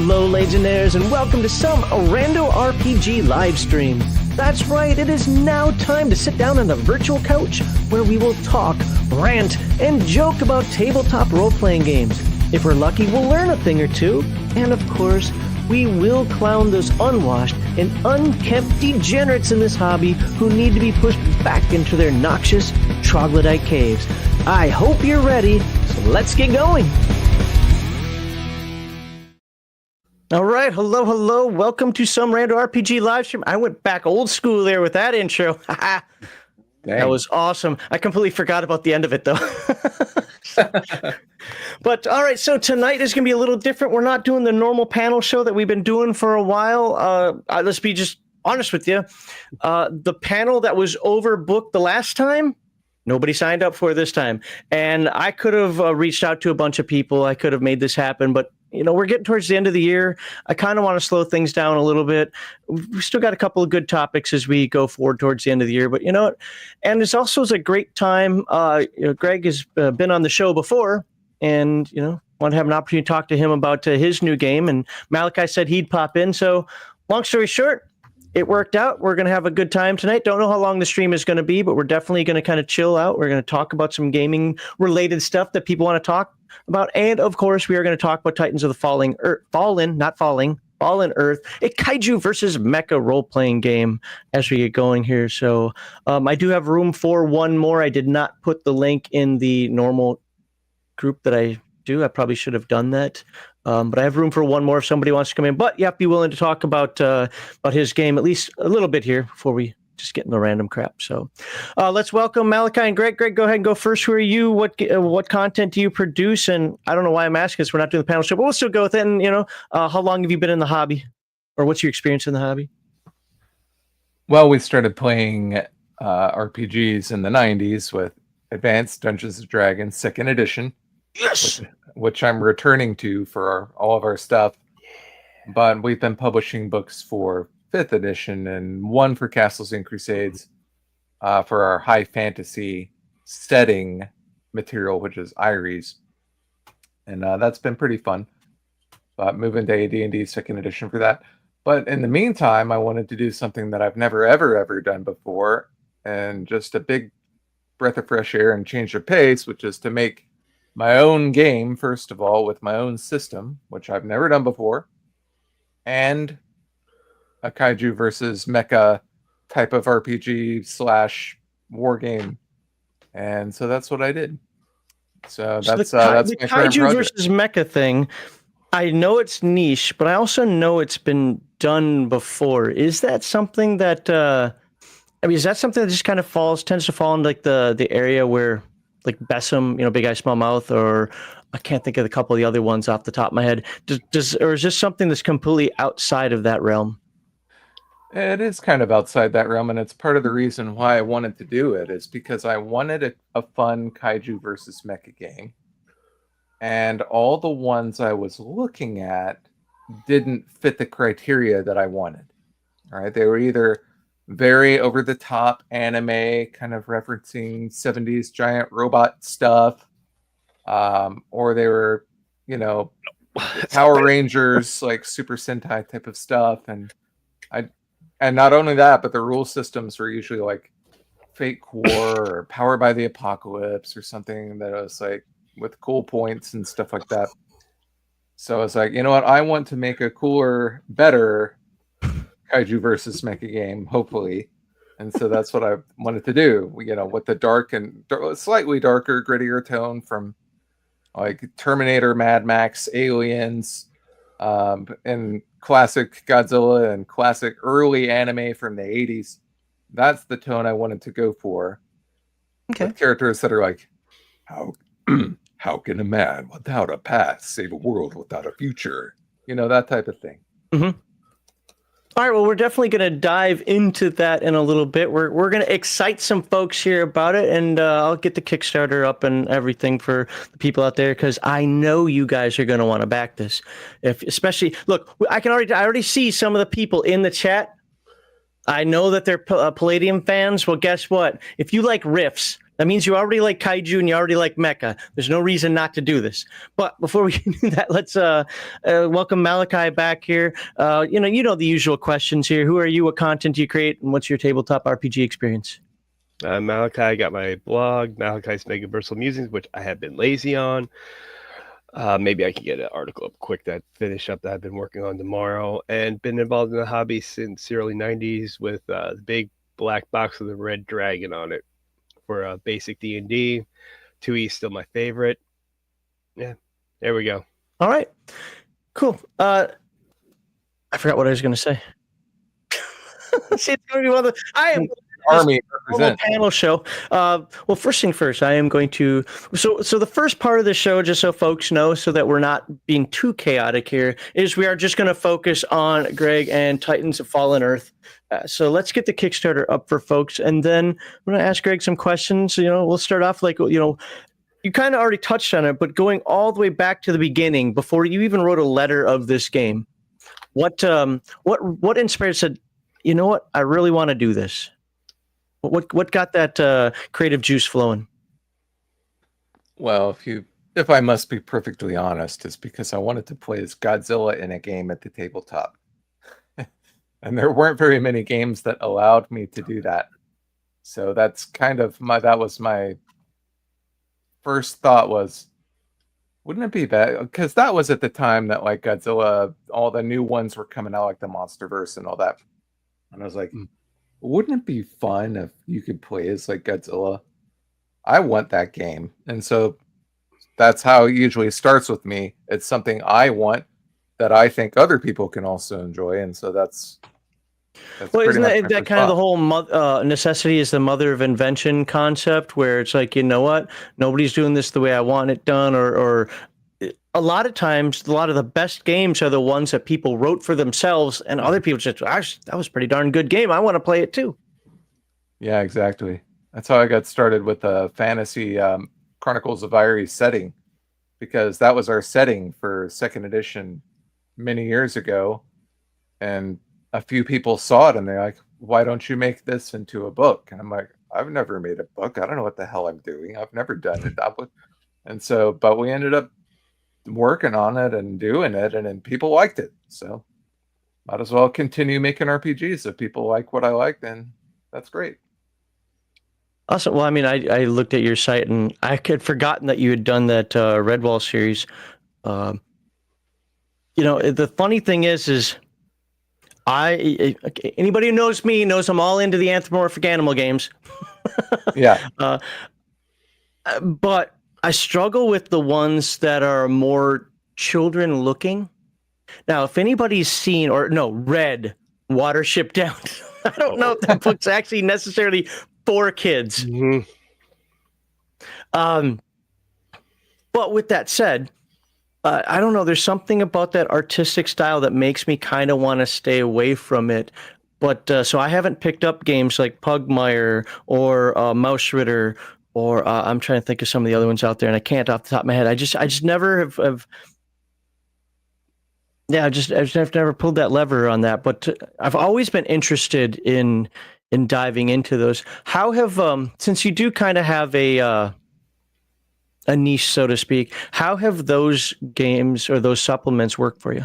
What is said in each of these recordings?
Hello, Legionnaires, and welcome to some Rando RPG livestream. That's right, it is now time to sit down on the virtual couch where we will talk, rant, and joke about tabletop role-playing games. If we're lucky, we'll learn a thing or two, and of course, we will clown those unwashed and unkempt degenerates in this hobby who need to be pushed back into their noxious troglodyte caves. I hope you're ready, so let's get going. All right, hello. Welcome to some Rando RPG livestream. I went back old school there with that intro. That was awesome. I completely forgot about the end of it, though. But all right, so tonight is going to be a little different. We're not doing the normal panel show that we've been doing for a while. Let's be just honest with you. The panel that was overbooked the last time, nobody signed up for this time. And I could have reached out to a bunch of people. I could have made this happen, but you know, we're getting towards the end of the year. I kind of want to slow things down a little bit. We've still got a couple of good topics as we go forward towards the end of the year, but you know what? And it's also a great time. Greg has been on the show before, and you know, want to have an opportunity to talk to him about his new game. And Malachi said he'd pop in. So, long story short, it worked out. We're going to have a good time tonight. Don't know how long the stream is going to be, but we're definitely going to kind of chill out. We're going to talk about some gaming related stuff that people want to talk about. And of course, we are going to talk about Titans of the Fallen Earth, a Kaiju versus Mecha role-playing game as we get going here. So I do have room for one more. I did not put the link in the normal group that I do. I probably should have done that. But I have room for one more if somebody wants to come in. But you have to be willing to talk about his game at least a little bit here before we just get in the random crap. So let's welcome Malachi and Greg. Greg, go ahead and go first. Who are you? What content do you produce? And I don't know why I'm asking this. We're not doing the panel show, but we'll still go with it. And, you know, how long have you been in the hobby? Or what's your experience in the hobby? Well, we started playing RPGs in the 90s with Advanced Dungeons & Dragons 2nd Edition. Yes! Which I'm returning to for all of our stuff. But we've been publishing books for 5th edition and one for Castles and Crusades for our high fantasy setting material, which is Iries. And that's been pretty fun. But moving to AD&D 2nd edition for that. But in the meantime, I wanted to do something that I've never, ever done before. And just a big breath of fresh air and change of pace, which is to make my own game, first of all, with my own system, which I've never done before, and a Kaiju versus Mecha type of RPG / war game. And so that's what I did. So that's the Kaiju versus Mecha thing. I know it's niche, but I also know it's been done before. Is that something that is that something that just kind of tends to fall in like the area where like Besom, you know, Big Eye Small Mouth, or I can't think of a couple of the other ones off the top of my head. Or is this something that's completely outside of that realm? It is kind of outside that realm, and it's part of the reason why I wanted to do it is because I wanted a fun Kaiju versus Mecha game. And all the ones I was looking at didn't fit the criteria that I wanted. All right, they were either very over-the-top anime, kind of referencing 70s giant robot stuff. Or they were, you know, Power Rangers, like Super Sentai type of stuff. And not only that, but the rule systems were usually like Fate War or Power by the Apocalypse or something that was like with cool points and stuff like that. So I was like, you know what? I want to make a cooler, better Kaiju versus Mecha game, hopefully. And so that's what I wanted to do, you know, with the dark and slightly darker, grittier tone from like Terminator, Mad Max, Aliens, and classic Godzilla and classic early anime from the 80s. That's the tone I wanted to go for. Okay. With characters that are like, how can a man without a past save a world without a future? You know, that type of thing. Mm-hmm. All right, well, we're definitely going to dive into that in a little bit. We're going to excite some folks here about it, and I'll get the Kickstarter up and everything for the people out there because I know you guys are going to want to back this. Especially, look, I already see some of the people in the chat. I know that they're Palladium fans. Well, guess what? If you like riffs, That means you already like Kaiju and you already like Mecha. There's no reason not to do this. But before we do that, let's welcome Malachi back here. You know the usual questions here. Who are you? What content do you create? And what's your tabletop RPG experience? I'm Malachi. I got my blog, Malachi's Megaversal Musings, which I have been lazy on. Maybe I can get an article up quick that finish up that I've been working on tomorrow, and been involved in the hobby since the early 90s with the big black box with a red dragon on it for basic D&D. 2E still my favorite. Yeah, there we go. All right, cool. I forgot what I was going to say. See, it's going to be one of the. I am. Army panel show. Well, first thing first, I am going to. So the first part of the show, just so folks know, so that we're not being too chaotic here, is we are just going to focus on Greg and Titans of Fallen Earth. So let's get the Kickstarter up for folks, and then I'm going to ask Greg some questions. We'll start off you kind of already touched on it, but going all the way back to the beginning, before you even wrote a letter of this game, what inspired? Said, you know what, I really want to do this. What got that creative juice flowing? Well, if I must be perfectly honest, it's because I wanted to play as Godzilla in a game at the tabletop. And there weren't very many games that allowed me to do that. So that's kind of that was my first thought was, wouldn't it be bad? Because that was at the time that like Godzilla, all the new ones were coming out, like the Monsterverse and all that. And I was like, wouldn't it be fun if you could play as like Godzilla? I want that game. And so that's how it usually starts with me. It's something I want that I think other people can also enjoy. And so that's well, isn't that kind of the whole necessity is the mother of invention concept, where it's like, you know what, nobody's doing this the way I want it done, or a lot of times, a lot of the best games are the ones that people wrote for themselves, and other people just, that was a pretty darn good game. I want to play it too. Yeah, exactly. That's how I got started with the fantasy Chronicles of Irie setting, because that was our setting for second edition many years ago. And a few people saw it and they're like, why don't you make this into a book? And I'm like, I've never made a book. I don't know what the hell I'm doing. I've never done it. And so, but we ended up working on it and doing it, and then people liked it. So might as well continue making RPGs. If people like what I like, then that's great. Awesome. Well, I mean, I looked at your site and I had forgotten that you had done that Redwall series. The funny thing is anybody who knows me knows I'm all into the anthropomorphic animal games. Yeah. But I struggle with the ones that are more children looking. Now, if anybody's seen read Watership Down, I don't know if that book's actually necessarily for kids. Mm-hmm. But with that said, I don't know. There's something about that artistic style that makes me kind of want to stay away from it. But so I haven't picked up games like Pugmire or Mouse Ritter, or I'm trying to think of some of the other ones out there, and I can't off the top of my head. I just never have. Yeah, I've never pulled that lever on that. But I've always been interested in diving into those. How have since you do kind of have a niche, so to speak, how have those games or those supplements worked for you?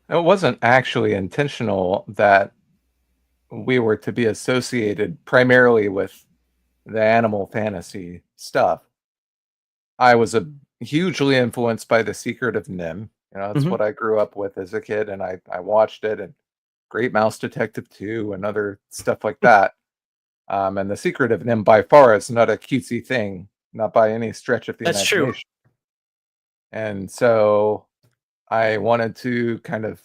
It wasn't actually intentional that we were to be associated primarily with the animal fantasy stuff. I was hugely influenced by The Secret of Nim. That's what I grew up with as a kid, and I watched it, and Great Mouse Detective 2 and other stuff like that. And The Secret of Nim by far is not a cutesy thing, not by any stretch of the imagination. True. And so I wanted to kind of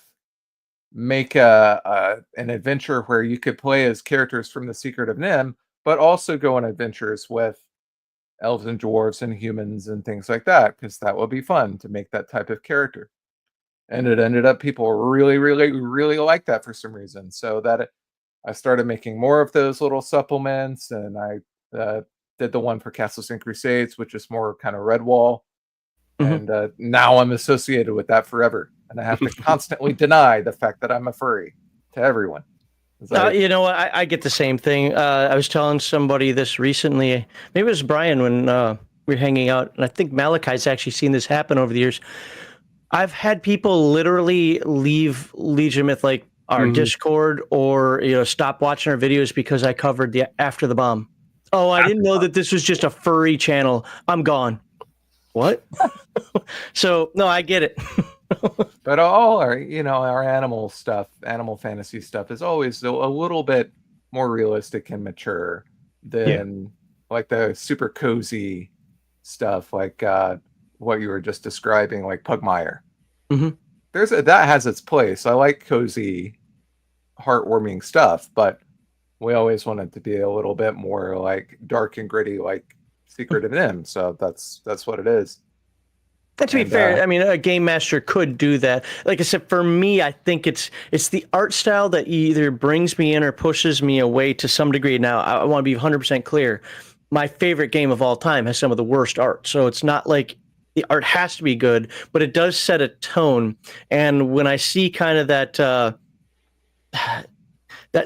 make an adventure where you could play as characters from The Secret of Nim, but also go on adventures with elves and dwarves and humans and things like that, because that would be fun to make that type of character. And it ended up people really, really, really like that for some reason. So that I started making more of those little supplements, and I did the one for Castles and Crusades, which is more kind of Redwall. And now I'm associated with that forever. And I have to constantly deny the fact that I'm a furry to everyone. You know what? I get the same thing. I was telling somebody this recently. Maybe it was Brian when we were hanging out, and I think Malachi's actually seen this happen over the years. I've had people literally leave Legion Myth, like our Discord, or stop watching our videos because I covered the After the Bomb. Oh, I didn't know that this was just a furry channel. I'm gone. What? So no, I get it. But all our, our animal stuff, animal fantasy stuff is always a little bit more realistic and mature than like the super cozy stuff, like what you were just describing, like Pugmire. Mm-hmm. That has its place. I like cozy, heartwarming stuff, but we always want it to be a little bit more like dark and gritty, like Secret of NIMH. So that's what it is. And to be fair, I mean, a game master could do that. Like I said, for me, I think it's the art style that either brings me in or pushes me away to some degree. Now, I want to be 100% clear. My favorite game of all time has some of the worst art. So it's not like the art has to be good, but it does set a tone. And when I see kind of that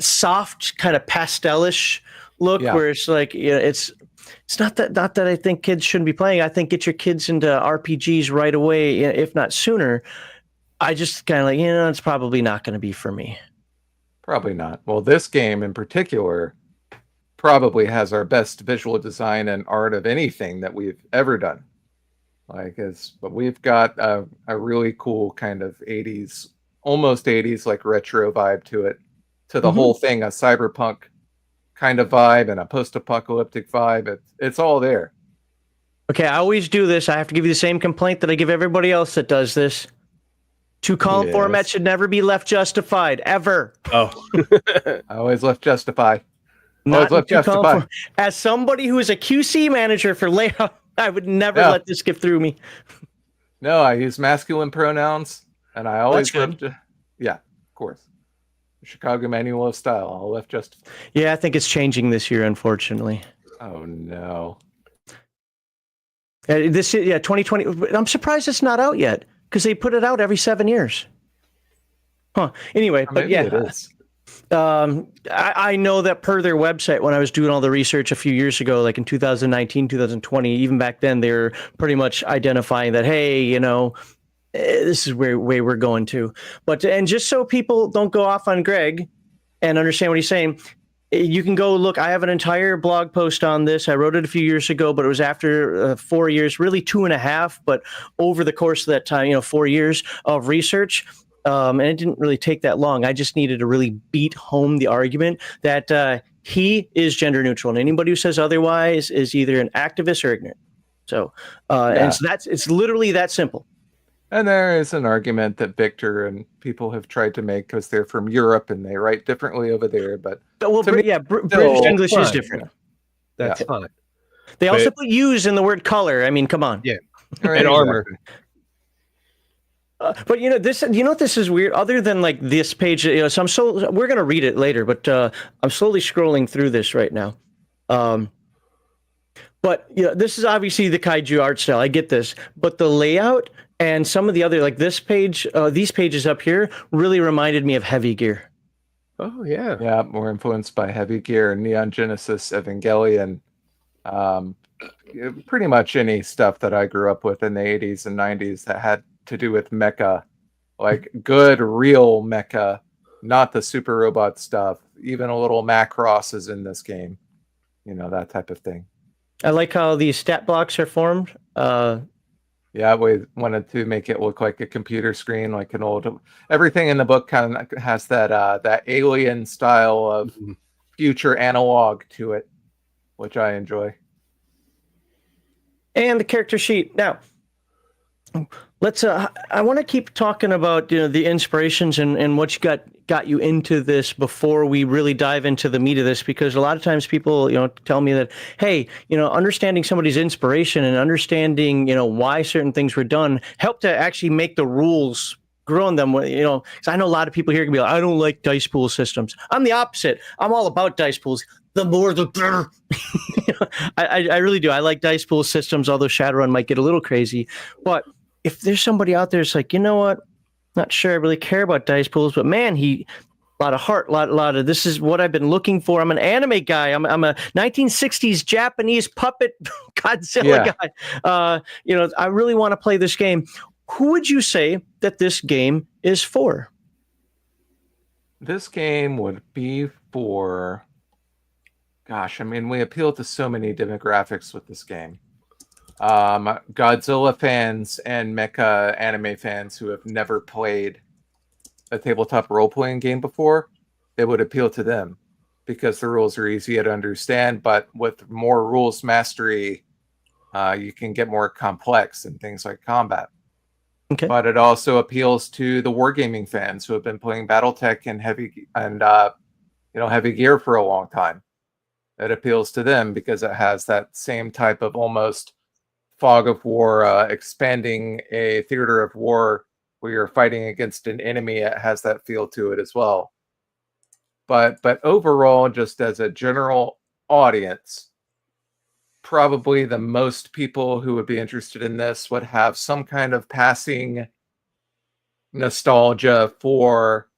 soft kind of pastelish look where it's like, it's not that I think kids shouldn't be playing. I think get your kids into RPGs right away, if not sooner. I just kind of like, it's probably not going to be for me. Probably not. Well, this game in particular probably has our best visual design and art of anything that we've ever done. But we've got a really cool kind of 80s, almost 80s, like retro vibe to it, to the whole thing, a cyberpunk kind of vibe and a post-apocalyptic vibe. It's all there. Okay, I always do this. I have to give you the same complaint that I give everybody else that does this. Two-column format should never be left justified, ever. Oh. I always left justify. Not left justify. As somebody who is a QC manager for layout, I would never let this get through me. No, I use masculine pronouns, and I always left. Yeah, of course. Chicago Manual of Style. I'll left justify. Yeah, I think it's changing this year, unfortunately. Oh no. This 2020. I'm surprised it's not out yet because they put it out every 7 years. Huh. Anyway, but yeah, it is. I know that per their website, when I was doing all the research a few years ago, like in 2019, 2020, even back then, they were pretty much identifying that, hey, this is where we're going to. And just so people don't go off on Greg and understand what he's saying, you can go look. I have an entire blog post on this. I wrote it a few years ago, but it was after 4 years, really 2.5, but over the course of that time, 4 years of research. And it didn't really take that long. I just needed to really beat home the argument that he is gender neutral, and anybody who says otherwise is either an activist or ignorant. So, and so it's literally that simple. And there is an argument that Victor and people have tried to make because they're from Europe and they write differently over there. But British English is different. That's fine. They also put "use" in the word "color." I mean, come on. Yeah, and armor. But this. This is weird. Other than like this page, so we're gonna read it later. But I'm slowly scrolling through this right now. But this is obviously the Kaiju art style. I get this, but the layout and some of the other, like this page, these pages up here, really reminded me of Heavy Gear. Oh yeah, yeah, more influenced by Heavy Gear, Neon Genesis Evangelion. Pretty much any stuff that I grew up with in the 80s and 90s that had to do with mecha, like good real mecha, not the super robot stuff. Even a little Macross is in this game, that type of thing. I like how these stat blocks are formed. Yeah, we wanted to make it look like a computer screen, like an old. Everything in the book kind of has that alien style of future analog to it, which I enjoy. And the character sheet. Now, let's. I want to keep talking about the inspirations and what got you into this before we really dive into the meat of this, because a lot of times people tell me that, hey, understanding somebody's inspiration and understanding why certain things were done help to actually make the rules grow in them. Because I know a lot of people here can be like, I don't like dice pool systems. I'm the opposite. I'm all about dice pools. The more the better. I really do. I like dice pool systems, although Shadowrun might get a little crazy. But if there's somebody out there that's like, you know what? Not sure I really care about dice pools, but man, he A lot of heart, lot of. This is what I've been looking for. I'm an anime guy. I'm a 1960s Japanese puppet Godzilla guy. I really want to play this game. Who would you say that this game is for? This game would be for, gosh, I mean, we appeal to so many demographics with this game. Godzilla fans and mecha anime fans who have never played a tabletop role-playing game before, it would appeal to them because the rules are easy to understand, but with more rules mastery, you can get more complex in things like combat. Okay. But it also appeals to the wargaming fans who have been playing BattleTech and heavy gear for a long time. It appeals to them because it has that same type of almost fog of war, expanding a theater of war where you're fighting against an enemy. It has that feel to it as well. But overall, just as a general audience, probably the most people who would be interested in this would have some kind of passing nostalgia for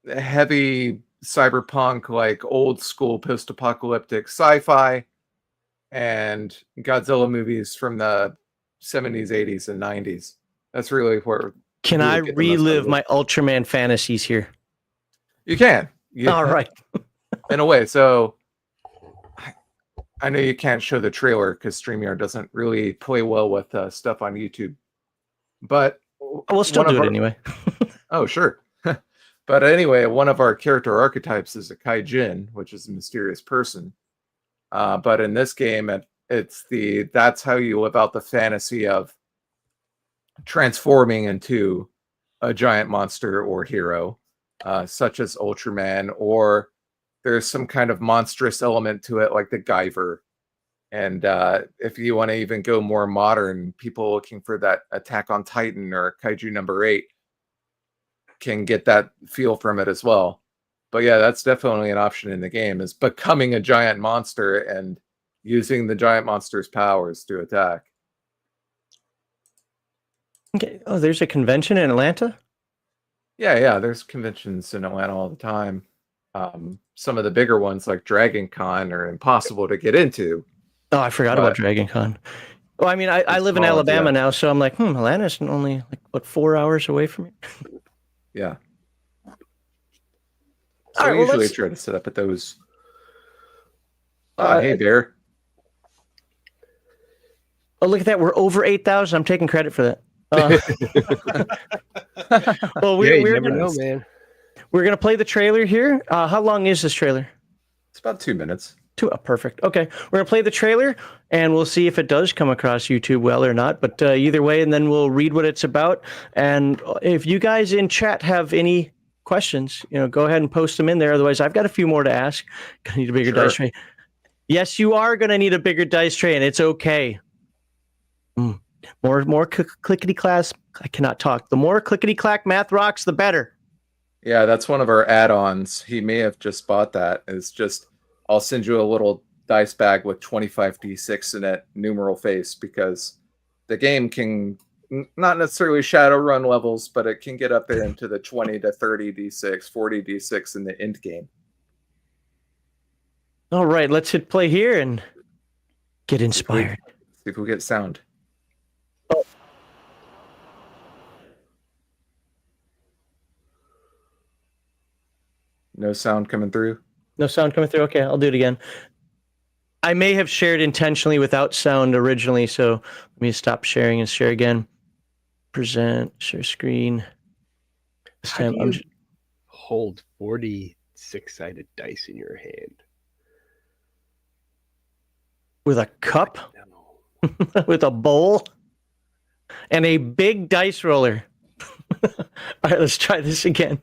heavy cyberpunk, like old school post-apocalyptic sci-fi and Godzilla movies from the 70s, 80s, and 90s. That's really where. Can I relive my Ultraman fantasies here? You can. All right. In a way. So I know you can't show the trailer because StreamYard doesn't really play well with stuff on YouTube. But we'll still do it anyway. Oh, sure. But anyway, one of our character archetypes is a Kaijin, which is a mysterious person. But in this game, that's how you live out the fantasy of transforming into a giant monster or hero, such as Ultraman, or there's some kind of monstrous element to it, like the Guyver. And if you want to even go more modern, people looking for that Attack on Titan or Kaiju number 8 can get that feel from it as well. But yeah, that's definitely an option in the game, is becoming a giant monster and using the giant monster's powers to attack. Okay. Oh, there's a convention in Atlanta? Yeah, there's conventions in Atlanta all the time. Some of the bigger ones like Dragon Con are impossible to get into. Oh, I forgot about Dragon Con. Well, I mean, I live in Alabama now, so I'm like, Atlanta's only 4 hours away from me. Yeah. So I usually try to set up at those. Hey, Bear. Oh, look at that. We're over 8,000. I'm taking credit for that. Well, you never know, man. We're going to play the trailer here. How long is this trailer? It's about 2 minutes. Perfect. Okay. We're going to play the trailer, and we'll see if it does come across YouTube well or not. But either way, and then we'll read what it's about. And if you guys in chat have any questions, go ahead and post them in there. Otherwise, I've got a few more to ask. Gonna need a bigger dice tray. Yes, you are going to need a bigger dice tray, and it's okay. More clickety class. I cannot talk. The more clickety clack math rocks, the better. Yeah, that's one of our add-ons. He may have just bought that. It's just, I'll send you a little dice bag with 25d6 in it, numeral face, because the game can not necessarily shadow run levels, but it can get up there into the 20 to 30 d6, 40 d6 in the end game. All right, let's hit play here and get inspired. See if we get sound. No sound coming through? No sound coming through? Okay, I'll do it again. I may have shared intentionally without sound originally, so let me stop sharing and share again. Present, share screen. This time I'm just... hold 46-sided dice in your hand. With a cup? No. With a bowl? And a big dice roller. All right, let's try this again.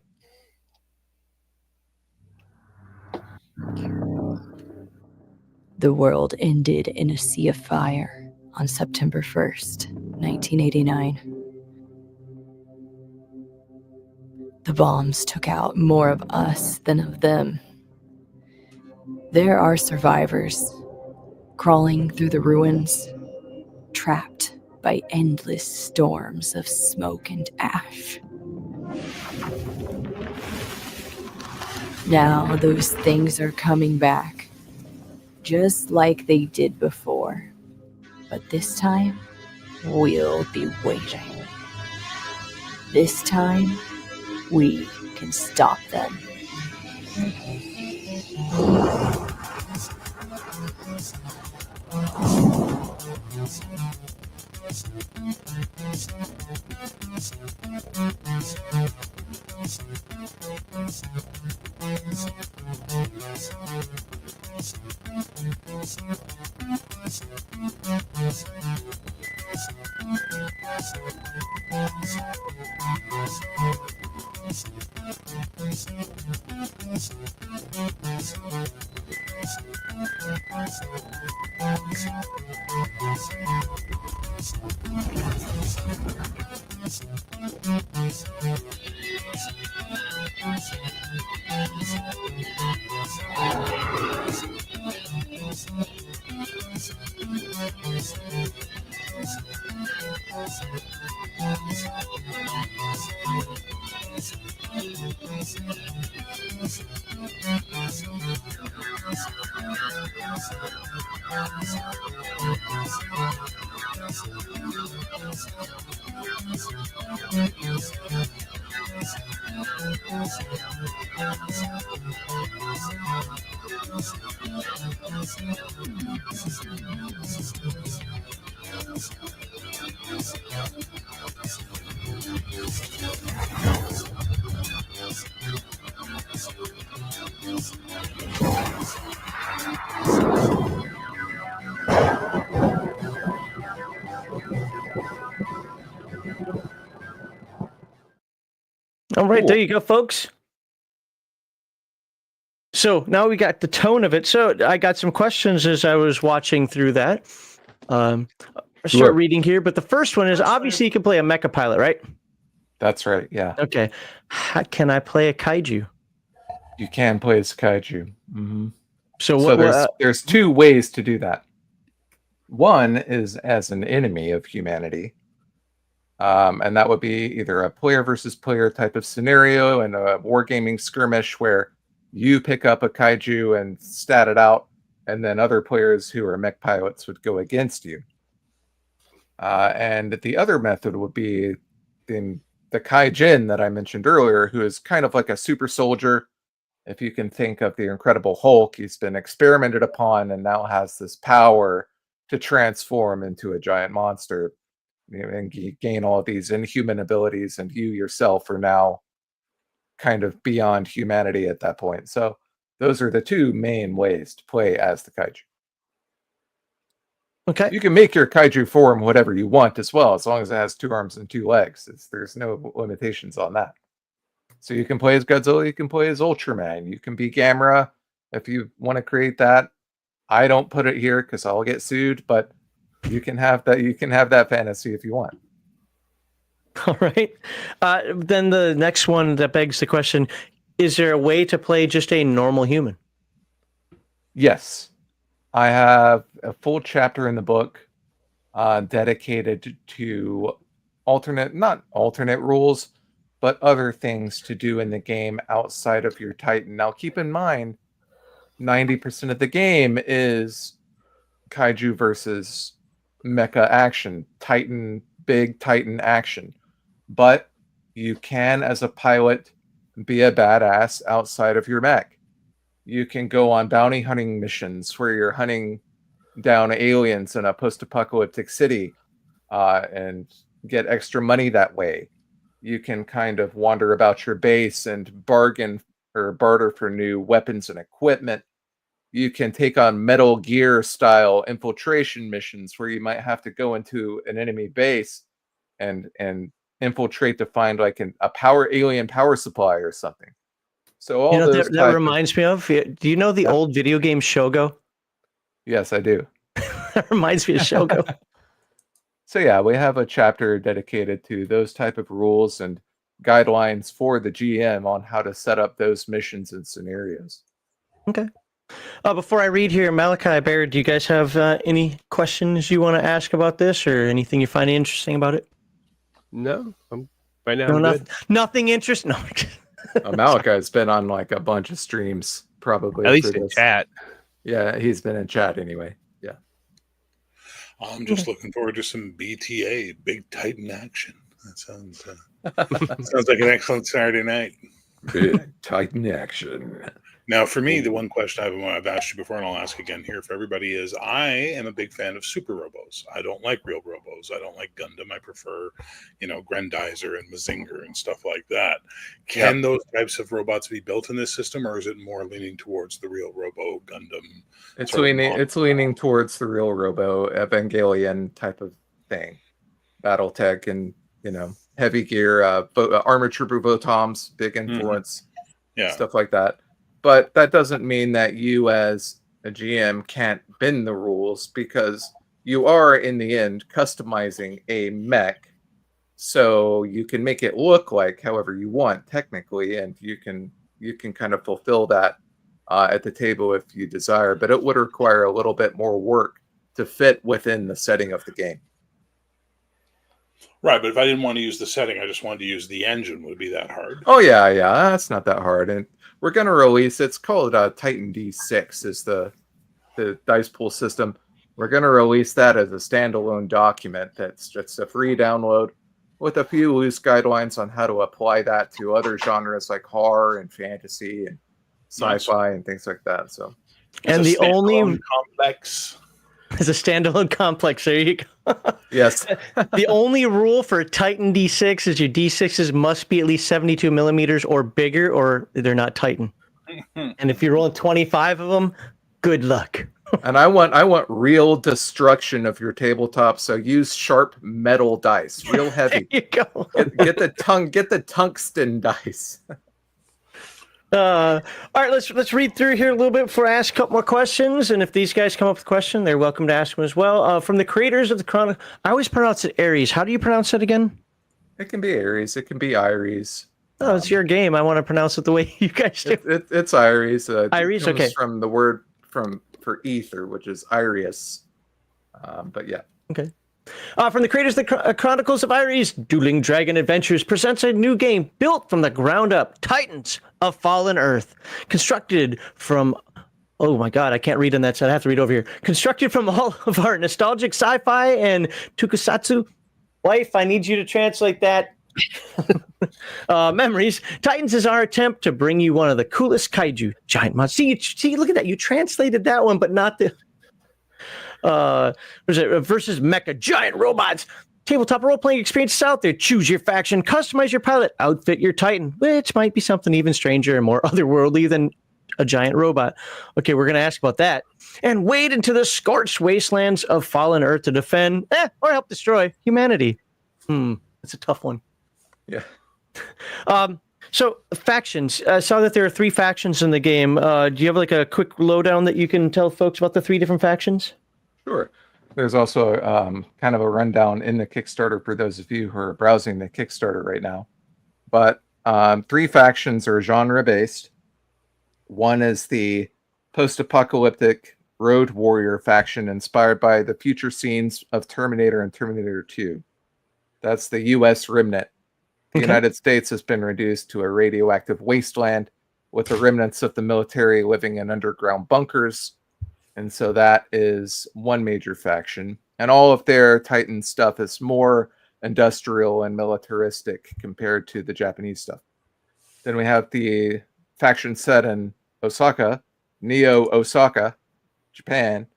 The world ended in a sea of fire on September 1st, 1989. The bombs took out more of us than of them. There are survivors crawling through the ruins, trapped by endless storms of smoke and ash. Now those things are coming back, just like they did before. But this time, we'll be waiting. This time, we can stop them. All right, Cool. there you go, folks. So now we got the tone of it. So I got some questions as I was watching through that. I'll start Sure. reading here, but the first one is obviously you can play a mecha pilot, right? That's right. Yeah, Okay. How can I play a kaiju? you can play as Kaiju. Mm-hmm. So So what? there's two ways to do that. One is as an enemy of humanity, and that would be either a player versus player type of scenario and a wargaming skirmish where you pick up a kaiju and stat it out, and then other players who are mech pilots would go against you. And the other method would be the kaijin that I mentioned earlier, who is kind of like a super soldier. If you can think of the Incredible Hulk, he's been experimented upon and now has this power to transform into a giant monster, and you gain all these inhuman abilities, and you yourself are now kind of beyond humanity at that point. So those are the two main ways to play as the kaiju. Okay. You can make your kaiju form whatever you want as well, as long as it has 2 arms and 2 legs. There's no limitations on that. So you can play as Godzilla, you can play as Ultraman, you can be Gamera if you want to create that. I don't put it here because I'll get sued, but you can have that. You can have that fantasy if you want. All right. Then the next one that begs the question: is there a way to play just a normal human? Yes, I have a full chapter in the book dedicated to not alternate rules, but other things to do in the game outside of your Titan. Now, keep in mind, 90% of the game is kaiju versus mecha action, big Titan action. But you can, as a pilot, be a badass outside of your mech. You can go on bounty hunting missions where you're hunting down aliens in a post-apocalyptic city and get extra money that way. You can kind of wander about your base and bargain or barter for new weapons and equipment. You can take on Metal Gear style infiltration missions where you might have to go into an enemy base and infiltrate to find like a alien power supply or something. So all those that reminds me of. Do you know the old video game Shogo? Yes, I do. That reminds me of Shogo. So yeah, we have a chapter dedicated to those type of rules and guidelines for the GM on how to set up those missions and scenarios. Okay. Before I read here, Malachi, Bear, do you guys have any questions you want to ask about this or anything you find interesting about it? No, right now No, I'm good. nothing interesting. No. Malachi's been on like a bunch of streams, probably. At least for in this. chat. Yeah, he's been in chat anyway. Yeah. I'm just looking forward to some BTA, Big Titan action. That sounds sounds like an excellent Saturday night. Big Titan action. Now, for me, the one question I've asked you before, and I'll ask again here for everybody, is I am a big fan of super robos. I don't like real robos. I don't like Gundam. I prefer, Grendizer and Mazinger and stuff like that. Can those types of robots be built in this system, or is it more leaning towards the real robo Gundam? It's leaning towards the real robo Evangelion type of thing. Battletech and heavy gear, armored trooper Votoms, big influence, stuff like that. But that doesn't mean that you as a GM can't bend the rules, because you are in the end customizing a mech, so you can make it look like however you want technically, and you can kind of fulfill that at the table if you desire. But it would require a little bit more work to fit within the setting of the game. Right, but if I didn't want to use the setting, I just wanted to use the engine, would it be that hard? Oh yeah, that's not that hard. And we're going to release, it's called Titan D6 is the dice pool system. We're going to release that as a standalone document that's just a free download with a few loose guidelines on how to apply that to other genres like horror and fantasy and sci-fi and things like that. So, and the only complex is a standalone complex. There you go. Yes. The only rule for Titan D6 is your D6s must be at least 72 millimeters or bigger, or they're not Titan. And if you're rolling 25 of them, good luck. And I want real destruction of your tabletop. So use sharp metal dice, real heavy. There you go. Get the tungsten dice. All right, let's read through here a little bit before I ask a couple more questions. And if these guys come up with a question, they're welcome to ask them as well. From the creators of the Chronicle, I always pronounce it Aries. How do you pronounce it again? It can be Aries. It can be Iris. Oh, it's your game. I want to pronounce it the way you guys do. It's Iris. Iris, it comes okay. From the word for ether, which is Iris. But yeah. Okay. From the creators of the Chronicles of Iris, Dueling Dragon Adventures presents a new game built from the ground up, Titans of Fallen Earth, constructed from, oh my god, I can't read on that side, I have to read over here. Constructed from all of our nostalgic sci-fi and tokusatsu. Wife, I need you to translate that. Memories. Titans is our attempt to bring you one of the coolest kaiju giant monsters. See, look at that. You translated that one, but not the... versus mecha giant robots. Tabletop role-playing experiences out there. Choose your faction, customize your pilot, outfit your Titan, which might be something even stranger and more otherworldly than a giant robot. Okay, we're going to ask about that. And wade into the scorched wastelands of fallen Earth to defend or help destroy humanity. That's a tough one. Yeah. So factions. I saw that there are 3 factions in the game. Do you have like a quick lowdown that you can tell folks about the 3 different factions? Sure. There's also kind of a rundown in the Kickstarter for those of you who are browsing the Kickstarter right now. But 3 factions are genre-based. One is the post-apocalyptic road warrior faction inspired by the future scenes of Terminator and Terminator 2. That's the U.S. remnant. The United States has been reduced to a radioactive wasteland with the remnants of the military living in underground bunkers. And so that is one major faction. And all of their Titan stuff is more industrial and militaristic compared to the Japanese stuff. Then we have the faction set in Osaka, Neo Osaka, Japan,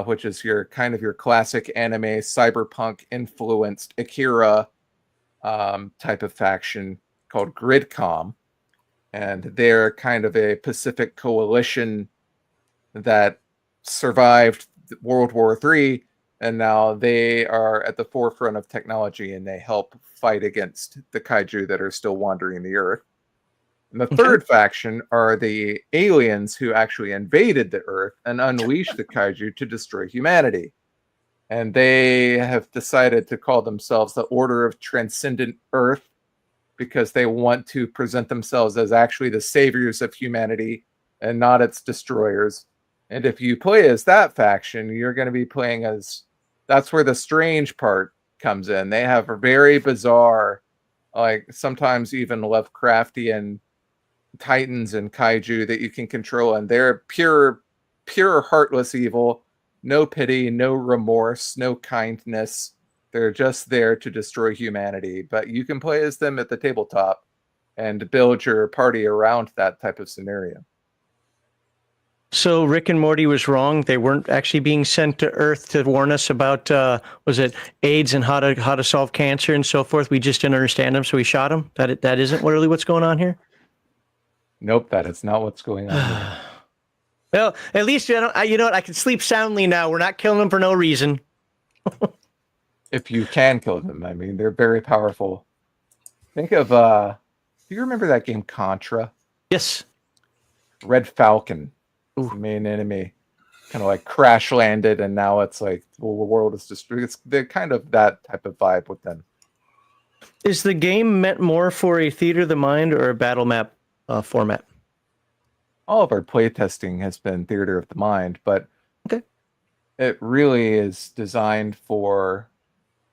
which is your classic anime cyberpunk influenced Akira type of faction called Gridcom. And they're kind of a Pacific coalition that survived World War III, and now they are at the forefront of technology and they help fight against the kaiju that are still wandering the earth. And the third faction are the aliens who actually invaded the earth and unleashed the kaiju to destroy humanity. And they have decided to call themselves the Order of Transcendent Earth because they want to present themselves as actually the saviors of humanity and not its destroyers. And if you play as that faction, you're going to be playing as... That's where the strange part comes in. They have a very bizarre, like sometimes even Lovecraftian titans and kaiju that you can control, and they're pure heartless evil. No pity, no remorse, no kindness. They're just there to destroy humanity. But you can play as them at the tabletop and build your party around that type of scenario. So Rick and Morty was wrong. They weren't actually being sent to Earth to warn us about was it AIDS and how to solve cancer and so forth. We just didn't understand them, so we shot them. That isn't really what's going on here. Nope, that is not what's going on here. Well, at least you know what? I can sleep soundly now. We're not killing them for no reason. If you can kill them, I mean, they're very powerful. Think of do you remember that game Contra? Yes. Red Falcon, Ooh. the main enemy, kind of like crash landed, and now it's like, well, the world is destroyed. They're kind of that type of vibe with them. Is the game meant more for a theater of the mind or a battle map format? All of our playtesting has been theater of the mind, but okay, it really is designed for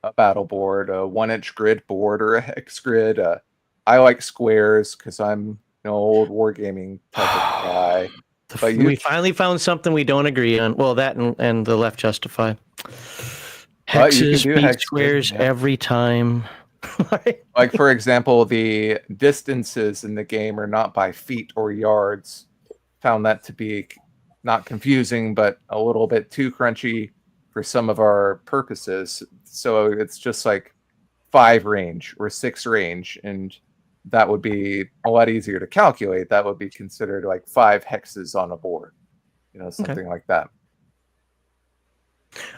a battle board, a 1-inch grid board, or a hex grid. I like squares because I'm an old wargaming type of guy. But we finally found something we don't agree on. Well, that and the left justify. Hexes beat squares every time. Like, for example, the distances in the game are not by feet or yards. Found that to be not confusing, but a little bit too crunchy for some of our purposes. So it's just like 5 range or 6 range, and that would be a lot easier to calculate. That would be considered like 5 hexes on a board, something like that.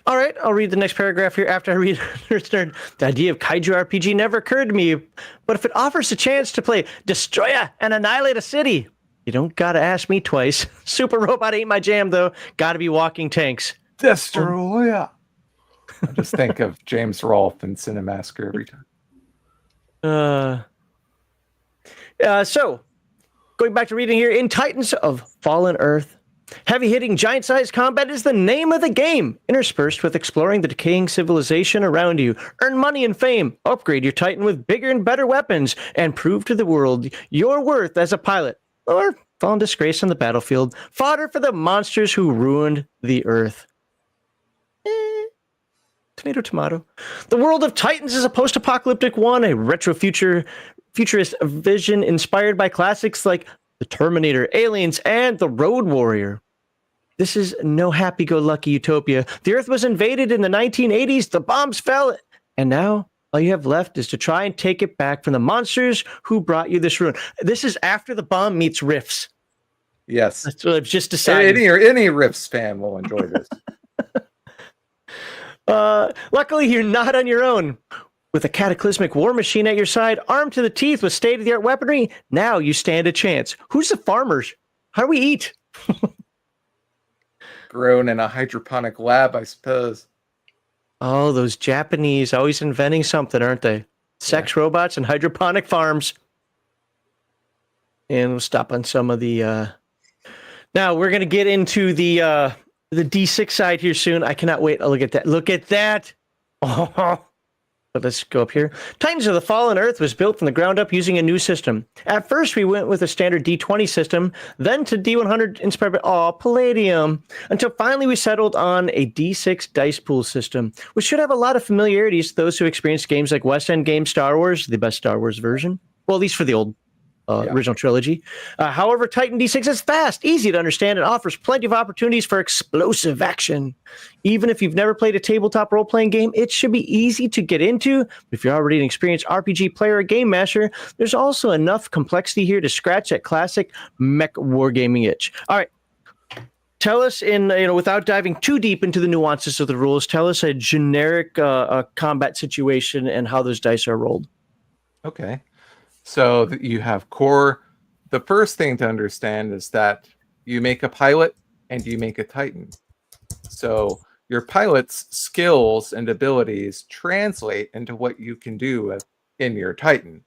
All right, I'll read the next paragraph here after I read the idea of Kaiju RPG never occurred to me, but if it offers a chance to play Destroyer and annihilate a city, you don't gotta ask me twice. Super Robot ain't my jam, though. Gotta be walking tanks. Destroyer. I just think of James Rolfe and Cinemassacre every time. So, going back to reading here, in Titans of Fallen Earth, heavy-hitting, giant-sized combat is the name of the game, interspersed with exploring the decaying civilization around you. Earn money and fame, upgrade your Titan with bigger and better weapons, and prove to the world your worth as a pilot, or fall in disgrace on the battlefield, fodder for the monsters who ruined the Earth. Tomato, tomato. The world of Titans is a post-apocalyptic one, a futurist vision inspired by classics like The Terminator, Aliens, and The Road Warrior. This is no happy-go-lucky utopia. The Earth was invaded in the 1980s, the bombs fell, and now all you have left is to try and take it back from the monsters who brought you this ruin. This is after the bomb meets Riffs. Yes. That's what I've just decided. Any Riffs fan will enjoy this. Luckily, you're not on your own. With a cataclysmic war machine at your side, armed to the teeth with state-of-the-art weaponry, now you stand a chance. Who's the farmers? How do we eat? Grown in a hydroponic lab, I suppose. Oh, those Japanese, always inventing something, aren't they? Sex robots and hydroponic farms. And we'll stop on some of the... Now, we're going to get into the D6 side here soon. I cannot wait. Oh, look at that. Look at that. Oh. But let's go up here. Titans of the Fallen Earth was built from the ground up using a new system. At first, we went with a standard D20 system, then to D100 inspired by Palladium, until finally we settled on a D6 dice pool system, which should have a lot of familiarities to those who experienced games like West End Game Star Wars, the best Star Wars version. Well, at least for the old original trilogy. However, Titan D6 is fast, easy to understand, and offers plenty of opportunities for explosive action. Even if you've never played a tabletop role-playing game, it should be easy to get into. If you're already an experienced RPG player or game master, there's also enough complexity here to scratch that classic mech wargaming itch. All right. Tell us, without diving too deep into the nuances of the rules, tell us a generic combat situation and how those dice are rolled. Okay. So you have core. The first thing to understand is that you make a pilot and you make a Titan. So your pilot's skills and abilities translate into what you can do in your Titan.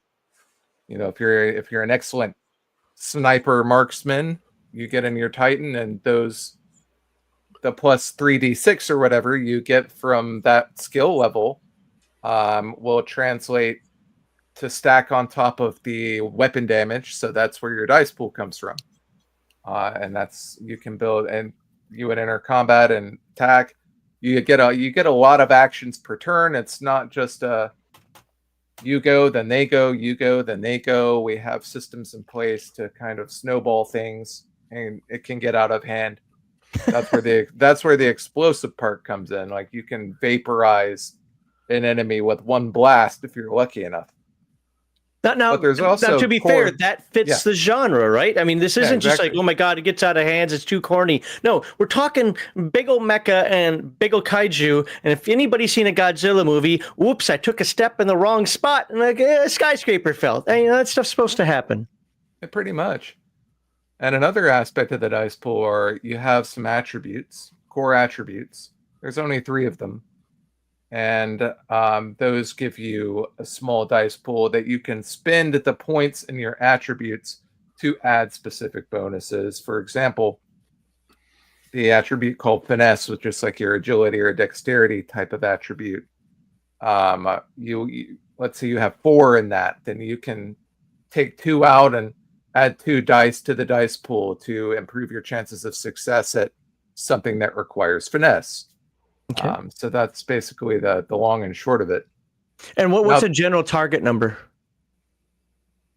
If you're an excellent sniper marksman, you get in your Titan, and the plus 3d6 or whatever you get from that skill level will translate to stack on top of the weapon damage. So that's where your dice pool comes from. And that's, you can build, and you would enter combat and attack. You get a lot of actions per turn. It's not just you go, then they go, you go, then they go. We have systems in place to kind of snowball things, and it can get out of hand. That's where the explosive part comes in. Like, you can vaporize an enemy with one blast if you're lucky enough. Now, But there's also to be fair, that fits the genre, right? I mean, this isn't just like, oh my god, it gets out of hands, it's too corny. No, we're talking big old mecha and big old kaiju. And if anybody's seen a Godzilla movie, whoops, I took a step in the wrong spot and like a skyscraper fell. And, that stuff's supposed to happen. Pretty much. And another aspect of the dice pool are you have some attributes, core attributes. There's only 3 of them. And those give you a small dice pool that you can spend the points in your attributes to add specific bonuses. For example, the attribute called finesse, which is like your agility or dexterity type of attribute. You let's say you have 4 in that, then you can take 2 out and add 2 dice to the dice pool to improve your chances of success at something that requires finesse. Okay. So that's basically the long and short of it. And what's a general target number?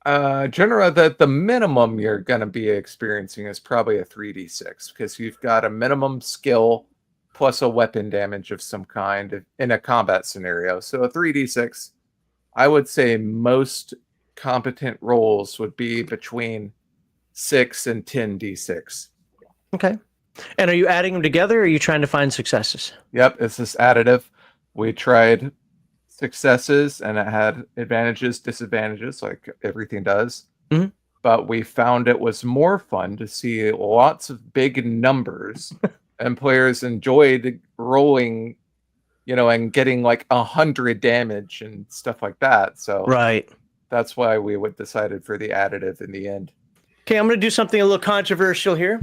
General, the minimum you're going to be experiencing is probably a 3d6, because you've got a minimum skill plus a weapon damage of some kind in a combat scenario. So a 3d6, I would say most competent rolls would be between 6 and 10 d6. Okay. And are you adding them together, or are you trying to find successes? Yep, it's this additive. We tried successes, and it had advantages, disadvantages, like everything does. Mm-hmm. But we found it was more fun to see lots of big numbers, and players enjoyed rolling, and getting like 100 damage and stuff like that. So right, that's why we decided for the additive in the end. Okay, I'm going to do something a little controversial here.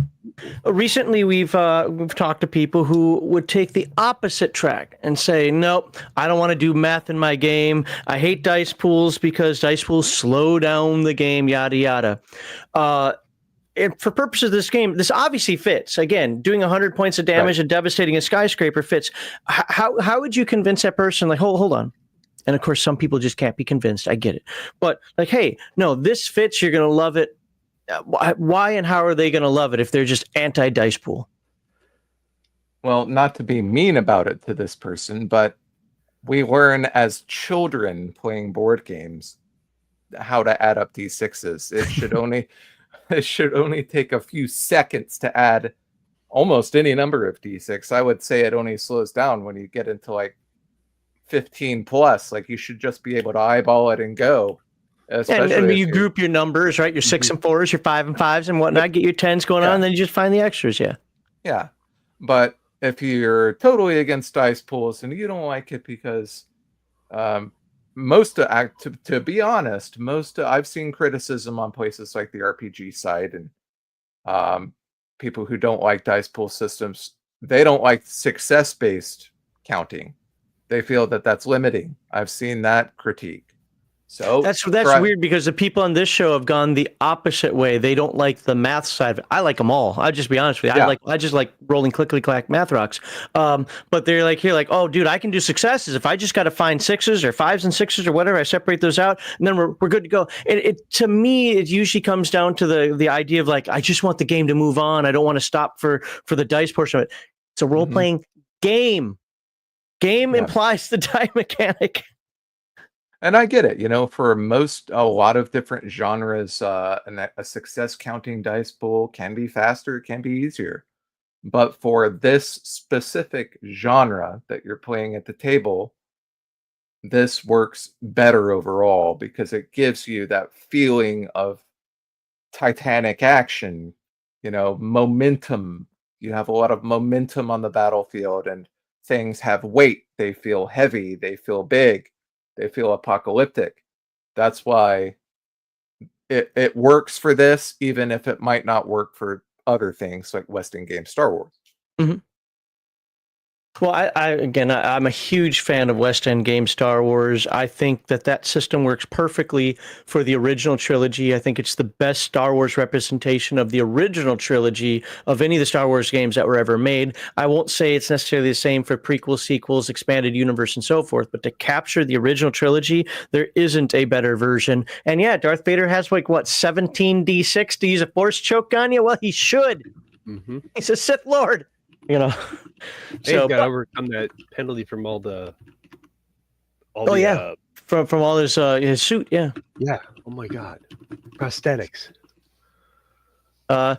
Recently, we've talked to people who would take the opposite track and say, nope, I don't want to do math in my game. I hate dice pools because dice pools slow down the game, yada, yada. And for purposes of this game, this obviously fits. Again, doing 100 points of damage and devastating a skyscraper fits. How would you convince that person, like, hold on? And of course, some people just can't be convinced. I get it. But like, hey, no, this fits. You're going to love it. Why and how are they going to love it if they're just anti-dice pool? Well, not to be mean about it to this person, but we learn as children playing board games how to add up d6s. It should only take a few seconds to add almost any number of d6. I would say it only slows down when you get into like 15 plus. Like, you should just be able to eyeball it and go. And you group your numbers, right? Your 6 and 4s, your 5 and 5s, and whatnot. Get your 10s going on, and then you just find the extras. Yeah. But if you're totally against dice pools and you don't like it because to be honest, I've seen criticism on places like the RPG side and people who don't like dice pool systems. They don't like success-based counting. They feel that that's limiting. I've seen that critique. So that's weird, because the people on this show have gone the opposite way. They don't like the math side of it. I like them all. I'll just be honest with you. Yeah. I just like rolling clickety-clack math rocks. But they're like, here, like, oh, dude, I can do successes. If I just got to find 6s or 5s and 6s or whatever, I separate those out, and then we're good to go. To me, it usually comes down to the idea of like, I just want the game to move on. I don't want to stop for the dice portion of it. It's a role-playing game. Game implies the die mechanic. And I get it, for a lot of different genres, a success counting dice pool can be faster, it can be easier. But for this specific genre that you're playing at the table, this works better overall because it gives you that feeling of titanic action, momentum. You have a lot of momentum on the battlefield, and things have weight. They feel heavy, they feel big. They feel apocalyptic. That's why it works for this, even if it might not work for other things like Western game Star Wars. Mm-hmm. Well, I'm a huge fan of West End game Star Wars. I think that system works perfectly for the original trilogy. I think it's the best Star Wars representation of the original trilogy of any of the Star Wars games that were ever made. I won't say it's necessarily the same for prequels, sequels, expanded universe, and so forth, but to capture the original trilogy, there isn't a better version. And yeah, Darth Vader has 17 D6 to use a force choke on you? Well, he should. Mm-hmm. He's a Sith Lord. He's got to overcome that penalty from all the. From all his suit, yeah. Yeah. Oh my God, prosthetics. All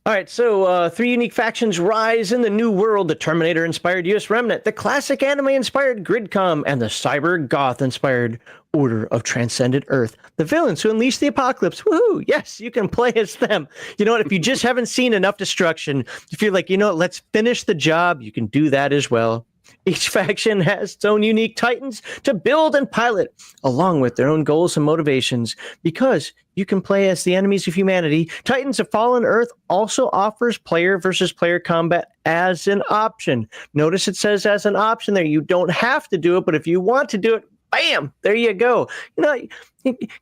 right, so 3 unique factions rise in the new world: the Terminator-inspired U.S. Remnant, the classic anime-inspired Gridcom, and the cyber-goth-inspired Order of Transcendent Earth. The villains who unleash the apocalypse. Woohoo! Yes, you can play as them. You know what? If you just haven't seen enough destruction, if you're like, let's finish the job, you can do that as well. Each faction has its own unique titans to build and pilot, along with their own goals and motivations. Because you can play as the enemies of humanity, Titans of Fallen Earth also offers player versus player combat as an option. Notice it says as an option there. You don't have to do it, but if you want to do it, bam, there you go. You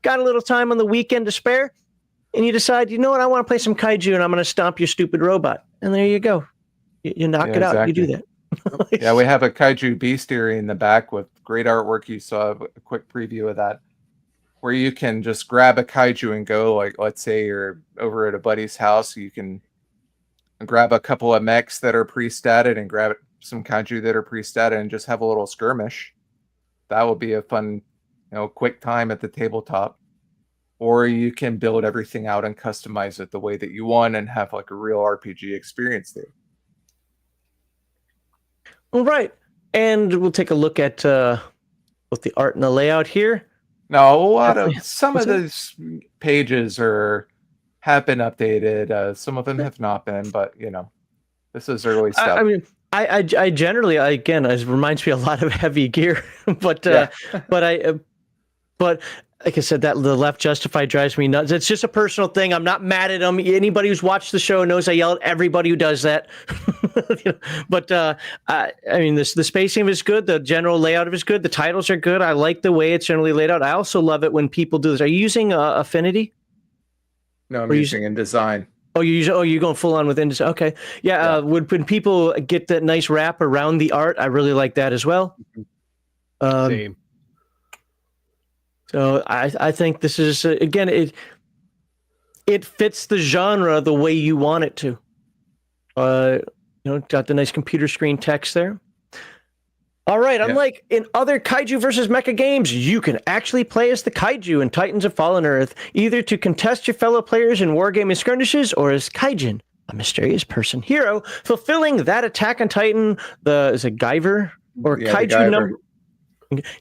got a little time on the weekend to spare, and you decide, you know what, I want to play some Kaiju, and I'm going to stomp your stupid robot. And there you go. You knock it out. You do that. Yeah, we have a Kaiju bestiary in the back with great artwork. You saw a quick preview of that, where you can just grab a Kaiju and go, let's say you're over at a buddy's house, you can grab a couple of mechs that are pre-statted and grab some Kaiju that are pre-statted and just have a little skirmish. That would be a fun, quick time at the tabletop. Or you can build everything out and customize it the way that you want and have a real RPG experience there. All right, and we'll take a look at both the art and the layout here. Now, some of those pages have been updated. Some of them have not been, but this is early stuff. I generally, again, it reminds me a lot of Heavy Gear, but like I said, that the left justified drives me nuts. It's just a personal thing. I'm not mad at them. Anybody who's watched the show knows I yell at everybody who does that. But the spacing is good. The general layout of it is good. The titles are good. I like the way it's generally laid out. I also love it when people do this. Are you using Affinity? No, I'm using InDesign. Oh, you're going full on with InDesign. Okay, yeah. When people get that nice wrap around the art, I really like that as well. Same. So I think this is again it fits the genre the way you want it to. Got the nice computer screen text there. All right, unlike in other Kaiju versus Mecha games, you can actually play as the Kaiju in Titans of Fallen Earth, either to contest your fellow players in wargaming skirmishes or as Kaijin, a mysterious person hero, fulfilling that Attack on Titan, is it Guyver? Or Kaiju number...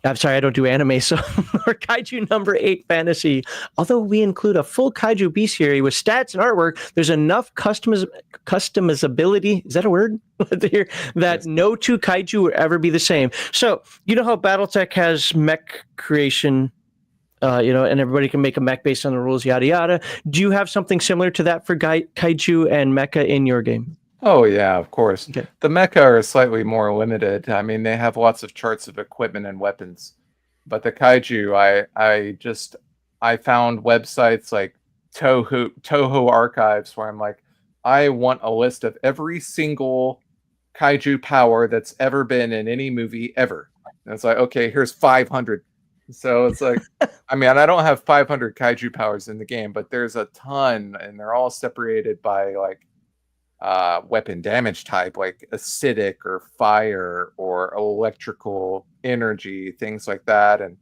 I'm sorry, I don't do anime, so or Kaiju number 8 fantasy. Although we include a full Kaiju bestiary with stats and artwork, there's enough customizability, is that a word? that no two Kaiju will ever be the same. So, you know how Battletech has mech creation, and everybody can make a mech based on the rules, yada, yada. Do you have something similar to that for Kaiju and Mecha in your game? Oh, yeah, of course. Okay. The mecha are slightly more limited. I mean, they have lots of charts of equipment and weapons. But the Kaiju, I found websites like Toho Archives where I'm like, I want a list of every single Kaiju power that's ever been in any movie ever. And it's like, okay, here's 500. So it's like, I don't have 500 Kaiju powers in the game, but there's a ton, and they're all separated by weapon damage type, like acidic or fire or electrical energy, things like that. And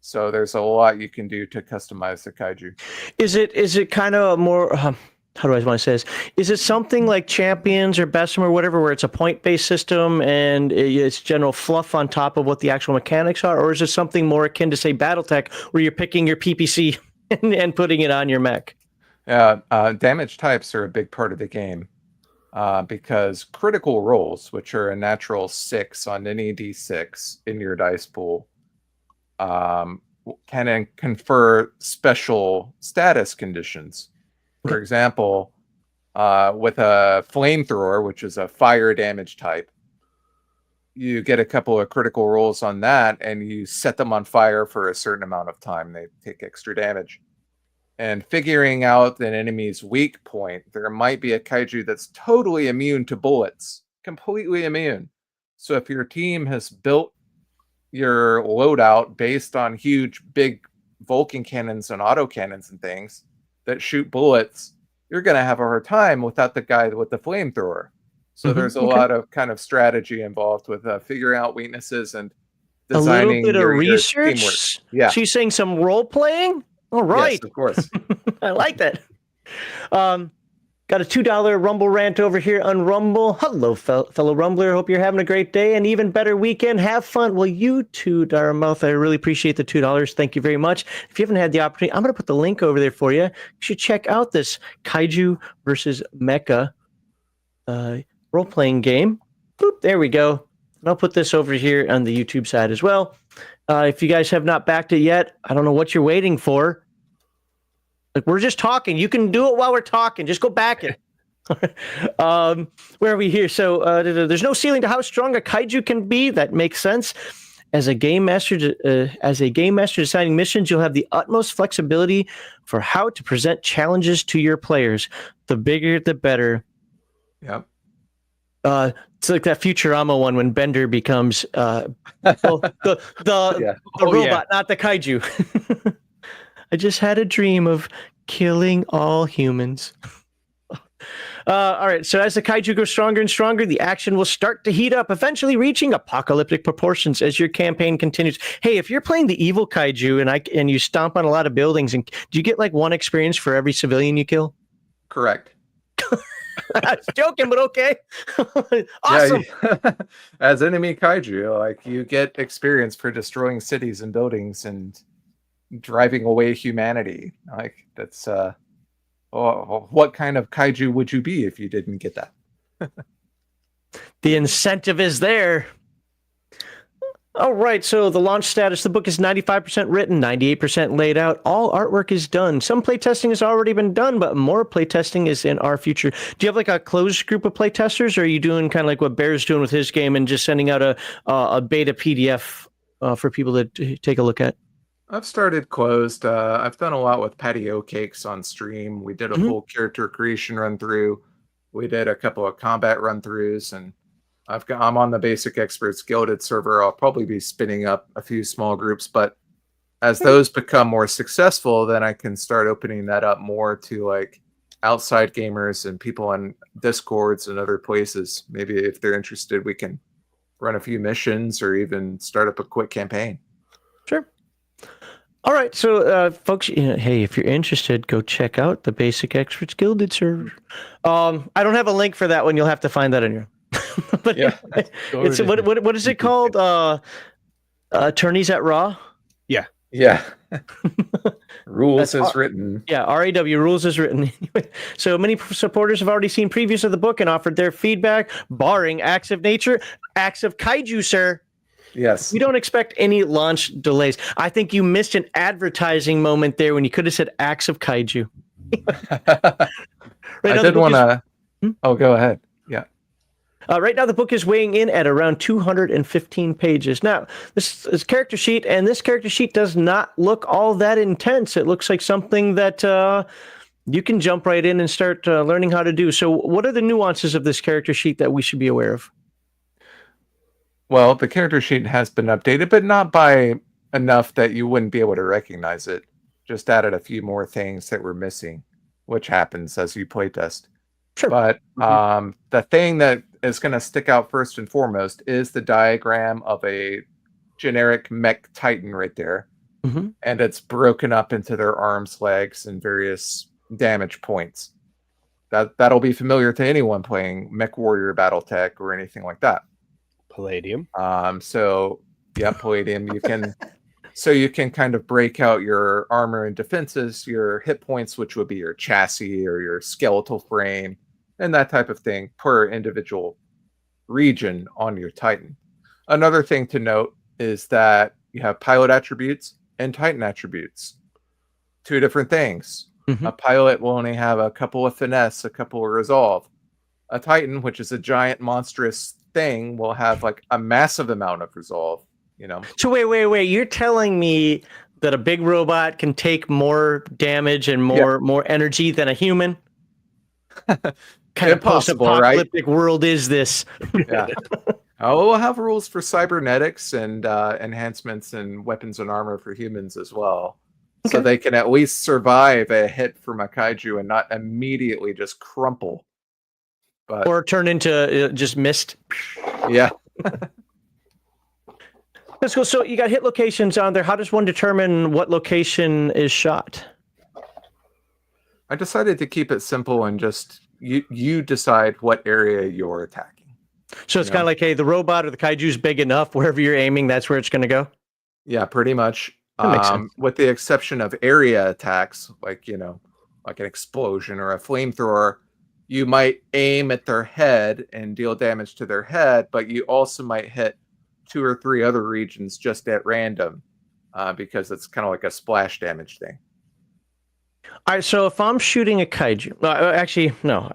so there's a lot you can do to customize the Kaiju. Is it kind of more how do I want to say this? Is it something like Champions or Bessemer or whatever, where it's a point-based system and it's general fluff on top of what the actual mechanics are, or is it something more akin to, say, BattleTech, where you're picking your PPC and putting it on your mech? Yeah, damage types are a big part of the game. Because critical rolls, which are a natural 6 on any d6 in your dice pool, can confer special status conditions. For example, with a flamethrower, which is a fire damage type, you get a couple of critical rolls on that, and you set them on fire for a certain amount of time. They take extra damage. And figuring out an enemy's weak point, there might be a kaiju that's totally immune to bullets, completely immune. So if your team has built your loadout based on huge, big Vulcan cannons and autocannons and things that shoot bullets, you're going to have a hard time without the guy with the flamethrower. So there's a lot of kind of strategy involved with figuring out weaknesses and designing a little bit of your research. teamwork. Yeah. So you're saying some role playing? All right. Yes, of course. I like that. Got a $2 Rumble rant over here on Rumble. Hello, fellow Rumbler. Hope you're having a great day and even better weekend. Have fun. Well, you too, Darmouth. I really appreciate the $2. Thank you very much. If you haven't had the opportunity, I'm going to put the link over there for you. You should check out this Kaiju versus Mecha role-playing game. Boop, there we go. And I'll put this over here on the YouTube side as well. If you guys have not backed it yet, I don't know what you're waiting for. Like, we're just talking. You can do it while we're talking. Just go back it. Where are we here? So there's no ceiling to how strong a kaiju can be. That makes sense. As a game master, designing missions, you'll have the utmost flexibility for how to present challenges to your players. The bigger, the better. Yep. It's like that Futurama one when Bender becomes the robot, not the kaiju. I just had a dream of killing all humans. All right, so as the kaiju grows stronger and stronger, the action will start to heat up, eventually reaching apocalyptic proportions as your campaign continues. Hey, if you're playing the evil kaiju and you stomp on a lot of buildings, and do you get like one experience for every civilian you kill? Correct. I was joking, but okay. Awesome. Yeah, as enemy kaiju, like, you get experience for destroying cities and buildings and driving away humanity. Like, that's what kind of kaiju would you be if you didn't get that? The incentive is there. All right, so the launch status, the book is 95% written, 98% laid out. All artwork is done. Some playtesting has already been done, but more playtesting is in our future. Do you have like a closed group of playtesters, or are you doing kind of like what Bear's doing with his game and just sending out a beta PDF for people to take a look at? I've started closed. I've done a lot with patio cakes on stream. We did a full character creation run through. We did a couple of combat run throughs, and I'm on the Basic Experts Gilded server. I'll probably be spinning up a few small groups, but as those become more successful, then I can start opening that up more to like outside gamers and people on Discords and other places. Maybe if they're interested, we can run a few missions or even start up a quick campaign. Sure. All right, so folks, hey, if you're interested, go check out the Basic Experts Gilded server. I don't have a link for that one. You'll have to find that on your. But Yeah. it's what is it called? Attorneys at Raw. Yeah. Rules as written. Yeah, RAW, rules as written. So many supporters have already seen previews of the book and offered their feedback, barring acts of nature, acts of kaiju, sir. Yes. We don't expect any launch delays. I think you missed an advertising moment there when you could have said acts of kaiju. I did want to. Oh, go ahead. Yeah. Right now, the book is weighing in at around 215 pages. Now, this is character sheet, and this character sheet does not look all that intense. It looks like something that you can jump right in and start learning how to do. So what are the nuances of this character sheet that we should be aware of? Well, the character sheet has been updated, but not by enough that you wouldn't be able to recognize it. Just added a few more things that were missing, which happens as you playtest. Sure. But the thing that is going to stick out first and foremost is the diagram of a generic mech titan right there. Mm-hmm. And it's broken up into their arms, legs, and various damage points. That'll be familiar to anyone playing Mech Warrior Battletech or anything like that. Palladium. So yeah, Palladium. You can kind of break out your armor and defenses, your hit points, which would be your chassis or your skeletal frame, and that type of thing per individual region on your Titan. Another thing to note is that you have pilot attributes and Titan attributes. Two different things. Mm-hmm. A pilot will only have a couple of finesse, a couple of resolve. A Titan, which is a giant, monstrous thing will have like a massive amount of resolve, you know. So wait. You're telling me that a big robot can take more damage and more energy than a human? Kind of post-apocalyptic world is this? Yeah. Oh, we'll have rules for cybernetics and enhancements and weapons and armor for humans as well. So they can at least survive a hit from a kaiju and not immediately just crumple. But or turn into just mist. Yeah. Let's go. So you got hit locations on there. How does one determine what location is shot? I decided to keep it simple and just you decide what area you're attacking. So it's kind of like, hey, the robot or the kaiju's big enough. Wherever you're aiming, that's where it's going to go. Yeah, pretty much. That makes sense. With the exception of area attacks, like, you know, like an explosion or a flamethrower, you might aim at their head and deal damage to their head, but you also might hit 2 or 3 other regions just at random because it's kind of like a splash damage thing. All right, so if I'm shooting a kaiju, actually, no.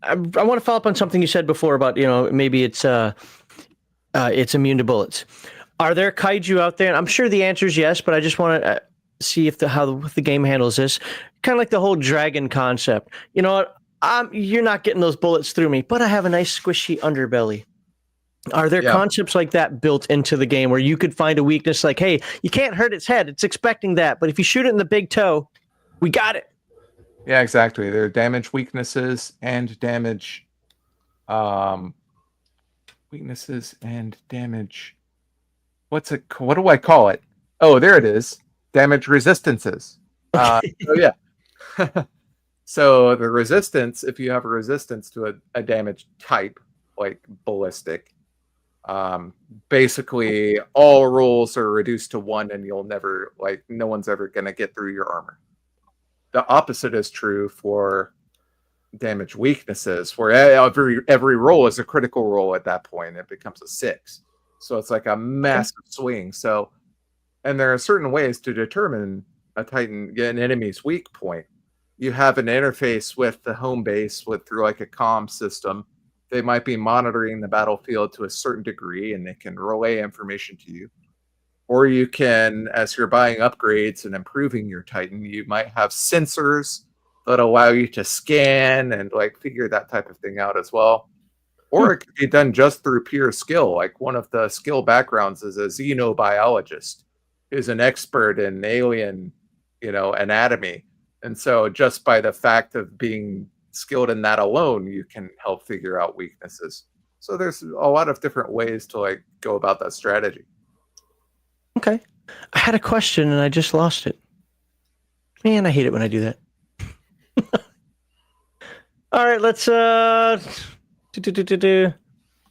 I want to follow up on something you said before about, you know, maybe it's immune to bullets. Are there kaiju out there? And I'm sure the answer is yes, but I just want to see if how the game handles this. Kind of like the whole dragon concept. You know what? You're not getting those bullets through me, but I have a nice squishy underbelly. Are there concepts like that built into the game where you could find a weakness like, hey, you can't hurt its head. It's expecting that. But if you shoot it in the big toe, we got it. Yeah, exactly. There are damage weaknesses and damage weaknesses and damage. What do I call it? Oh, there it is. Damage resistances. So yeah. So the resistance, if you have a resistance to a damage type, like ballistic, basically all rolls are reduced to 1 and you'll never, like, no one's ever going to get through your armor. The opposite is true for damage weaknesses, where every roll is a critical roll at that point. It becomes a 6. So it's like a massive swing. So, and there are certain ways to determine an enemy's weak point. You have an interface with the home base through like a comm system. They might be monitoring the battlefield to a certain degree and they can relay information to you. Or you can, as you're buying upgrades and improving your Titan, you might have sensors that allow you to scan and like figure that type of thing out as well. Or it could be done just through pure skill. Like one of the skill backgrounds is a xenobiologist who's an expert in alien, you know, anatomy. And so just by the fact of being skilled in that alone, you can help figure out weaknesses. So there's a lot of different ways to like go about that strategy. Okay. I had a question and I just lost it. Man, I hate it when I do that. All right, let's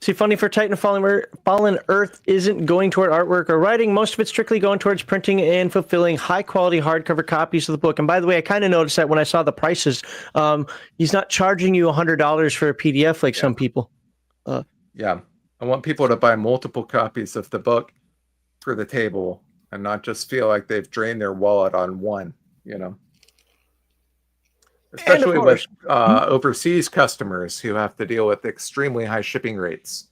see, funny for Titan Fallen Earth isn't going toward artwork or writing. Most of it's strictly going towards printing and fulfilling high-quality hardcover copies of the book. And by the way, I kind of noticed that when I saw the prices. He's not charging you $100 for a PDF like some people. Yeah, I want people to buy multiple copies of the book for the table and not just feel like they've drained their wallet on one, you know. Especially with overseas customers who have to deal with extremely high shipping rates.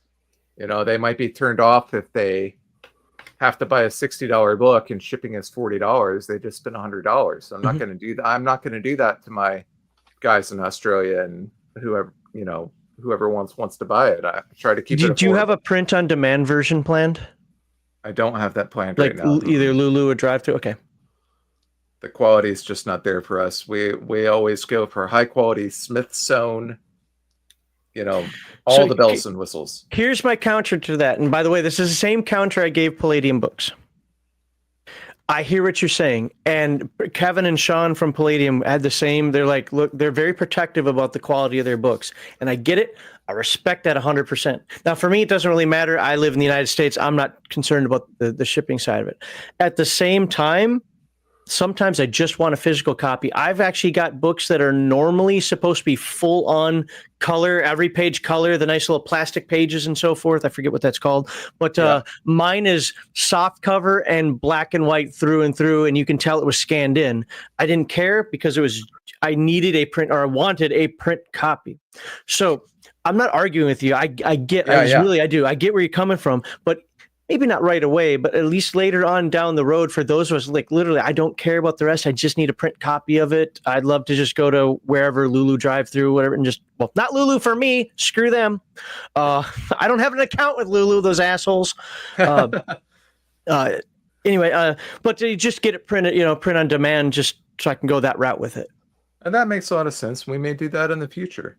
You know, they might be turned off if they have to buy a $60 book and shipping is $40. They just spent $100. So I'm not going to do that. I'm not going to do that to my guys in Australia and whoever, you know, whoever wants to buy it. I try to keep it affordable. Do you have a print on demand version planned? I don't have that planned like right now. Either Lulu or drive-thru. Okay. The quality is just not there for us. We always go for high quality Smithsonian, you know, all the bells and whistles. Here's my counter to that. And by the way, this is the same counter I gave Palladium Books. I hear what you're saying. And Kevin and Sean from Palladium had the same. They're like, look, they're very protective about the quality of their books. And I get it. I respect that 100%. Now, for me, it doesn't really matter. I live in the United States. I'm not concerned about the shipping side of it. At the same time, sometimes I just want a physical copy. I've actually got books that are normally supposed to be full on color, every page color, the nice little plastic pages and so forth. I forget what that's called. But mine is soft cover and black and white through and through. And you can tell it was scanned in. I didn't care because I needed a print, or I wanted a print copy. So I'm not arguing with you. I get, Yeah, yeah. I do. I get where you're coming from, but maybe not right away, but at least later on down the road for those of us, like literally, I don't care about the rest. I just need a print copy of it. I'd love to just go to wherever Lulu drive through, whatever, and just, well, not Lulu for me. Screw them. I don't have an account with Lulu, those assholes. Anyway, but you just get it printed, print on demand, just so I can go that route with it. And that makes a lot of sense. We may do that in the future.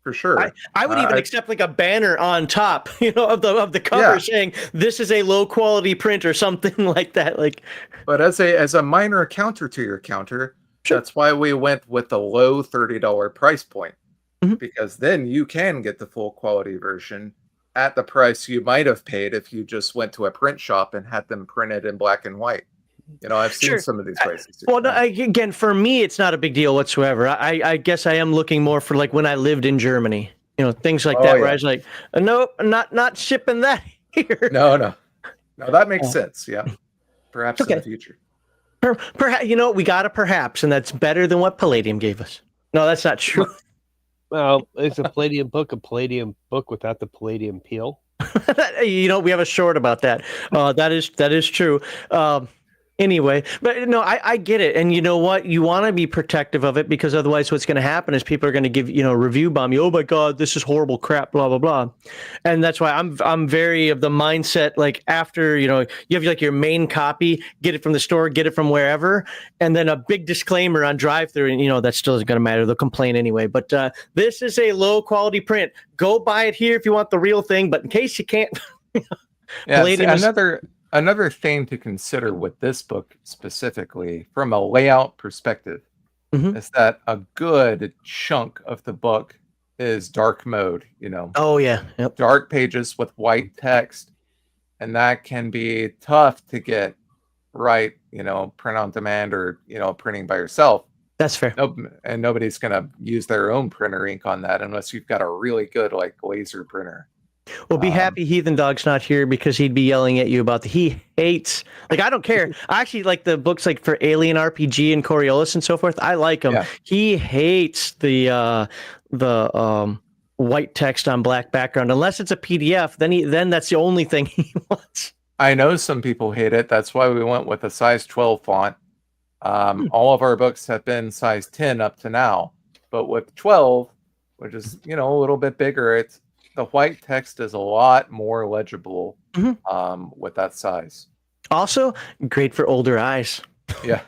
For sure. I would even accept like a banner on top, of the cover saying this is a low quality print or something like that. Like, but as a minor counter to your counter, sure. That's why we went with the low $30 price point, mm-hmm. because then you can get the full quality version at the price you might have paid if you just went to a print shop and had them printed in black and white. I've seen some of these places. Well, no, again, for me, it's not a big deal whatsoever. I guess I am looking more for like when I lived in Germany, things like that, where I was like, nope, not shipping that here. No, that makes sense. Yeah, perhaps in the future. Perhaps, we got a perhaps, and that's better than what Palladium gave us. No, that's not true. Well, is a Palladium book without the Palladium peel? We have a short about that. That is true. Anyway, but no, I get it. And you know what? You want to be protective of it, because otherwise what's going to happen is people are going to give, review bomb you. Oh my God, this is horrible crap, blah, blah, blah. And that's why I'm very of the mindset, like after, you have like your main copy, get it from the store, get it from wherever. And then a big disclaimer on drive-through, and that still isn't going to matter. They'll complain anyway. But this is a low quality print. Go buy it here if you want the real thing. But in case you can't. Another thing to consider with this book specifically, from a layout perspective, mm-hmm. is that a good chunk of the book is dark mode. Oh yeah, yep. Dark pages with white text, and that can be tough to get right. Print on demand or printing by yourself. That's fair. And nobody's gonna use their own printer ink on that unless you've got a really good laser printer. Well, be happy Heathen Dog's not here, because he'd be yelling at you about he hates. Like, I don't care. I actually like the books like for Alien RPG and Coriolis and so forth. I like them. Yeah. He hates the white text on black background, unless it's a PDF. Then that's the only thing he wants. I know some people hate it. That's why we went with a size 12 font. All of our books have been size 10 up to now, but with 12, which is a little bit bigger, the white text is a lot more legible mm-hmm. With that size. Also, great for older eyes. Yeah.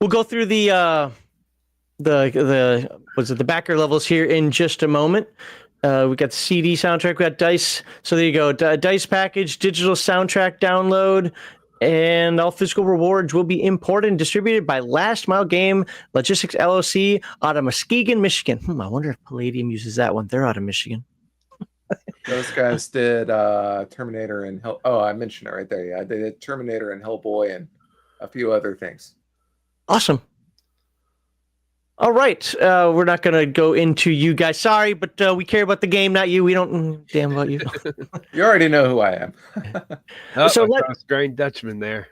We'll go through the backer levels here in just a moment. We got the CD soundtrack. We got Dice. So there you go. Dice package, digital soundtrack download, and all physical rewards will be imported and distributed by Last Mile Game Logistics LLC out of Muskegon, Michigan. I wonder if Palladium uses that one. They're out of Michigan. Those guys did Terminator and I mentioned it right there. Yeah, they did Terminator and Hellboy and a few other things. Awesome. All right. We're not going to go into you guys. Sorry, but we care about the game, not you. We don't damn about you. You already know who I am. So I saw a scrying Dutchman there.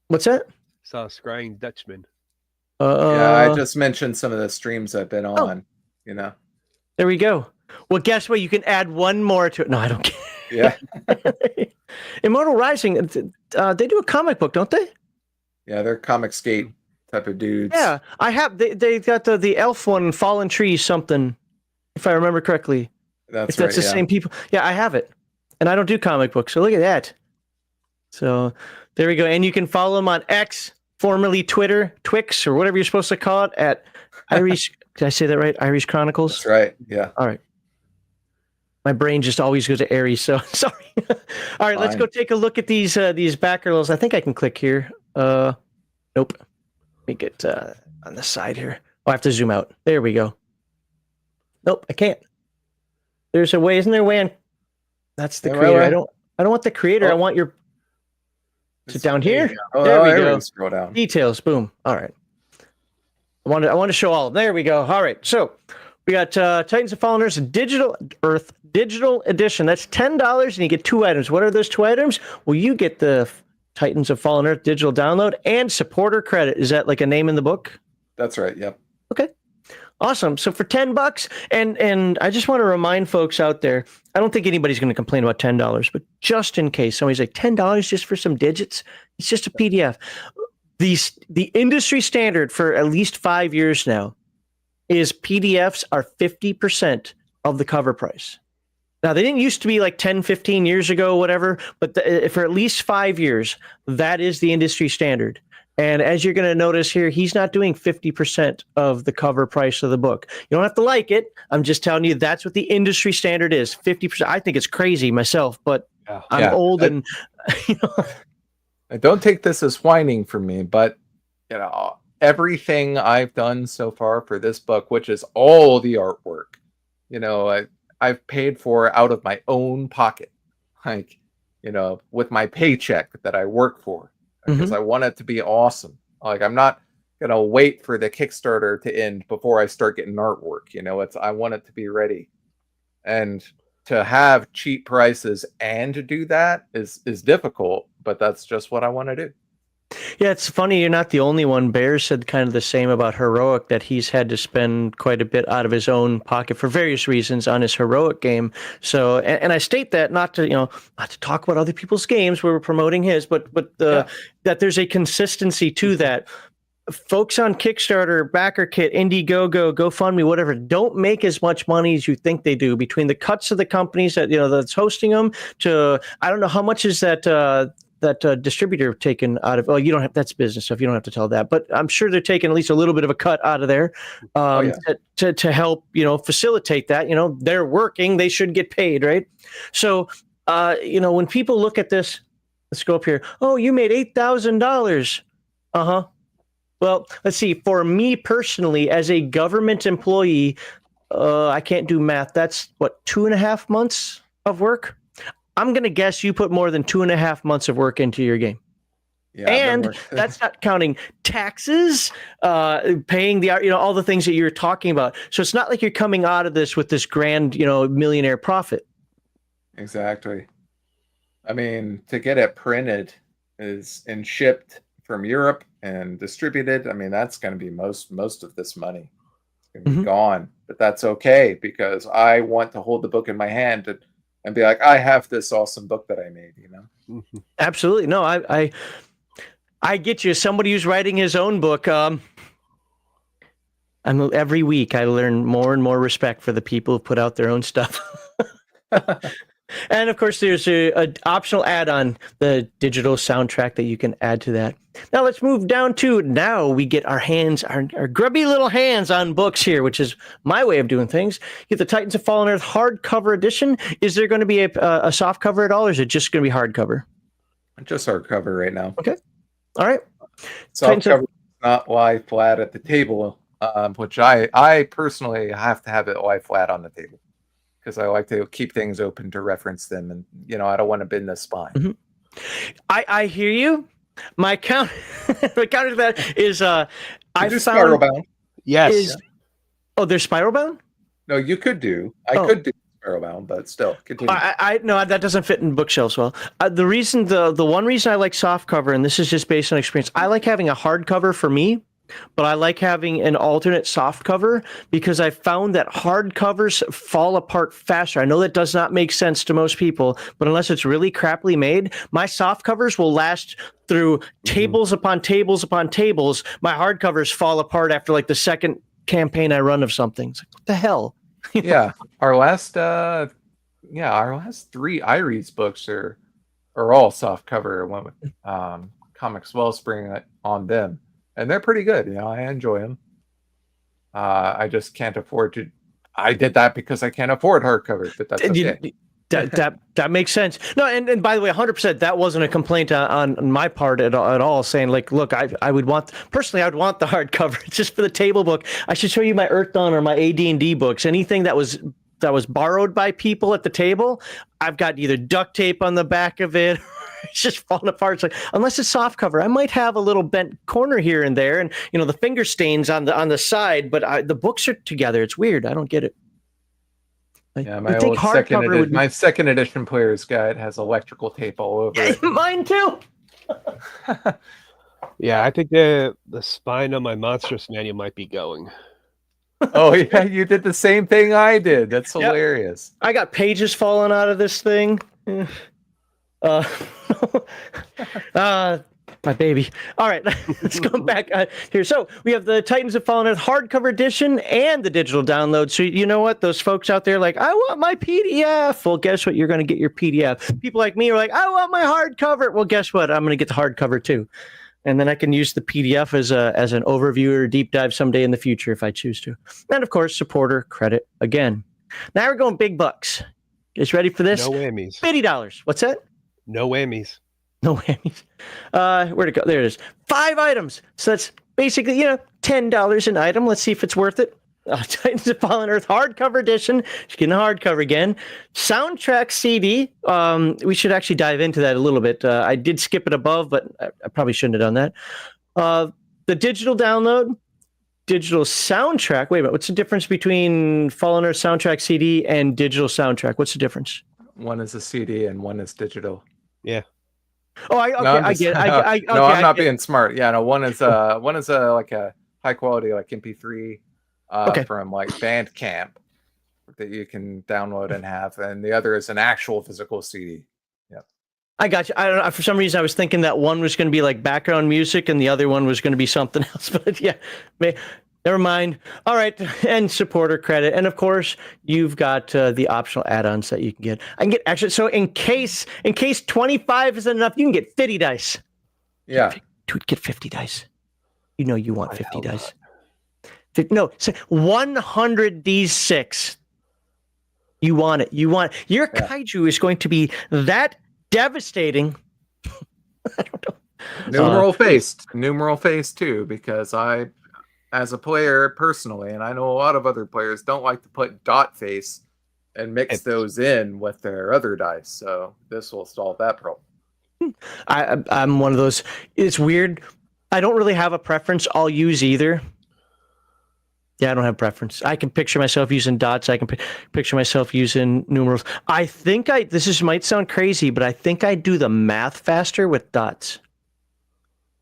What's that? Saw a scrying Dutchman. Yeah, I just mentioned some of the streams I've been on. There we go. Well, guess what? You can add one more to it. No, I don't care. Yeah. Immortal Rising. They do a comic book, don't they? Yeah, they're comic skate type of dudes. Yeah, I have. They got the elf one, Fallen Tree something, if I remember correctly. That's the same people. Yeah, I have it, and I don't do comic books, so look at that. So there we go, and you can follow them on X, formerly Twitter, Twix, or whatever you're supposed to call it, at Irish. Did I say that right? Irish Chronicles. That's right. Yeah. All right. My brain just always goes to Aries, so sorry. All right, Let's go take a look at these backer levels. I think I can click here. Nope. Let me get on the side here. Oh, I have to zoom out. There we go. Nope, I can't. There's a way. Isn't there a way on? That's the creator. I don't want the creator. I want your. Sit down here. There we go. Scroll down. Details. Boom. All right. I want to show all. There we go. All right. So we got Titans of Fallen Earth digital edition. That's $10, and you get 2 items. What are those 2 items? Well, you get the Titans of Fallen Earth digital download and supporter credit. Is that like a name in the book? That's right. Yep. Okay. Awesome. So for $10, and I just want to remind folks out there, I don't think anybody's going to complain about $10, but just in case somebody's like $10 just for some digits, it's just a PDF. The industry standard for at least 5 years now is PDFs are 50% of the cover price. Now, they didn't used to be like 10, 15 years ago, whatever, but for at least 5 years, that is the industry standard. And as you're going to notice here, he's not doing 50% of the cover price of the book. You don't have to like it. I'm just telling you that's what the industry standard is, 50%. I think it's crazy myself, but I'm old and, I don't take this as whining from me, but, everything I've done so far for this book, which is all the artwork, I've paid for out of my own pocket, with my paycheck that I work for. Because I want it to be awesome. Like, I'm not gonna wait for the Kickstarter to end before I start getting artwork. I want it to be ready, and to have cheap prices and to do that is difficult. But that's just what I want to do. Yeah, it's funny. You're not the only one. Bear said kind of the same about Heroic, that he's had to spend quite a bit out of his own pocket for various reasons on his Heroic game. So, and I state that not to talk about other people's games where we're promoting his, but that there's a consistency to that. Folks on Kickstarter, BackerKit, Indiegogo, GoFundMe, whatever, don't make as much money as you think they do between the cuts of the companies that's hosting them to, I don't know how much is that distributor taken out of, you don't have, that's business stuff, you don't have to tell that, but I'm sure they're taking at least a little bit of a cut out of there to help, facilitate that. They're working, they should get paid, right? So, when people look at this, let's go up here. Oh, you made $8,000. Uh-huh. Well, let's see, for me personally, as a government employee, I can't do math. That's what, 2.5 months of work? I'm going to guess you put more than 2.5 months of work into your game. Yeah, and that's not counting taxes, paying the, all the things that you're talking about. So it's not like you're coming out of this with this grand, millionaire profit. Exactly. I mean, to get it printed and shipped from Europe and distributed, I mean, that's going to be most of this money. It's going to be gone, but that's okay, because I want to hold the book in my hand and be like, I have this awesome book that I made, Absolutely. No, I get you. Somebody who's writing his own book. Every week I learn more and more respect for the people who put out their own stuff. And of course, there's a optional add-on, the digital soundtrack that you can add to that. Now let's move down to, now we get our hands, our grubby little hands on books here, which is my way of doing things. Get the Titans of Fallen Earth hardcover edition. Is there going to be a soft cover at all, or is it just going to be hardcover? Just hardcover right now. Okay. All right. Soft cover is not lie flat at the table, which I personally have to have it lie flat on the table, because I like to keep things open to reference them, and I don't want to bend the spine. I hear you. My counter to that is I found spiral bound. Yes. They're spiral bound? No, you could do. I could do spiral bound, but still continue. I no, that doesn't fit in bookshelves well. The one reason I like soft cover, and this is just based on experience, I like having a hardcover for me, but I like having an alternate soft cover, because I found that hard covers fall apart faster. I know that does not make sense to most people, but unless it's really crappily made, my soft covers will last through tables upon tables upon tables. My hard covers fall apart after like the second campaign I run of something. It's like, what the hell? Yeah, our last 3 iReads books are all soft cover. One with Comics Wellspring on them. And they're pretty good. I enjoy them. I just can't afford to. I did that because I can't afford hardcover, but that's okay. That makes sense. No, and by the way, 100%, that wasn't a complaint on my part at all, saying like, look, I would want, personally, I would want the hardcover. It's just for the table book. I should show you my Earthdawn or my AD&D books. Anything that was borrowed by people at the table, I've got either duct tape on the back of it, it's just falling apart. It's like, unless it's soft cover, I might have a little bent corner here and there, and the finger stains on the side, but the books are together. It's weird. I don't get it. Yeah, my second edition player's guide has electrical tape all over it. Mine too. Yeah, I think the spine on my Monstrous manual might be going. Oh yeah, you did the same thing I did. That's Yep. hilarious. I got pages falling out of this thing. Uh, my baby. All right, let's go back here. So we have the Titans of Fallen Earth hardcover edition and the digital download. So you know what? Those folks out there like, I want my PDF. Well, guess what? You're going to get your PDF. People like me are like, I want my hardcover. Well, guess what? I'm going to get the hardcover too. And then I can use the PDF as an overview or a deep dive someday in the future if I choose to. And of course, supporter credit again. Now we're going big bucks. You guys ready for this? No whammies. $50. What's that? No whammies. No whammies. Where'd it go? There it is. 5 items. So that's basically, $10 an item. Let's see if it's worth it. Titans of Fallen Earth hardcover edition. She's getting a hardcover again. Soundtrack CD. We should actually dive into that a little bit. I did skip it above, but I probably shouldn't have done that. The digital download, digital soundtrack. Wait a minute. What's the difference between Fallen Earth soundtrack CD and digital soundtrack? What's the difference? One is a CD and one is digital. Yeah. Oh, I get it. No, I'm not being smart. Yeah, no, one is like a high quality like MP3 from like Bandcamp that you can download and have, and the other is an actual physical CD. Yeah. I got you. I don't know. For some reason, I was thinking that one was going to be like background music and the other one was going to be something else. But yeah, never mind. All right. And supporter credit. And of course, you've got the optional add-ons that you can get. I can get actually. So in case 25 isn't enough, you can get 50 dice. Yeah. Dude, get 50 dice. You know you want 50 dice. No, 100 D6. You want it. Your kaiju is going to be that devastating. I don't know. Numeral face too, because I, as a player personally, and I know a lot of other players don't like to put dot face and mix those in with their other dice. So this will solve that problem. I'm one of those. It's weird. I don't really have a preference. I'll use either. Yeah, I don't have preference. I can picture myself using dots. I can picture myself using numerals. I think might sound crazy, but I think I do the math faster with dots.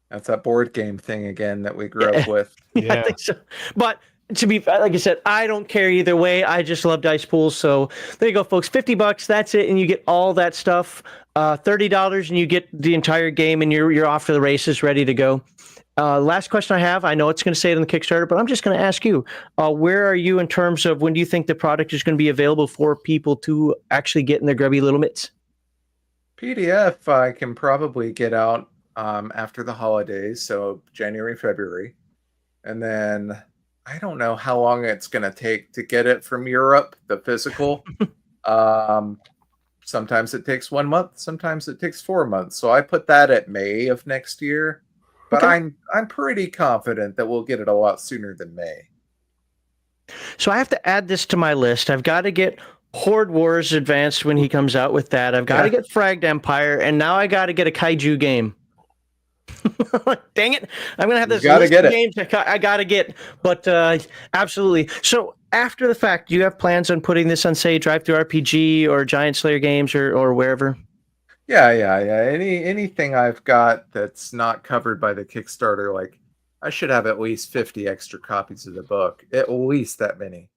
That's that board game thing again that we grew up with. Yeah, I think so. But to be like I said, I don't care either way. I just love dice pools. So there you go, folks. $50. That's it, and you get all that stuff. $30, and you get the entire game, and you're off to the races, ready to go. Last question I have. I know it's going to say it on the Kickstarter, but I'm just going to ask you, where are you in terms of when do you think the product is going to be available for people to actually get in their grubby little mitts? PDF I can probably get out after the holidays, so January, February. And then I don't know how long it's going to take to get it from Europe, the physical. Sometimes it takes 1 month, sometimes it takes 4 months. So I put that at May of next year. But okay. I'm pretty confident that we'll get it a lot sooner than May. So I have to add this to my list. I've got to get Horde Wars Advanced when he comes out with that. I've got to get Fragged Empire, and now I got to get a Kaiju game. Dang it. I'm going to have this list of games I got to get. But absolutely. So after the fact, do you have plans on putting this on, say, Drive-Thru RPG or Giant Slayer Games or wherever? Yeah. Anything I've got that's not covered by the Kickstarter, like I should have at least 50 extra copies of the book. At least that many.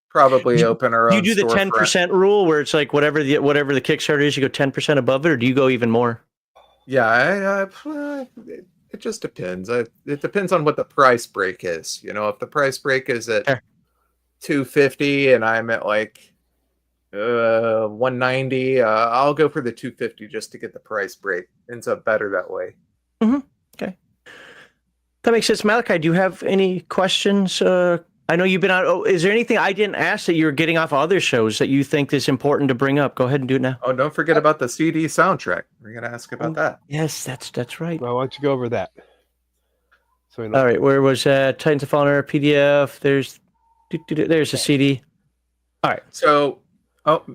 Probably open our own. You do the 10% rule where it's like whatever the Kickstarter is, you go 10% above it, or do you go even more? Yeah, it just depends. It depends on what the price break is. If the price break is at $250 and I'm at like $190, I'll go for the $250 just to get the price break. Ends up better that way. Mm-hmm. Okay, that makes sense. Malachi, do you have any questions? I know you've been on. Oh, is there anything I didn't ask that you're getting off other shows that you think is important to bring up? Go ahead and do it now. Oh, don't forget about the CD soundtrack. We're gonna ask about that. Yes, that's right. Well, why don't you go over that? So all right, where was Titans of Fallen Earth PDF? There's a CD. All right. So,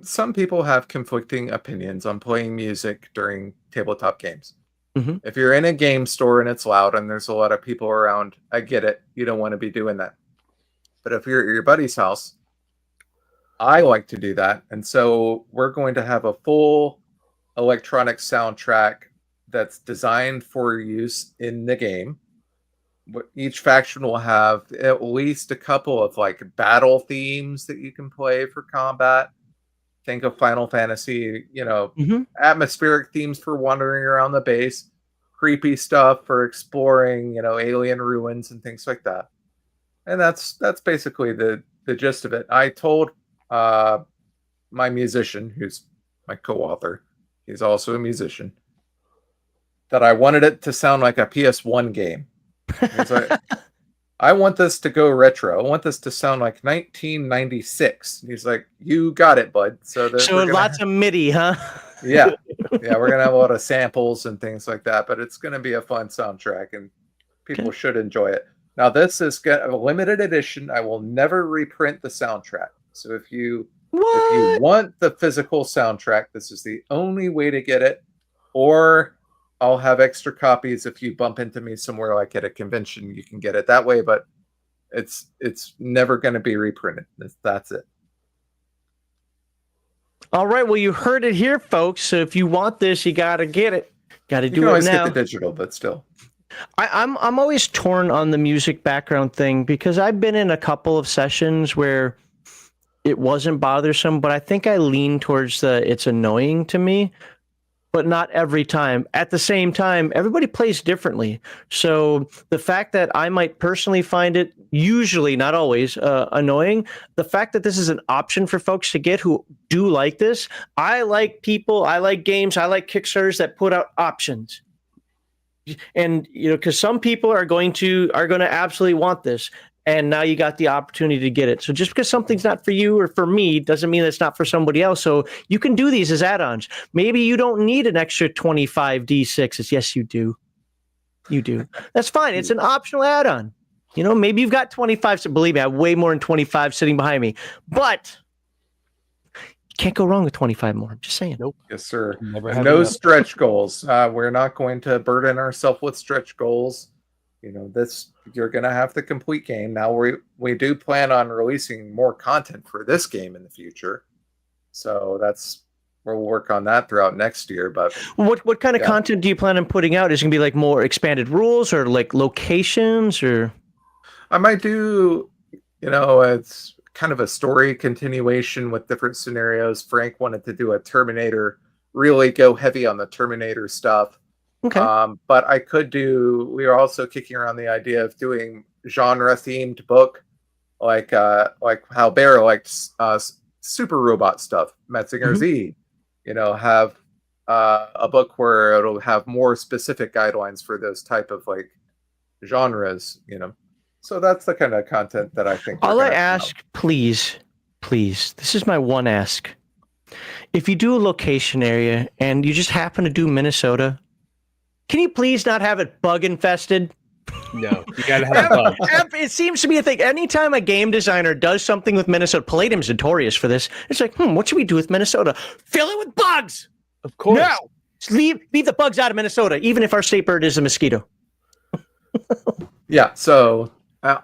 some people have conflicting opinions on playing music during tabletop games. Mm-hmm. If you're in a game store and it's loud and there's a lot of people around, I get it. You don't want to be doing that. But if you're at your buddy's house, I like to do that. And so we're going to have a full electronic soundtrack that's designed for use in the game. each faction will have at least a couple of like battle themes that you can play for combat. Think of Final Fantasy, Mhm. atmospheric themes for wandering around the base, creepy stuff for exploring, alien ruins and things like that. And that's basically the gist of it. I told my musician, who's my co-author, he's also a musician, that I wanted it to sound like a PS1 game. He's like, I want this to go retro. I want this to sound like 1996. He's like, you got it, bud. So lots of MIDI, huh? yeah, we're gonna have a lot of samples and things like that. But it's gonna be a fun soundtrack, and people should enjoy it. Now, this is a limited edition. I will never reprint the soundtrack. So if you want the physical soundtrack, this is the only way to get it. Or I'll have extra copies if you bump into me somewhere like at a convention. You can get it that way, but it's never going to be reprinted. That's it. All right. Well, you heard it here, folks. So if you want this, you got to get it. Got to do it now. You can always get the digital, but still. I'm always torn on the music background thing because I've been in a couple of sessions where it wasn't bothersome, but I think I lean towards it's annoying to me, but not every time. At the same time, everybody plays differently. So the fact that I might personally find it, usually, not always, annoying, the fact that this is an option for folks to get who do like this, I like games, I like Kickstarters that put out options. And because some people are going to absolutely want this, and now you got the opportunity to get it. So just because something's not for you or for me doesn't mean it's not for somebody else. So you can do these as add-ons. Maybe you don't need an extra 25 D6s. Yes, you do. You do. That's fine. It's an optional add-on. Maybe you've got 25. So believe me, I have way more than 25 sitting behind me. But can't go wrong with 25 more. I'm just saying. Nope. Yes, sir. Never have no enough. stretch goals. We're not going to burden ourselves with stretch goals. This you're going to have the complete game. Now we do plan on releasing more content for this game in the future. So we'll work on that throughout next year. But what kind of content do you plan on putting out? Is it going to be like more expanded rules or like locations or? I might do, it's kind of a story continuation with different scenarios. Frank wanted to do a Terminator, really go heavy on the Terminator stuff. Okay. But I could we are also kicking around the idea of doing genre themed book, like how Bear liked super robot stuff, Metzinger Z, have a book where it'll have more specific guidelines for those type of like genres, So that's the kind of content that I think. All I ask, please, this is my one ask. If you do a location area and you just happen to do Minnesota, can you please not have it bug infested? No, you gotta have bugs. It seems to be a thing. Anytime a game designer does something with Minnesota, Palladium's notorious for this. It's like, what should we do with Minnesota? Fill it with bugs. Of course. No, leave the bugs out of Minnesota, even if our state bird is a mosquito. Yeah. So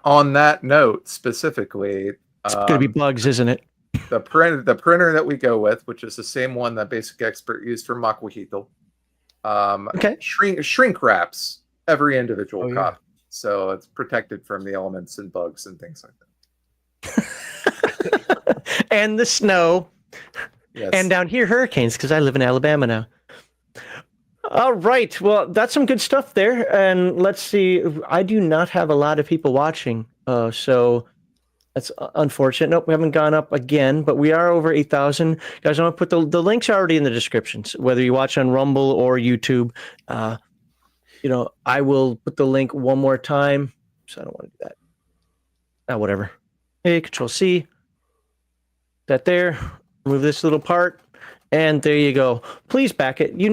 on that note, specifically, it's gonna be bugs, isn't it? The printer that we go with, which is the same one that Basic Expert used for Makuhito, shrink wraps every individual copy, so it's protected from the elements and bugs and things like that. And the snow. Yes. And down here, hurricanes, because I live in Alabama now. All right. Well, that's some good stuff there. And let's see. I do not have a lot of people watching, so that's unfortunate. Nope, we haven't gone up again, but we are over 8,000. Guys, I'm going to put the links already in the descriptions, whether you watch on Rumble or YouTube. I will put the link one more time. So I don't want to do that. Whatever. Hey, Control-C. That there. Remove this little part. And there you go. Please back it. You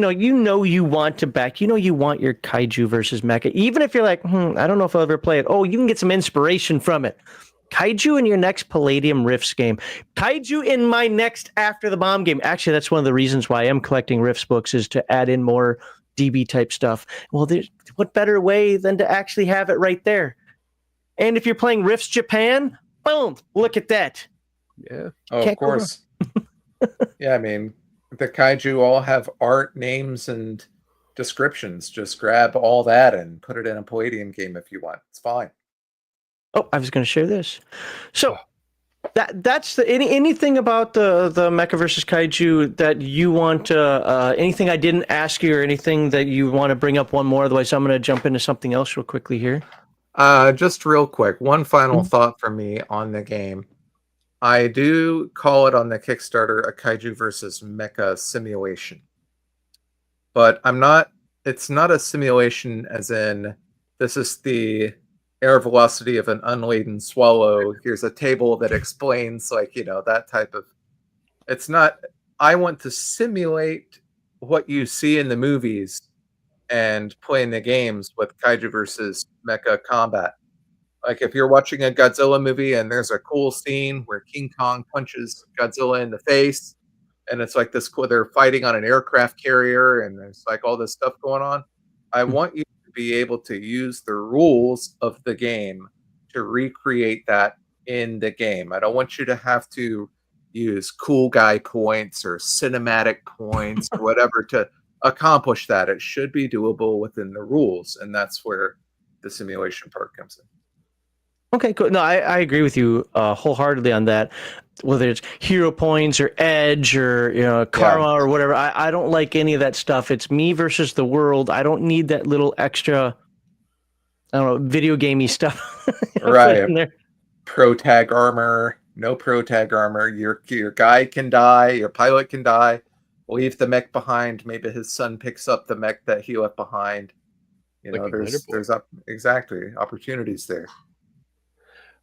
want to back. You want your Kaiju versus Mecha. Even if you're like, I don't know if I'll ever play it. Oh, you can get some inspiration from it. Kaiju in your next Palladium Rifts game. Kaiju in my next After the Bomb game. Actually, that's one of the reasons why I am collecting Rifts books, is to add in more DB type stuff. Well, what better way than to actually have it right there? And if you're playing Rifts Japan, boom, look at that. Yeah. Oh, of course. Yeah, I mean, the Kaiju all have art, names, and descriptions. Just grab all that and put it in a Palladium game if you want. It's fine. Oh, I was going to share this. So that's anything about the Mecha versus Kaiju that you want. Anything I didn't ask you, or anything that you want to bring up one more? Otherwise, I'm going to jump into something else real quickly here. Just real quick, one final thought from me on the game. I do call it on the Kickstarter a Kaiju versus Mecha simulation. But it's not a simulation as in this is the air velocity of an unladen swallow. Here's a table that explains, that type of. It's not. I want to simulate what you see in the movies and playing the games with Kaiju versus Mecha combat. Like if you're watching a Godzilla movie and there's a cool scene where King Kong punches Godzilla in the face, and it's like this cool, they're fighting on an aircraft carrier, and there's like all this stuff going on. I want you to be able to use the rules of the game to recreate that in the game. I don't want you to have to use cool guy points or cinematic points or whatever to accomplish that. It should be doable within the rules, and that's where the simulation part comes in. Okay, cool. No, I agree with you wholeheartedly on that. Whether it's hero points or edge or karma or whatever, I don't like any of that stuff. It's me versus the world. I don't need that little extra, I don't know, video gamey stuff. Right. Pro tag armor, no pro tag armor. Your guy can die. Your pilot can die. Leave the mech behind. Maybe his son picks up the mech that he left behind. There's exactly opportunities there.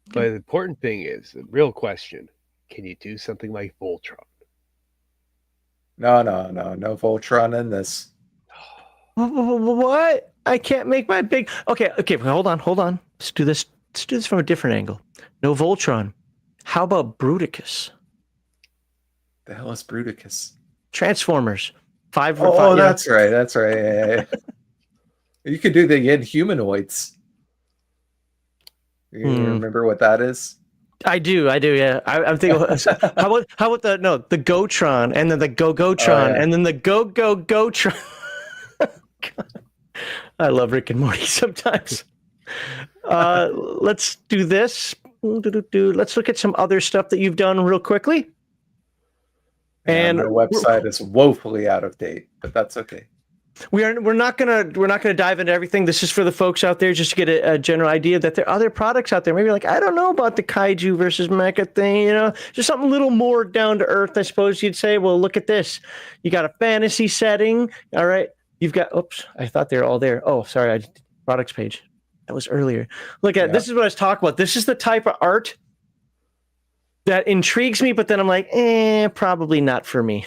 But the important thing is, the real question, can you do something like Voltron? No Voltron in this. What? I can't make my big... Okay, hold on. Let's do this from a different angle. No Voltron. How about Bruticus? The hell is Bruticus? Transformers. 5 for 5. Oh, that's right. Yeah. You could do the Inhumanoids. You remember what that is? I do. Yeah. I'm thinking. How about the Gotron, and then the Go-Gotron, and then the Go-Gotron. I love Rick and Morty sometimes. Let's do this. Let's look at some other stuff that you've done real quickly. And our website is woefully out of date, but that's okay. We're not gonna dive into everything. This is for the folks out there just to get a general idea that there are other products out there. Maybe like, I don't know about the Kaiju versus Mecha thing, just something a little more down to earth, I suppose you'd say. Well, look at this. You got a fantasy setting. All right. You've got, oops, I thought they were all there. Oh, sorry. Products page. That was earlier. Look at, This is what I was talking about. This is the type of art that intrigues me, but then I'm like, probably not for me.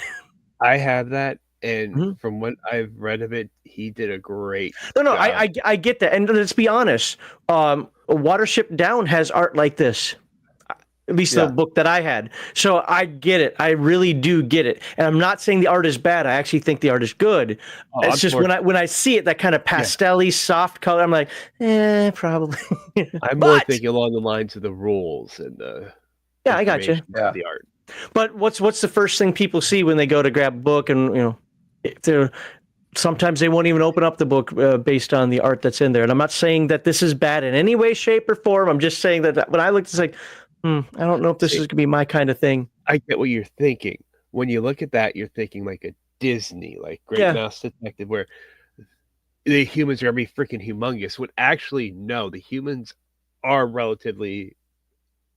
I have that. And from what I've read of it, he did a great job. I get that. And let's be honest, Watership Down has art like this, at least the book that I had. So I get it. I really do get it. And I'm not saying the art is bad. I actually think the art is good. It's just when I see it, that kind of pastel-y, soft color, I'm like, probably. I'm more thinking along the lines of the rules and the I got you. Yeah. The art. But what's the first thing people see when they go to grab a book? And sometimes they won't even open up the book based on the art that's in there. And I'm not saying that this is bad in any way, shape, or form. I'm just saying that when I looked, it's like, I don't know if this is going to be my kind of thing. I get what you're thinking. When you look at that, you're thinking like a Disney, like Great Mouse Detective, where the humans are going to be freaking humongous. When actually, no, the humans are relatively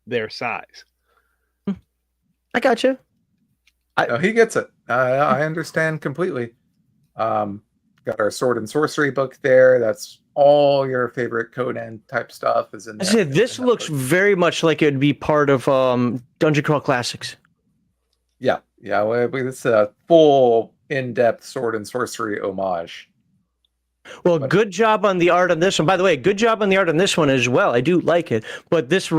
their size. I got you. He gets it. I understand completely. Got our sword and sorcery book there. That's all your favorite Conan type stuff is in there. I said, this looks very much like it would be part of Dungeon Crawl Classics. Yeah. It's a full in-depth sword and sorcery homage. Well, good job on the art on this one. By the way, good job on the art on this one as well. I do like it. But this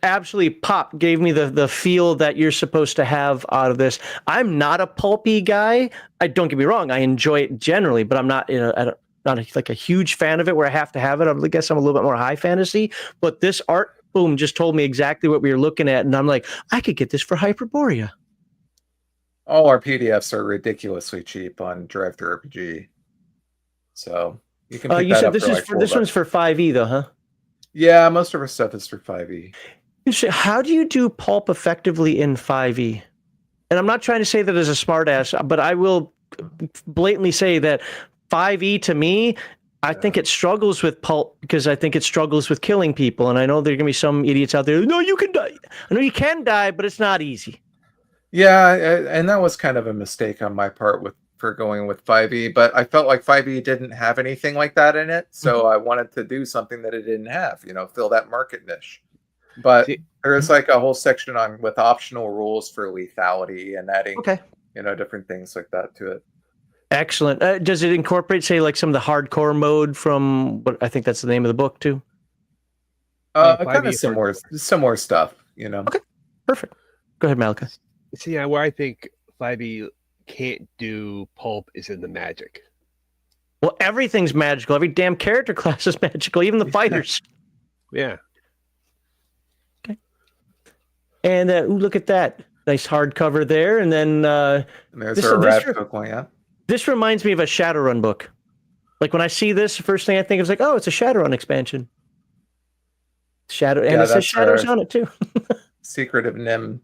absolutely gave me the feel that you're supposed to have out of this. I'm not a pulpy guy. Don't get me wrong. I enjoy it generally, but I'm not like a huge fan of it where I have to have it. I guess I'm a little bit more high fantasy. But this art, boom, just told me exactly what we were looking at. And I'm like, I could get this for Hyperborea. All our PDFs are ridiculously cheap on Drive-Thru RPG. So you can pick You that said up this for is like for this one's $4. for 5e though, huh? Yeah, most of our stuff is for 5e. How do you do pulp effectively in 5e? And I'm not trying to say that as a smartass, but I will blatantly say that 5e to me, I think it struggles with pulp because I think it struggles with killing people. And I know there are going to be some idiots out there. No, you can die. I know you can die, but it's not easy. Yeah, and that was kind of a mistake on my part for going with 5e, but I felt like 5e didn't have anything like that in it, so I wanted to do something that it didn't have, fill that market niche. But See- there's like a whole section on with optional rules for lethality and adding, Okay. different things like that to it. Excellent. Does it incorporate, say, like some of the hardcore mode from what I think that's the name of the book too? Kind 5e of similar stuff, Okay. Perfect. Go ahead, Malika. See, where I think 5e can't do pulp is in the magic. Well, everything's magical. Every damn character class is magical, even the fighters. Yeah. And look at that. Nice hardcover there. And then And there's This- our this rat re- book going out. this reminds me of a Shadowrun book. Like when I see this, the first thing I think is like, oh, it's a Shadowrun expansion. And Yeah, it says that's shadows our- on it too. Secret of Nim.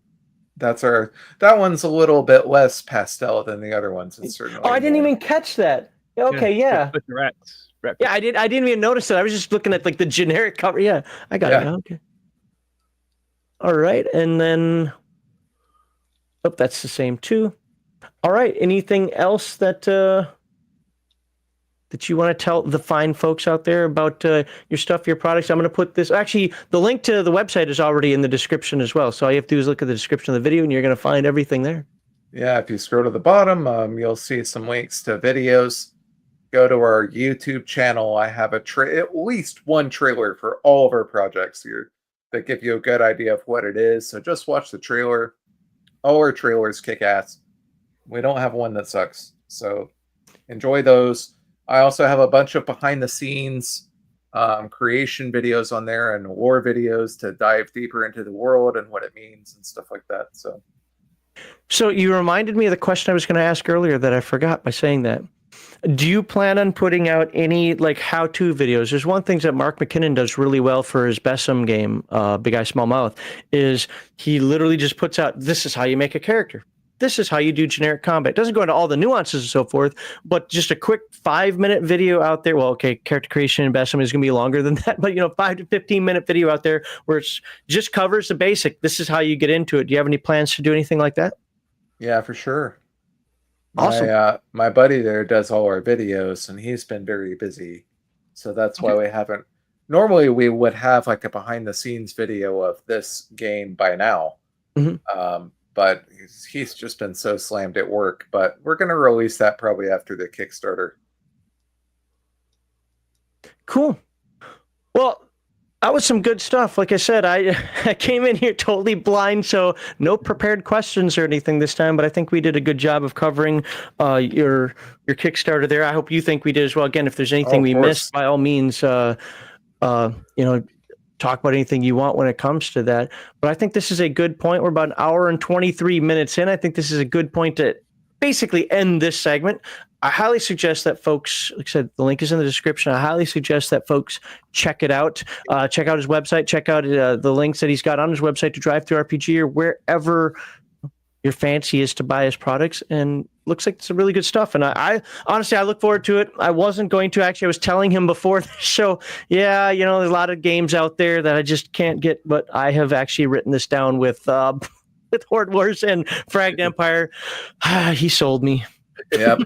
That one's a little bit less pastel than the other ones. It's certainly Oh, I didn't more. even catch that. Okay, yeah. With the rats. Rat Yeah, I didn't even notice it. I was just looking at like the generic cover. Yeah, I got it Yeah. now. Okay. All right, and then that's the same too. All right, anything else that you want to tell the fine folks out there about your stuff, your products? I'm going to put this. Actually, the link to the website is already in the description as well. So all you have to do is look at the description of the video, and you're going to find everything there. Yeah, if you scroll to the bottom, you'll see some links to videos. Go to our YouTube channel. I have at least one trailer for all of our projects here that give you a good idea of what it is. So just watch the trailer. All our trailers kick ass. We don't have one that sucks. So enjoy those. I also have a bunch of behind the scenes creation videos on there and lore videos to dive deeper into the world and what it means and stuff like that. So you reminded me of the question I was going to ask earlier that I forgot by saying that. Do you plan on putting out any like how-to videos? There's one thing that Mark McKinnon does really well for his Bessem game, Big Eye Small Mouth, is he literally just puts out, this is how you make a character. This is how you do generic combat. Doesn't go into all the nuances and so forth, but just a quick 5-minute video out there. Well, okay, character creation in Bessem is going to be longer than that, but 5 to 15-minute video out there where it's just covers the basic. This is how you get into it. Do you have any plans to do anything like that? Yeah, for sure. Awesome. My buddy there does all our videos, and he's been very busy. So that's why we haven't. Normally, we would have like a behind-the-scenes video of this game by now. Mhm. But he's just been so slammed at work. But we're going to release that probably after the Kickstarter. Cool. Well, that was some good stuff. Like I said, I came in here totally blind, so no prepared questions or anything this time, but I think we did a good job of covering your Kickstarter there. I hope you think we did as well. Again, if there's anything we missed, by all means, talk about anything you want when it comes to that. But I think this is a good point. We're about an hour and 23 minutes in. I think this is a good point to basically end this segment. I highly suggest that folks, like I said, the link is in the description. I highly suggest that folks check it out. Check out his website. Check out the links that he's got on his website to Drive Through RPG or wherever your fancy is to buy his products. And looks like some really good stuff. And I honestly, I look forward to it. I wasn't going to actually. I was telling him before the show, yeah, there's a lot of games out there that I just can't get. But I have actually written this down with Horde Wars and Fragged Empire. He sold me. Yep.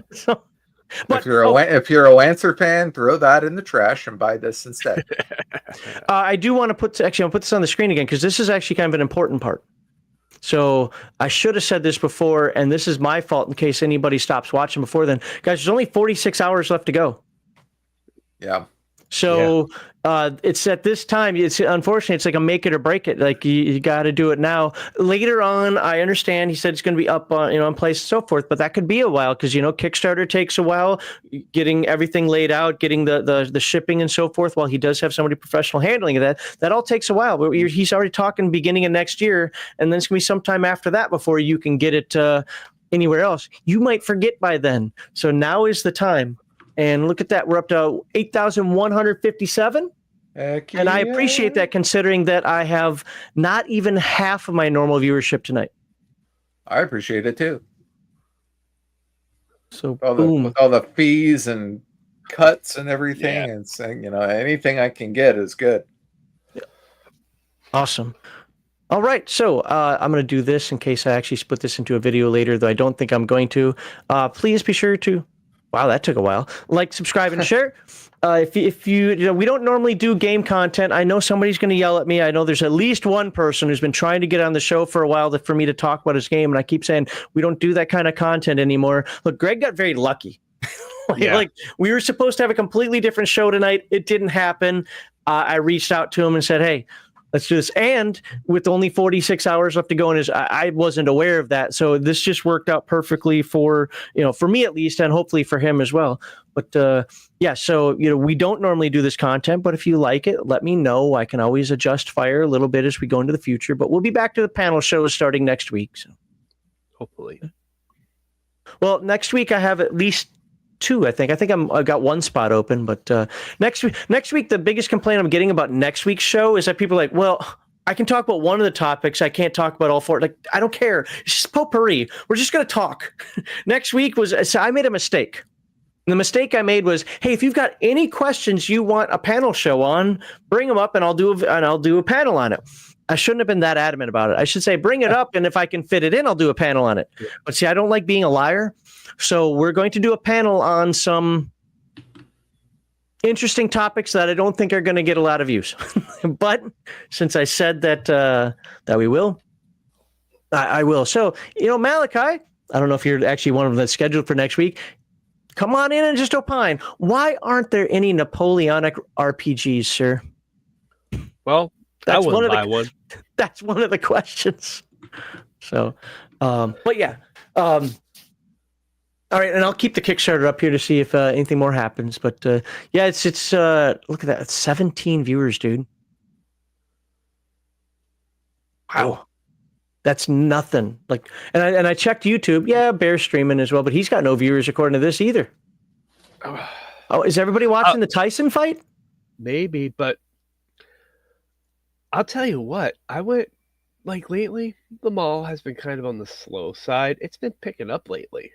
But, if you're a Lancer fan, throw that in the trash and buy this instead. I do want to I'll put this on the screen again because this is actually kind of an important part. So I should have said this before, and this is my fault in case anybody stops watching before then. Guys, there's only 46 hours left to go. Yeah. So it's at this time. It's unfortunately, it's like a make it or break it. Like you got to do it now. Later on, I understand. He said it's going to be up on in place and so forth, but that could be a while because Kickstarter takes a while getting everything laid out, getting the shipping and so forth. While he does have somebody professional handling of that all takes a while. But he's already talking beginning of next year, and then it's going to be sometime after that before you can get it anywhere else. You might forget by then. So now is the time. And look at that. We're up to 8,157. And I appreciate that, considering that I have not even half of my normal viewership tonight. I appreciate it too. So With all the fees and cuts and everything, and saying, anything I can get is good. Awesome. All right, so I'm going to do this in case I actually split this into a video later, though I don't think I'm going to. Please be sure to, wow, that took a while, like, subscribe, and share. If you, we don't normally do game content. I know somebody's going to yell at me. I know there's at least one person who's been trying to get on the show for a while for me to talk about his game, and I keep saying we don't do that kind of content anymore. Look, Greg got very lucky. Like, we were supposed to have a completely different show tonight. It didn't happen. I reached out to him and said, hey, let's do this. And with only 46 hours left to go in his, I wasn't aware of that. So this just worked out perfectly for me at least, and hopefully for him as well. But so, we don't normally do this content, but if you like it, let me know. I can always adjust fire a little bit as we go into the future, but we'll be back to the panel shows starting next week. So hopefully. Well, next week I have at least 2, I think. I got one spot open, but next week, the biggest complaint I'm getting about next week's show is that people are like, well, I can talk about one of the topics. I can't talk about all 4. Like, I don't care. It's just potpourri. We're just going to talk. Next week so I made a mistake. And the mistake I made was, hey, if you've got any questions you want a panel show on, bring them up and I'll do a panel on it. I shouldn't have been that adamant about it. I should say, bring it up, and if I can fit it in, I'll do a panel on it. Yeah. But see, I don't like being a liar. So we're going to do a panel on some interesting topics that I don't think are going to get a lot of views. But since I said that we will, I will. So, Malachi, I don't know if you're actually one of them that's scheduled for next week. Come on in and just opine. Why aren't there any Napoleonic RPGs, sir? Well, that's one of the questions. So, but yeah. All right, and I'll keep the Kickstarter up here to see if anything more happens. But it's look at that, it's 17 viewers, dude. Wow, that's nothing. Like, and I checked YouTube. Yeah, Bear's streaming as well, but he's got no viewers according to this either. Oh, is everybody watching the Tyson fight? Maybe, but I'll tell you what. I went lately. The mall has been kind of on the slow side. It's been picking up lately.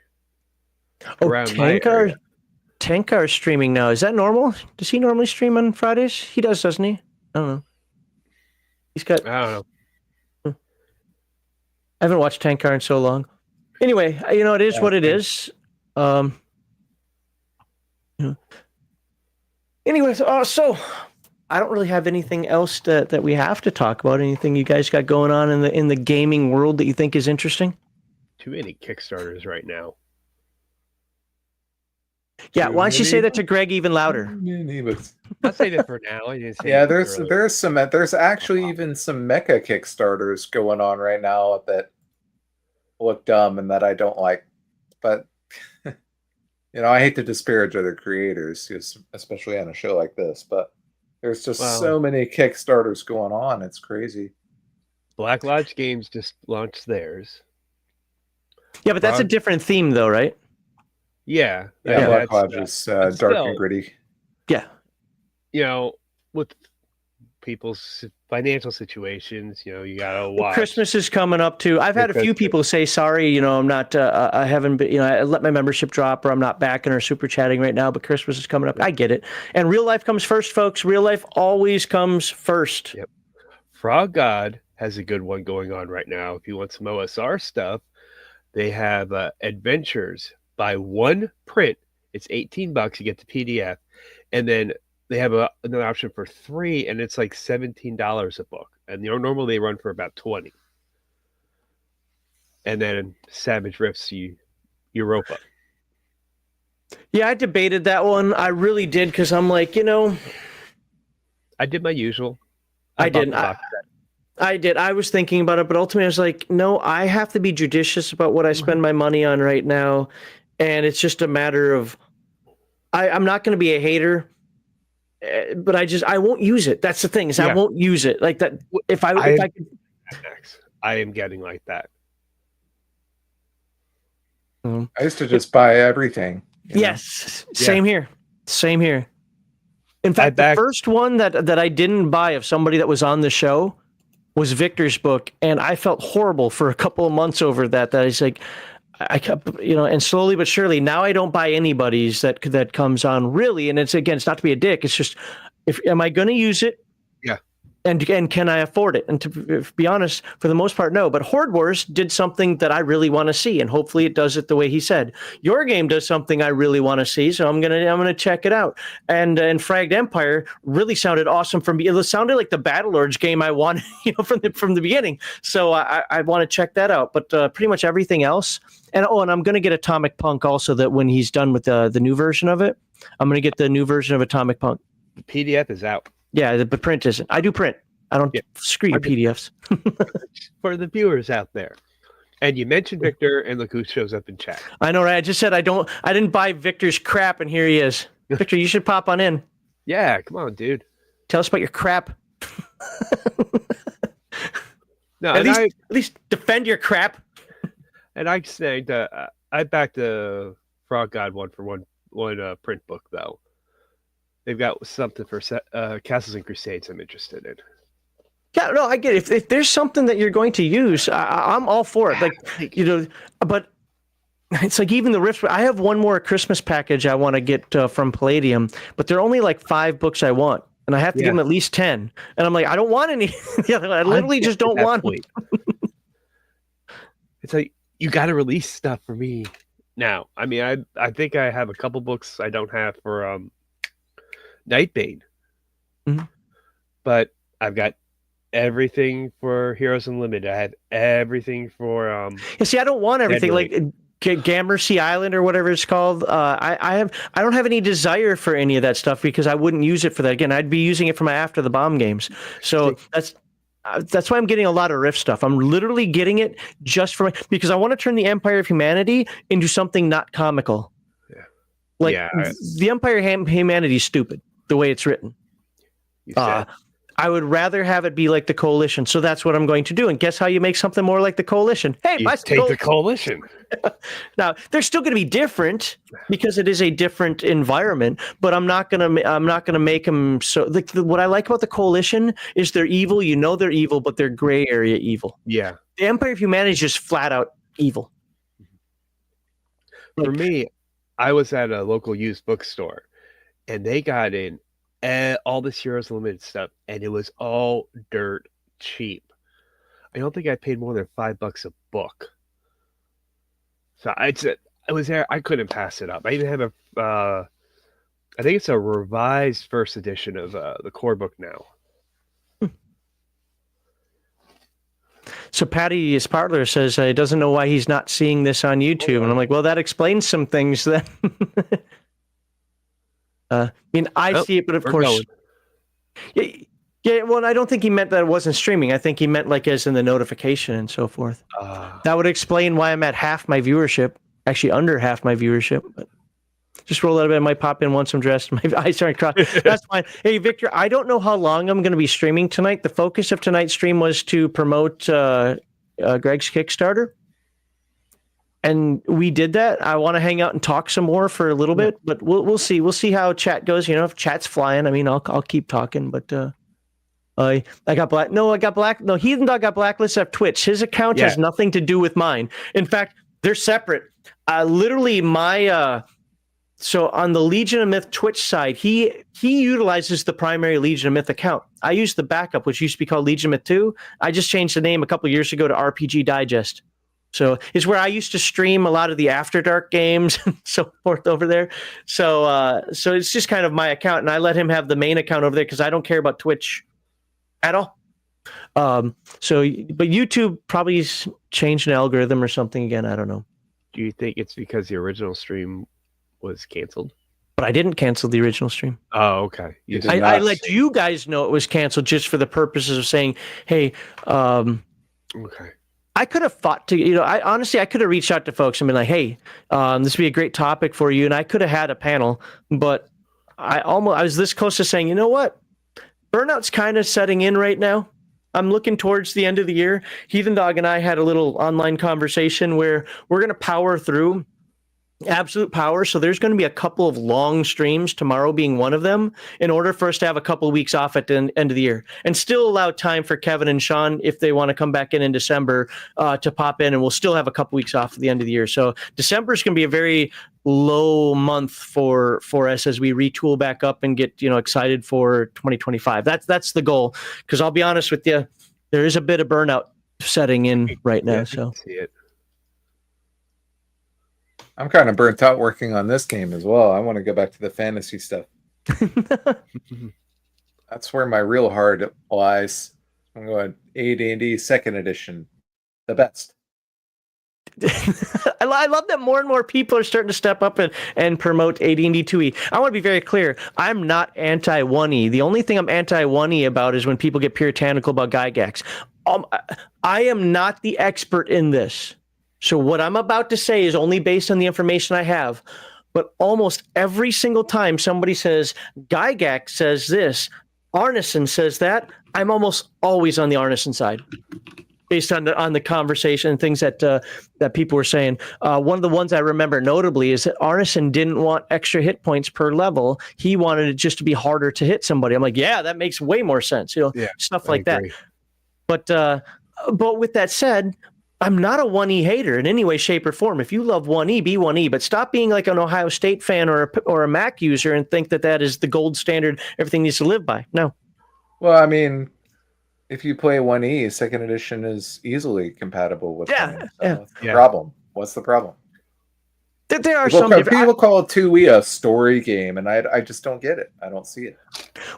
Oh, Tankar's streaming now. Is that normal? Does he normally stream on Fridays? He does, doesn't he? I don't know. I don't know. I haven't watched Tankar in so long. Anyway, it is what it is. Anyways, so I don't really have anything else that we have to talk about. Anything you guys got going on in the gaming world that you think is interesting? Too many Kickstarters right now. Yeah, why don't you say that to Greg even louder? I'll say that for now. There's actually even some mecha Kickstarters going on right now that look dumb and that I don't like. But I hate to disparage other creators, especially on a show like this. But there's just so many Kickstarters going on. It's crazy. Black Lodge Games just launched theirs. Yeah, but that's a different theme, though, right? Yeah. Black Lodge is dark and gritty. Yeah. With people's financial situations, you gotta watch. Christmas is coming up too. I've had a few people say, sorry, I'm not, I haven't been, I let my membership drop, or I'm not back in our super chatting right now, but Christmas is coming up. I get it. And real life comes first, folks. Real life always comes first. Yep. Frog God has a good one going on right now. If you want some OSR stuff, they have Adventures by one print. It's $18. You get the PDF, and then they have another option for 3, and it's like $17 a book. And normally they run for about 20. And then Savage Rifts Europa. Yeah, I debated that one. I really did, because I'm like, I did my usual. I didn't. I did. I was thinking about it, but ultimately I was like, no, I have to be judicious about what I spend my money on right now. And it's just a matter of, I'm not going to be a hater, but I won't use it. That's the thing, is I won't use it like that. If I could, I am getting like that. I used to just buy everything. Yes, same here. Same here. In fact, the first one that I didn't buy of somebody that was on the show was Victor's book, and I felt horrible for a couple of months over that. That is like, I kept, and slowly but surely, now I don't buy anybody's that comes on really. And it's not to be a dick. It's just, am I going to use it? Yeah. And can I afford it? And to be honest, for the most part, no. But Horde Wars did something that I really want to see, and hopefully it does it the way he said. Your game does something I really want to see, so I'm gonna check it out. And Fragged Empire really sounded awesome for me. It sounded like the Battlelords game I wanted, from the beginning. So I want to check that out. But pretty much everything else. And I'm gonna get Atomic Punk also. That when he's done with the new version of it, I'm gonna get the new version of Atomic Punk. The PDF is out. Yeah, the print isn't. I do print. I don't screw your PDFs. For the viewers out there. And you mentioned Victor, and look who shows up in chat. I know, right? I just said I didn't buy Victor's crap, and here he is. Victor, you should pop on in. Yeah, come on, dude. Tell us about your crap. No, at least defend your crap. And I snagged. I backed the Frog God one for one print book though. They've got something for Castles and Crusades I'm interested in. Yeah, no, I get it. If there's something that you're going to use, I'm all for it. But it's like even the Rift. I have one more Christmas package I want to get from Palladium, but there are only like 5 books I want, and I have to give them at least 10. And I'm like, I don't want any. I literally just don't want. It's like you got to release stuff for me now. I mean, I think I have a couple books I don't have for Nightbane, but I've got everything for Heroes Unlimited. I have everything for see, I don't want everything like Gramercy Island or whatever it's called. I don't have any desire for any of that stuff because I wouldn't use it for that. Again, I'd be using it for my After the Bomb games. So that's why I'm getting a lot of Rift stuff. I'm literally getting it just because I want to turn the Empire of Humanity into something not comical. The Empire of Humanity is stupid the way it's written. I would rather have it be like the Coalition. So that's what I'm going to do. And guess how you make something more like the Coalition? Hey, take the Coalition. Now they're still going to be different because it is a different environment. But I'm not going to make them so. What I like about the Coalition is they're evil. They're evil, but they're gray area evil. Yeah. The Empire of Humanity is just flat out evil. For me, I was at a local used bookstore, and they got in all this Heroes Limited stuff, and it was all dirt cheap. I don't think I paid more than $5 a book. So I was there. I couldn't pass it up. I even have I think it's a revised first edition of the core book now. So Patty Spartler says he doesn't know why he's not seeing this on YouTube, and I'm like, well, that explains some things then. I see it, but of course, well, I don't think he meant that it wasn't streaming. I think he meant like as in the notification and so forth. That would explain why I'm at half my viewership, actually under half my viewership. But just roll out of bed. I might pop in once I'm dressed. My eyes starting to cry. That's fine. Hey, Victor, I don't know how long I'm going to be streaming tonight. The focus of tonight's stream was to promote Greg's Kickstarter. And we did that. I want to hang out and talk some more for a little bit, but we'll see. We'll see how chat goes. If chat's flying, I mean, I'll keep talking. But I got black. No, Heathen Dog got blacklisted off Twitch. His account has nothing to do with mine. In fact, they're separate. Literally, so on the Legion of Myth Twitch side, he utilizes the primary Legion of Myth account. I use the backup, which used to be called Legion of Myth 2. I just changed the name a couple years ago to RPG Digest. So it's where I used to stream a lot of the After Dark games and so forth over there. So it's just kind of my account, and I let him have the main account over there because I don't care about Twitch at all. But YouTube probably changed an algorithm or something again. I don't know. Do you think it's because the original stream was canceled? But I didn't cancel the original stream. Oh, okay. I let you guys know it was canceled just for the purposes of saying, hey, okay. I could have fought to, I could have reached out to folks and been like, hey, this would be a great topic for you. And I could have had a panel, but I was this close to saying, you know what? Burnout's kind of setting in right now. I'm looking towards the end of the year. Heathen Dog and I had a little online conversation where we're going to power through absolute power. So there's going to be a couple of long streams, tomorrow being one of them, in order for us to have a couple of weeks off at the end of the year and still allow time for Kevin and Sean, if they want to come back in December, to pop in, and we'll still have a couple weeks off at the end of the year. So December is going to be a very low month for us as we retool back up and get excited for 2025. That's the goal, because I'll be honest with you, there is a bit of burnout setting in right now. So See it. I'm kind of burnt out working on this game as well. I want to go back to the fantasy stuff. That's where my real heart lies. I'm going AD&D 2nd edition, the best. I love that more and more people are starting to step up and promote AD&D 2e. I want to be very clear. I'm not anti-1e. The only thing I'm anti-1e about is when people get puritanical about Gygax. I am not the expert in this. So what I'm about to say is only based on the information I have. But almost every single time somebody says, Gygax says this, Arneson says that, I'm almost always on the Arneson side, based on the conversation and things that people were saying. One of the ones I remember notably is that Arneson didn't want extra hit points per level. He wanted it just to be harder to hit somebody. I'm like, yeah, that makes way more sense. Stuff like that. But with that said, I'm not a 1E hater in any way, shape, or form. If you love 1E, be 1E, but stop being like an Ohio State fan or a Mac user and think that is the gold standard everything needs to live by. No. Well, I mean, if you play 1E, 2nd edition is easily compatible with 1E. So what's the problem? What's the problem? There are people call it 2E a story game, and I just don't get it. I don't see it.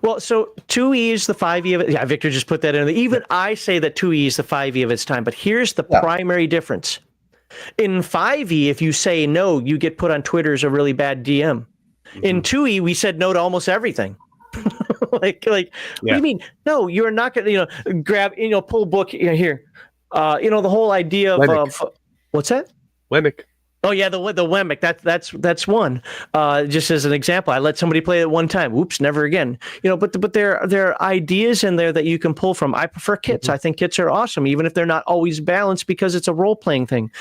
Well, so 2E is the 5e of it. Yeah, Victor just put that in. Even I say that 2E is the 5e of its time, but here's the primary difference. In 5e, if you say no, you get put on Twitter as a really bad DM. Mm-hmm. In 2E, we said no to almost everything. What do you mean? No, you're not going to, grab, pull a book here. The whole idea of what's that? Wemmick. Oh yeah, the Wemmick. That's one. Just as an example, I let somebody play it one time. Oops, never again. But there are ideas in there that you can pull from. I prefer kits. Mm-hmm. I think kits are awesome, even if they're not always balanced, because it's a role playing thing.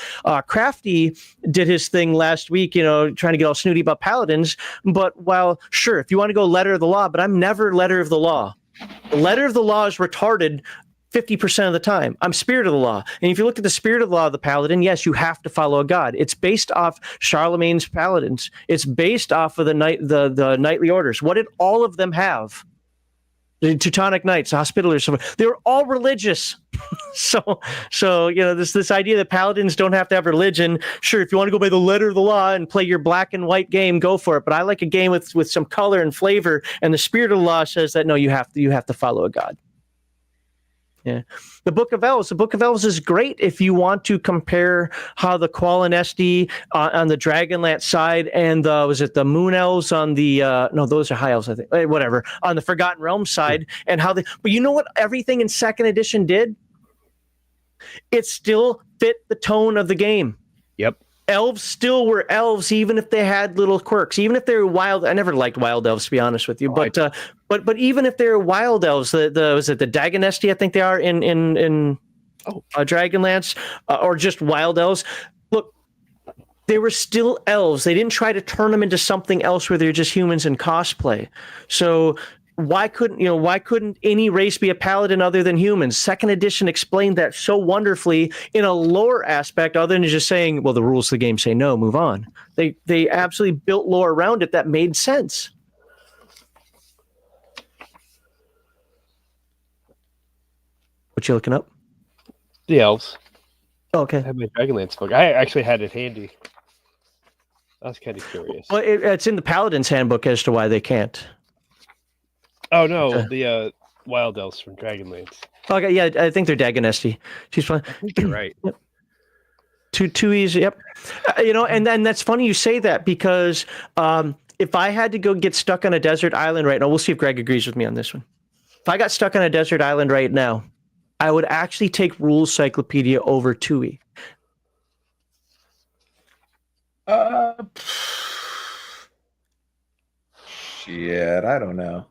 Crafty did his thing last week, trying to get all snooty about paladins. But while sure, if you want to go letter of the law, but I'm never letter of the law. The letter of the law is retarded 50% of the time. I'm spirit of the law. And if you look at the spirit of the law of the paladin, yes, you have to follow a god. It's based off Charlemagne's paladins. It's based off of the knightly orders. What did all of them have? The Teutonic Knights, the Hospitallers, they were all religious. so this idea that paladins don't have to have religion. Sure, if you want to go by the letter of the law and play your black and white game, go for it. But I like a game with some color and flavor. And the spirit of the law says that no, you have to follow a god. Yeah, the Book of Elves. The Book of Elves is great if you want to compare how the Qual and SD on the Dragonlance side and the Moon Elves on the no, those are High Elves, I think. Whatever, on the Forgotten Realms side, and how but you know what everything in 2nd edition did? It still fit the tone of the game. Yep. Elves still were elves, even if they had little quirks, even if they were wild. I never liked wild elves, to be honest with you. But even if they're wild elves, was it the Dagonesti? I think they are in Dragonlance, or just wild elves. Look, they were still elves. They didn't try to turn them into something else where they're just humans in cosplay. So why couldn't any race be a paladin other than humans? 2nd edition explained that so wonderfully in a lore aspect, other than just saying, well, the rules of the game say no, move on. They absolutely built lore around it that made sense. What you looking up? The elves. Oh, okay. I have my Dragonlance book. I actually had it handy. I was kind of curious. Well, it's in the Paladin's handbook as to why they can't. Oh no, the wild elves from Dragonlance. Okay, yeah, I think they're Dagonesti. She's fine. I think you're right. Yep. Too easy. Yep. And then that's funny you say that, because if I had to go get stuck on a desert island right now, we'll see if Greg agrees with me on this one. If I got stuck on a desert island right now, I would actually take Rules Cyclopedia over 2E. Shit, I don't know.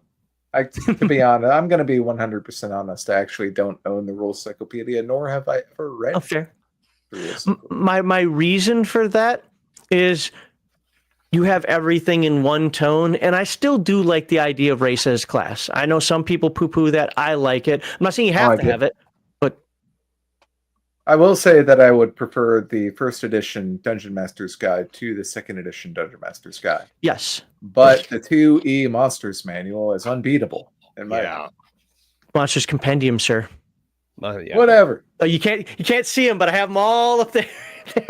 To be honest, I'm going to be 100% honest. I actually don't own the Rules Cyclopedia, nor have I ever read. Oh, fair. My reason for that is you have everything in one tone, and I still do like the idea of race as class. I know some people poo-poo that. I like it. I'm not saying you have to have it, but I will say that I would prefer the first edition Dungeon Master's Guide to the second edition Dungeon Master's Guide. yes. But the 2E Monsters Manual is unbeatable in my opinion. Monsters Compendium, sir. Yeah. Whatever. Oh, you can't see them, but I have them all up there.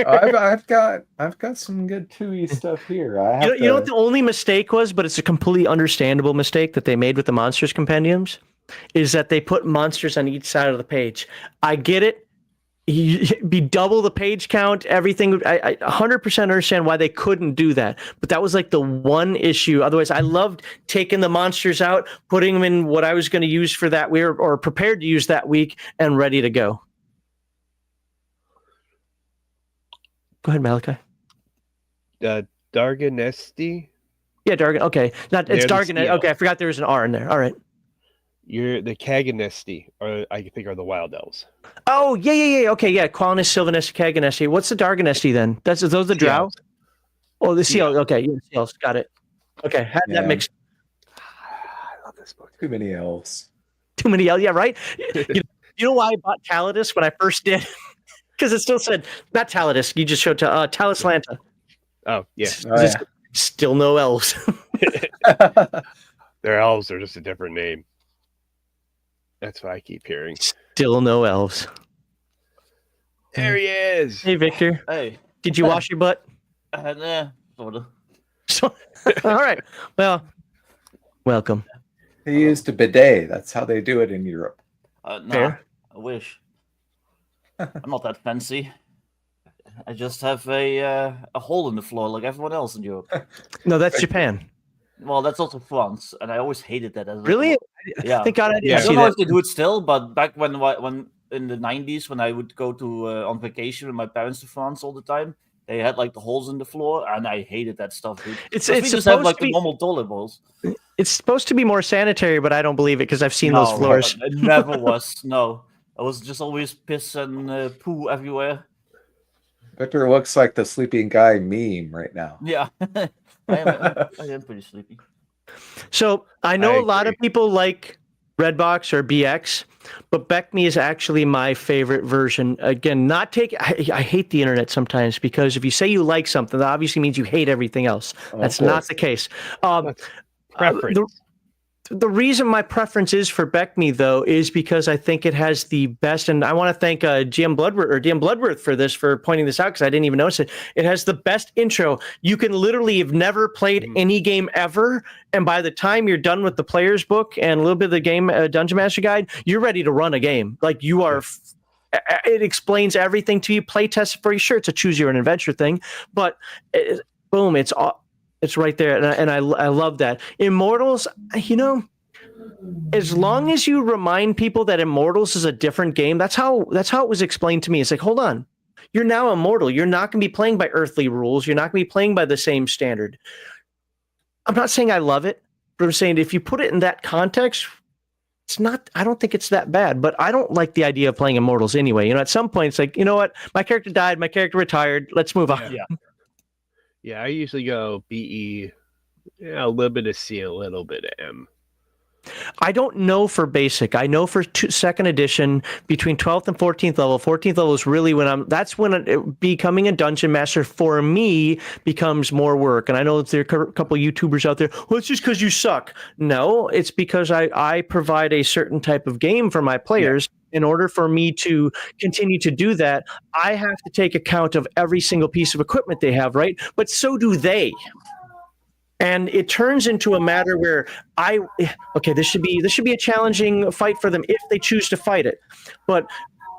I've got some good 2E stuff here. You know what the only mistake was, but it's a completely understandable mistake that they made with the Monsters Compendiums, is that they put monsters on each side of the page. I get it. You'd be double the page count, everything. I 100% understand why they couldn't do that, but that was like the one issue. Otherwise, I loved taking the monsters out, putting them in what I was going to use for that week or prepared to use that week and ready to go. Go ahead, Malachi. Darganesti? Yeah, Dargan. Okay, it's Dargan. seal. Okay, I forgot there was an R in there. All right. You're the Kaganesti, or I think are the Wild Elves. Oh, yeah. Okay, yeah. Qualinus, Sylvanesti, Kaganesti. What's the Darganesti then? Those the Drow? Oh, the Seal. Okay, yeah, Seals. Got it. Okay, had that mixed. I love this book. Too many elves. Too many elves. Yeah, right? You know why I bought Taladus when I first did? Because it still said, not Taladus. You just showed Talislanta. Oh, yeah. Still no elves. Their elves are just a different name. That's what I keep hearing. Still no elves. There he is. Hey, Victor. Hey. Did you wash your butt? Nah, sort of. All right. Well, welcome. He used a bidet. That's how they do it in Europe. No, Fair. I wish. I'm not that fancy. I just have a hole in the floor like everyone else in Europe. No, that's Japan. Well, that's also France, and I always hated that. Really? Yeah. Thank God I didn't Yeah. I see don't know that. if they do it still, but back when in the 90s, when I would go to on vacation with my parents to France all the time, they had like the holes in the floor, and I hated that stuff, dude. It's We just have supposed like to be. the normal toilet bowls. It's supposed to be more sanitary, but I don't believe it because I've seen those No, floors. It never was. No, it was just always piss and poo everywhere. Victor looks like the sleeping guy meme right now. Yeah, I am pretty sleepy. So I know I a lot of agree. people like Redbox or BX, but Beckme is actually my favorite version. Again, I hate the internet sometimes because if you say you like something, that obviously means you hate everything else. That's not the case. Preference. The reason my preference is for Beckme, though, is because I think it has the best, and I want to thank GM Bloodworth for this, for pointing this out, because I didn't even notice it. It has the best intro. You can literally have never played any game ever, and by the time you're done with the player's book and a little bit of the game Dungeon Master Guide, you're ready to run a game. Like you are. It explains everything to you. Play test it for you. Sure, it's a choose your own adventure thing, but boom, it's right there, and I love that. Immortals, as long as you remind people that Immortals is a different game, that's how it was explained to me. It's like, hold on, you're now immortal. You're not going to be playing by earthly rules. You're not going to be playing by the same standard. I'm not saying I love it, but I'm saying if you put it in that context, it's not. I don't think it's that bad. But I don't like the idea of playing Immortals anyway. At some point, it's like, you know what, my character died, my character retired. Let's move on. Yeah, I usually go BE, a little bit of C, a little bit of M. I don't know for basic. I know for second edition, between 12th and 14th level. 14th level is really that's when becoming a dungeon master for me becomes more work. And I know that there are a couple of YouTubers out there, well, it's just because you suck. No, it's because I provide a certain type of game for my players. Yeah. In order for me to continue to do that, I have to take account of every single piece of equipment they have, right? But so do they. And it turns into a matter where this should be a challenging fight for them if they choose to fight it. But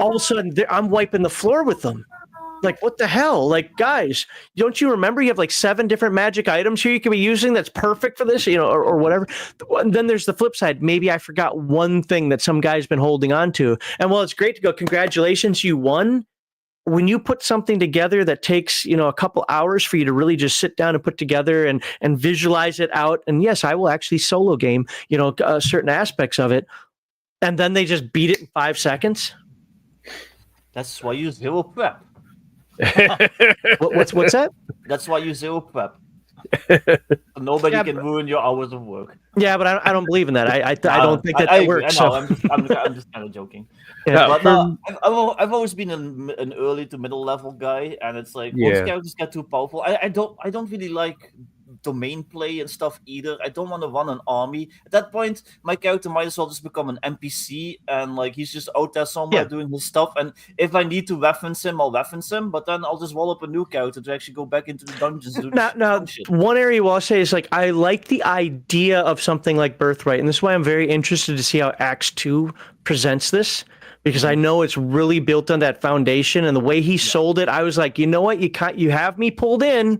all of a sudden, I'm wiping the floor with them. Like, what the hell? Like, guys, don't you remember you have like 7 different magic items here you can be using that's perfect for this, or whatever. And then there's the flip side. Maybe I forgot one thing that some guy's been holding on to. And while it's great to go, congratulations, you won. When you put something together that takes, a couple hours for you to really just sit down and put together and visualize it out. And yes, I will actually solo game, certain aspects of it. And then they just beat it in 5 seconds. That's why you zero prep. What's that? That's why you zero prep. Nobody Yeah, can ruin your hours of work. Yeah, but I don't believe in that. I don't think that I that agree. works. I know. So. I'm just kind of joking. Yeah, But for- no, I've always been an early to middle level guy, and it's like once Yeah. characters get too powerful, I don't really like domain play and stuff either. I don't want to run an army. At that point, my character might as well just become an NPC, and like he's just out there somewhere Yeah. doing his stuff. And if I need to reference him, I'll reference him. But then I'll just roll up a new character to actually go back into the dungeons. And do Now, shit. one area I'll say is like I like the idea of something like Birthright, and this is why I'm very interested to see how Acts 2 presents this, because I know it's really built on that foundation, and the way he sold it, I was like, you know what, you have me pulled in.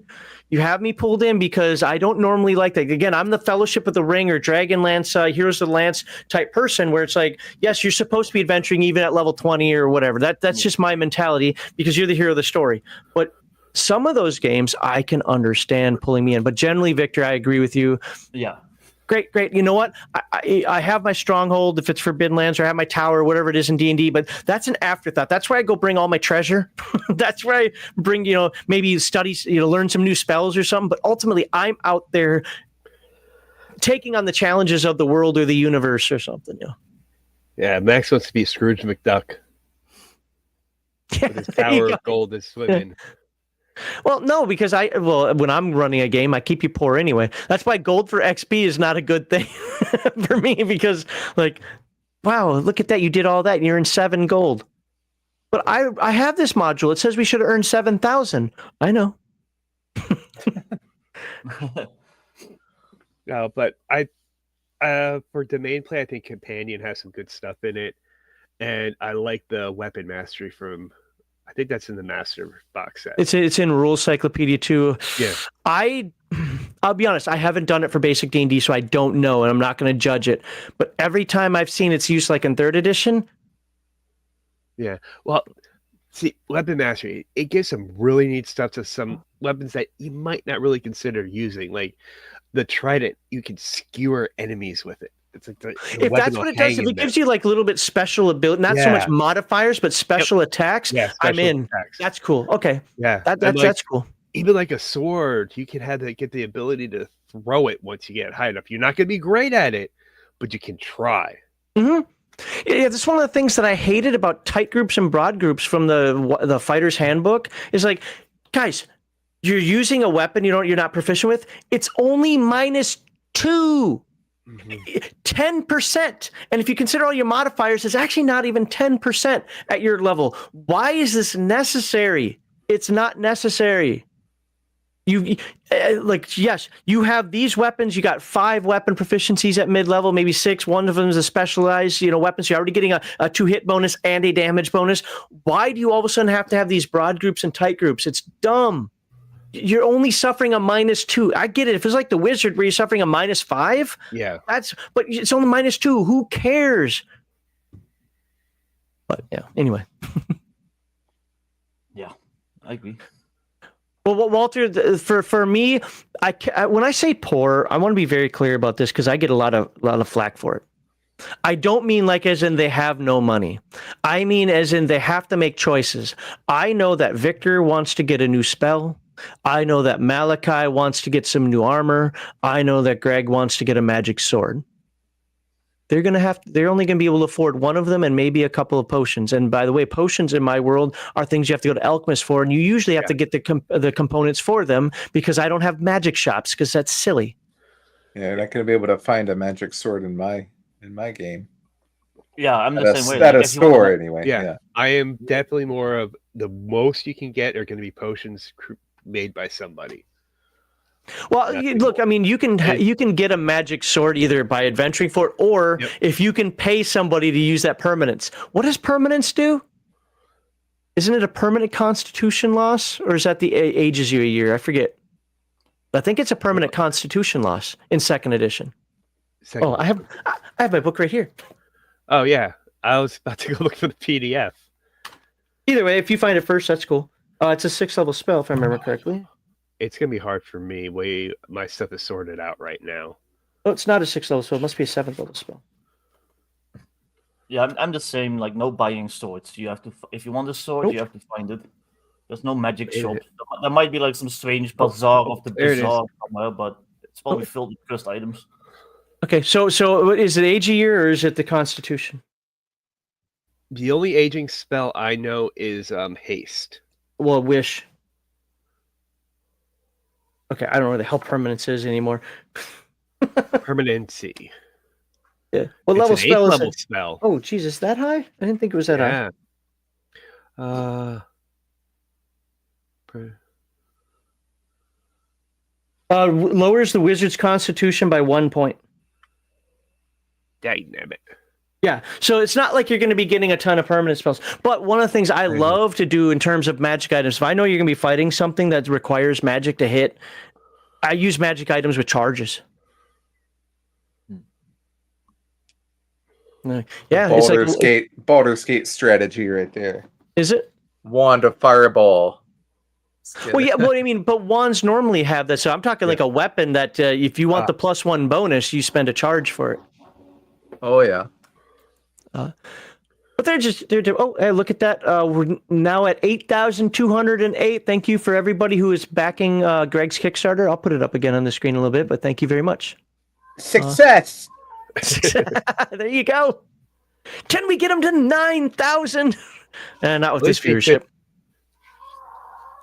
You have me pulled in because I don't normally like that. Again, I'm the Fellowship of the Ring or Dragonlance, Heroes of the Lance type person where it's like, yes, you're supposed to be adventuring even at level 20 or whatever. That's just my mentality because you're the hero of the story. But some of those games I can understand pulling me in. But generally, Victor, I agree with you. Yeah. Great. You know what? I have my stronghold if it's Forbidden Lands, or I have my tower, whatever it is in D&D, but that's an afterthought. That's where I go bring all my treasure. That's where I bring, maybe studies, learn some new spells or something. But ultimately, I'm out there taking on the challenges of the world or the universe or something. Yeah, Max wants to be Scrooge McDuck with his tower of gold is swimming. Well, no, because when I'm running a game, I keep you poor anyway. That's why gold for XP is not a good thing for me, because like, wow, look at that. You did all that and you're in 7 gold. But I have this module. It says we should earn 7,000. I know. No, but for domain play, I think Companion has some good stuff in it. And I like the weapon mastery from, I think that's in the master box set. It's in Rule Cyclopedia 2. Yeah. I'll be honest, I haven't done it for basic D&D, so I don't know, and I'm not going to judge it. But every time I've seen its use, like in 3rd edition. Yeah. Well, see, weapon mastery, it gives some really neat stuff to some weapons that you might not really consider using. Like the trident, you can skewer enemies with it. It's like if that's what it does, if it gives you like a little bit special ability, not so much modifiers, but special attacks, I'm in. Attacks. That's cool. Okay. Yeah. That's cool. Even like a sword, you can get the ability to throw it once you get high enough. You're not going to be great at it, but you can try. Mm-hmm. Yeah, that's one of the things that I hated about tight groups and broad groups from the Fighter's Handbook is like, guys, you're using a weapon you're not proficient with. It's only -2. 10%. And if you consider all your modifiers, it's actually not even 10% at your level. Why is this necessary? It's not necessary. Yes, you have these weapons. You got 5 weapon proficiencies at mid-level, maybe 6. One of them is a specialized, weapons. You're already getting a 2-hit bonus and a damage bonus. Why do you all of a sudden have to have these broad groups and tight groups? It's dumb. You're only suffering a -2. I get it. If it's like the wizard where you're suffering a -5, yeah, but it's only -2. Who cares? But yeah, anyway. Yeah, I agree. Well, Walter, for me, when I say poor, I want to be very clear about this because I get a lot of flack for it. I don't mean like as in they have no money. I mean as in they have to make choices. I know that Victor wants to get a new spell. I know that Malachi wants to get some new armor. I know that Greg wants to get a magic sword. They're only going to be able to afford one of them and maybe a couple of potions. And by the way, potions in my world are things you have to go to Alchemist for, and you usually have to get the components for them because I don't have magic shops because that's silly. Yeah, you're not going to be able to find a magic sword in my game. Yeah, I'm the same way. At a store, anyway. Yeah, I am definitely more of the most you can get are going to be potions made by somebody. Well, look, I mean, you can get a magic sword either by adventuring for it, or if you can pay somebody to use that permanence. What does permanence do? Isn't it a permanent constitution loss, or is that the ages you a year? I forget. I think it's a permanent constitution loss in 2nd edition. I have my book right here. Oh yeah, I was about to go look for the PDF. Either way, if you find it first, that's cool. It's a 6th level spell, if I remember correctly. It's gonna be hard for me. My stuff is sorted out right now. Oh, it's not a 6th level spell. It must be a 7th level spell. Yeah, I'm the same. Like no buying swords. You have to, if you want a sword, you have to find it. There's no magic It- shop. There might be like some strange bazaar of the there it is. bazaar somewhere, but it's probably filled with cursed items. Okay, so is it age a year or is it the Constitution? The only aging spell I know is haste. Well, wish. Okay, I don't know where the hell permanence is anymore. Permanency. Yeah. What It's level an spell eighth is level it? spell. Oh, Jesus, that high? I didn't think it was that high. Yeah. Lowers the wizard's constitution by 1 point. Dynamic. Yeah, so it's not like you're going to be getting a ton of permanent spells. But one of the things I love to do in terms of magic items, if I know you're going to be fighting something that requires magic to hit, I use magic items with charges. Yeah, it's like, Baldur's Gate strategy right there. Is it? Wand of Fireball. Well, yeah. Well, I mean, but wands normally have that. So I'm talking like a weapon that if you want the +1 bonus, you spend a charge for it. Oh yeah. But they're oh, hey, look at that. We're now at 8,208. Thank you for everybody who is backing Greg's Kickstarter. I'll put it up again on the screen a little bit, but thank you very much. Success. There you go. Can we get him to 9,000? And not with this viewership.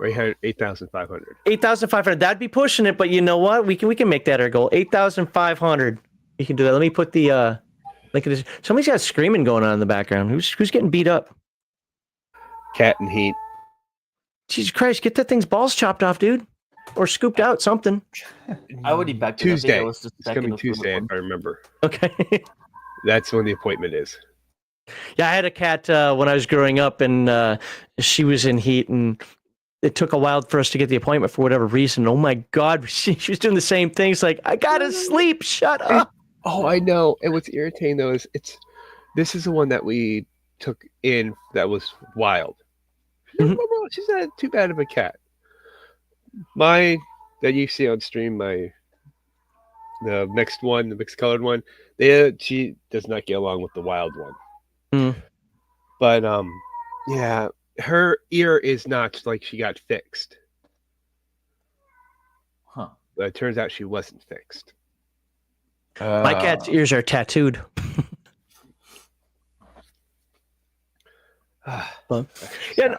Right here, 8,500. 8,500. That'd be pushing it, but you know what? We can make that our goal. 8,500. You can do that. Let me put the link of this. Somebody's got screaming going on in the background. Who's getting beat up? Cat and heat. Jesus Christ! Get that thing's balls chopped off, dude, or scooped out. Something. I already backed it. Tuesday. I think I was just It's backing coming it for Tuesday, one. if I remember. Okay. That's when the appointment is. Yeah, I had a cat when I was growing up, and she was in heat, and it took a while for us to get the appointment for whatever reason. Oh my God, she was doing the same thing. It's like, I gotta sleep. Shut up. Oh, I know. And what's irritating though is this is the one that we took in that was wild. She's not too bad of a cat. My that you see on stream, the mixed colored one, she does not get along with the wild one. But yeah, her ear is not like she got fixed. Huh. But it turns out she wasn't fixed. My cat's ears are tattooed. Well, yeah. No,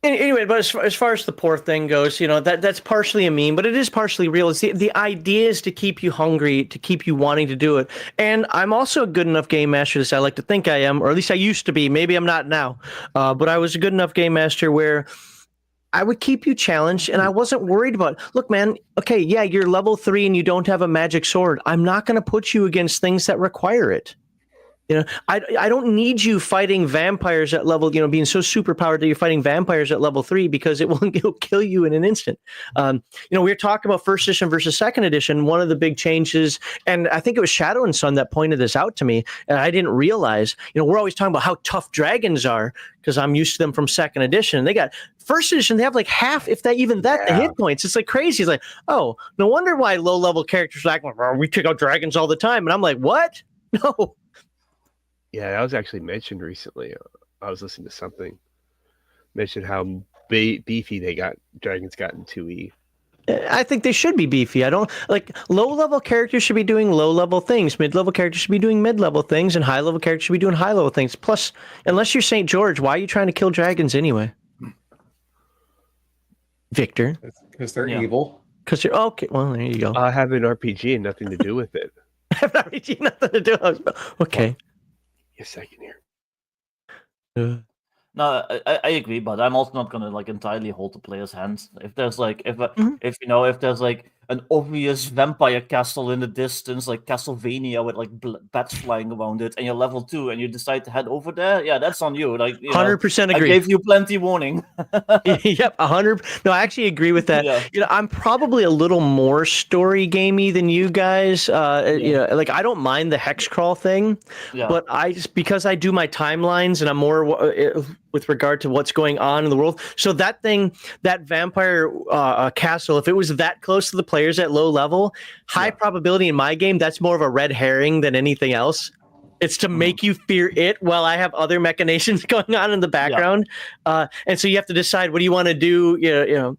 anyway, but as far as the poor thing goes, you know, that's partially a meme, but it is partially real. It's the idea is to keep you hungry, to keep you wanting to do it. And I'm also a good enough game master, as I like to think I am, or at least I used to be. Maybe I'm not now, but I was a good enough game master where I would keep you challenged, and I wasn't worried about, look, man, okay, yeah, you're level 3 and you don't have a magic sword. I'm not going to put you against things that require it. You know, I don't need you fighting vampires at level, you know, being so super powered that you're fighting vampires at level 3 because it'll kill you in an instant. You know, we were talking about first edition versus second edition. One of the big changes, and I think it was Shadow and Sun that pointed this out to me, and I didn't realize, you know, we're always talking about how tough dragons are because I'm used to them from second edition. They got first edition, they have like half, if that even that, the hit points. It's like crazy. It's like, oh, no wonder why low level characters are like, well, we take out dragons all the time. And I'm like, what? No. Yeah, that was actually mentioned recently. I was listening to something mentioned how beefy dragons got in 2E. I think they should be beefy. I don't like low level characters should be doing low level things. Mid level characters should be doing mid level things, and high level characters should be doing high level things. Plus, unless you're St. George, why are you trying to kill dragons anyway? Victor, because they're evil. Because you're okay. Well, there you go. I have an RPG and nothing to do with it. I have an RPG, nothing to do. Okay. A second here. No, I agree, but I'm also not gonna like entirely hold the player's hands. If there's like if you know if there's like an obvious vampire castle in the distance, like Castlevania with like bats flying around it, and you're level 2, and you decide to head over there, yeah, that's on you. Like 100% agree. I gave you plenty warning. Yep, 100. No, I actually agree with that. Yeah. You know, I'm probably a little more story gamey than you guys. You know, like I don't mind the hex crawl thing, but because I do my timelines and I'm more with regard to what's going on in the world. So that thing, that vampire castle, if it was that close to the players at low level, high probability in my game, that's more of a red herring than anything else. It's to make you fear it while I have other machinations going on in the background. And so you have to decide, what do you want to do? You know,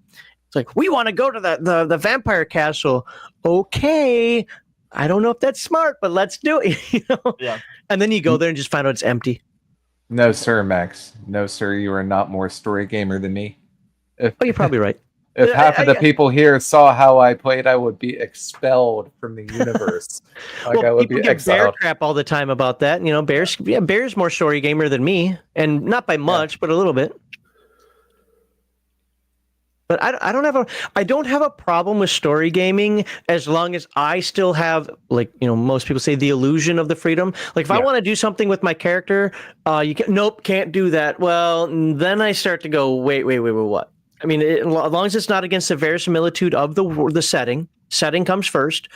it's like, we want to go to the vampire castle. Okay. I don't know if that's smart, but let's do it. You know? Yeah. And then you go there and just find out it's empty. No, sir, Max. No, sir, you are not more story gamer than me. Oh, you're probably right. If half of the people here saw how I played, I would be expelled from the universe. Like, I would people be get bear exiled. crap all the time about that. You know, Bear's more story gamer than me, and not by much, but a little bit. But I don't have a problem with story gaming as long as I still have, like, you know, most people say, the illusion of the freedom. Like, if I want to do something with my character, can't do that. Well, then I start to go, wait, what? I mean, as long as it's not against the verisimilitude of the setting. Setting comes first,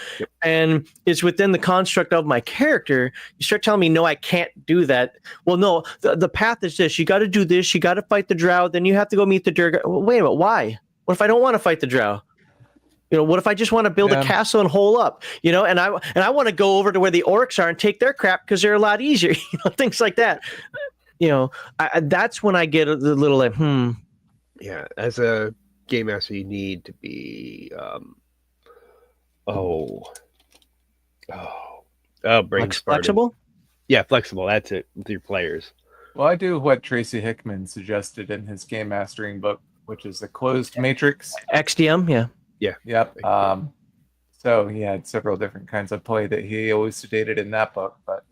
and it's within the construct of my character. You start telling me, no, I can't do that. Well, no, the path is this. You got to do this. You got to fight the drow. Then you have to go meet the Durga. Wait a minute, why? What if I don't want to fight the drow? You know, what if I just want to build a castle and hole up? You know, and I want to go over to where the orcs are and take their crap because they're a lot easier. You know, things like that. You know, that's when I get a little like, Yeah, as a game master, you need to be flexible. Yeah, flexible. That's it with your players. Well, I do what Tracy Hickman suggested in his game mastering book, which is the closed matrix. XDM, yeah. Yep. So he had several different kinds of play that he elucidated in that book. But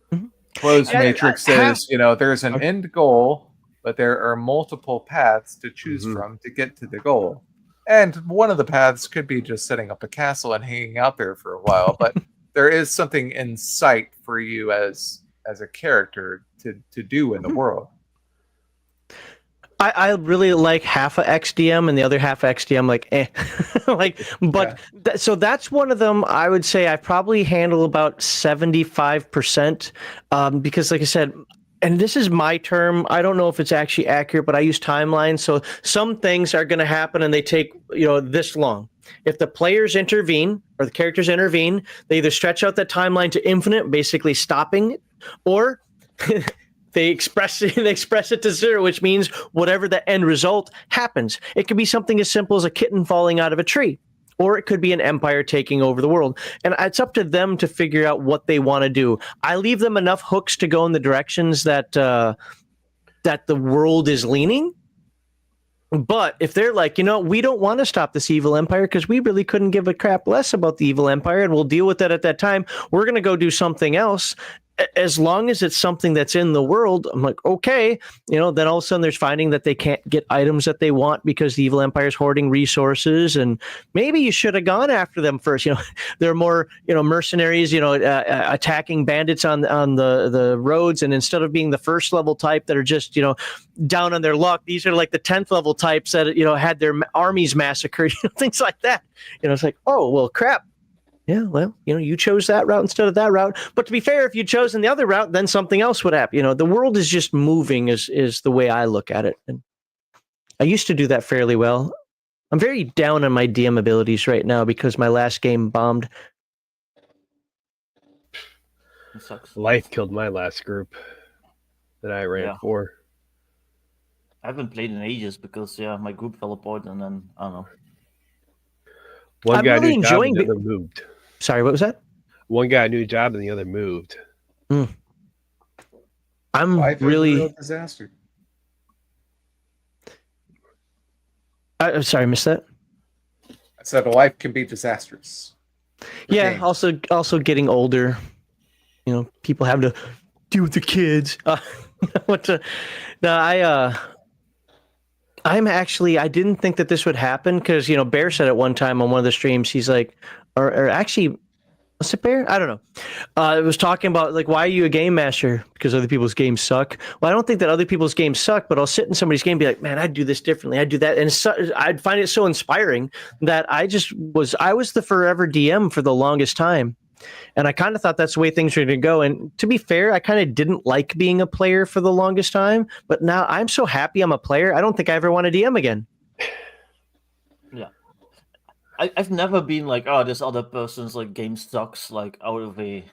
closed matrix is, you know, there's an end goal, but there are multiple paths to choose from to get to the goal. And one of the paths could be just setting up a castle and hanging out there for a while. But there is something in sight for you as a character to do in the world. I really like half of XDM and the other half of XDM, like, so that's one of them. I would say I probably handle about 75%, because, like I said, and this is my term, I don't know if it's actually accurate, but I use timelines. So some things are going to happen and they take, you know, this long. If the players intervene or the characters intervene, they either stretch out that timeline to infinite, basically stopping it, or they express it to zero, which means whatever the end result happens. It could be something as simple as a kitten falling out of a tree, or it could be an empire taking over the world. And it's up to them to figure out what they want to do. I leave them enough hooks to go in the directions that the world is leaning. But if they're like, you know, we don't want to stop this evil empire because we really couldn't give a crap less about the evil empire, and we'll deal with that at that time. We're going to go do something else. As long as it's something that's in the world, I'm like, okay, you know, then all of a sudden there's finding that they can't get items that they want because the evil empire is hoarding resources, and maybe you should have gone after them first. You know, they're more, you know, mercenaries, you know, attacking bandits on the roads, and instead of being the first level type that are just, you know, down on their luck, these are like the 10th level types that, you know, had their armies massacred, you know, things like that. You know, it's like, oh, well, crap. Yeah, well, you know, you chose that route instead of that route. But to be fair, if you'd chosen the other route, then something else would happen. You know, the world is just moving is the way I look at it. And I used to do that fairly well. I'm very down on my DM abilities right now because my last game bombed. It sucks. Life killed my last group that I ran for. I haven't played in ages because, my group fell apart, and then, I don't know. One guy knew job and the other moved. Sorry, what was that? One guy knew a job and the other moved. I'm really disaster. I'm sorry, I missed that. I said life can be disastrous. Yeah, also getting older. You know, people have to deal with the kids. I didn't think that this would happen because, you know, Bear said at one time on one of the streams, he's like, or actually, was it Bear? I don't know. It was talking about, like, why are you a game master? Because other people's games suck. Well, I don't think that other people's games suck, but I'll sit in somebody's game and be like, man, I'd do this differently. I'd do that. And I'd find it so inspiring that I was the forever DM for the longest time. And I kind of thought that's the way things were going to go. And to be fair, I kind of didn't like being a player for the longest time. But now I'm so happy I'm a player. I don't think I ever want to DM again. Yeah. I've never been like, oh, this other person's like game sucks, like out of a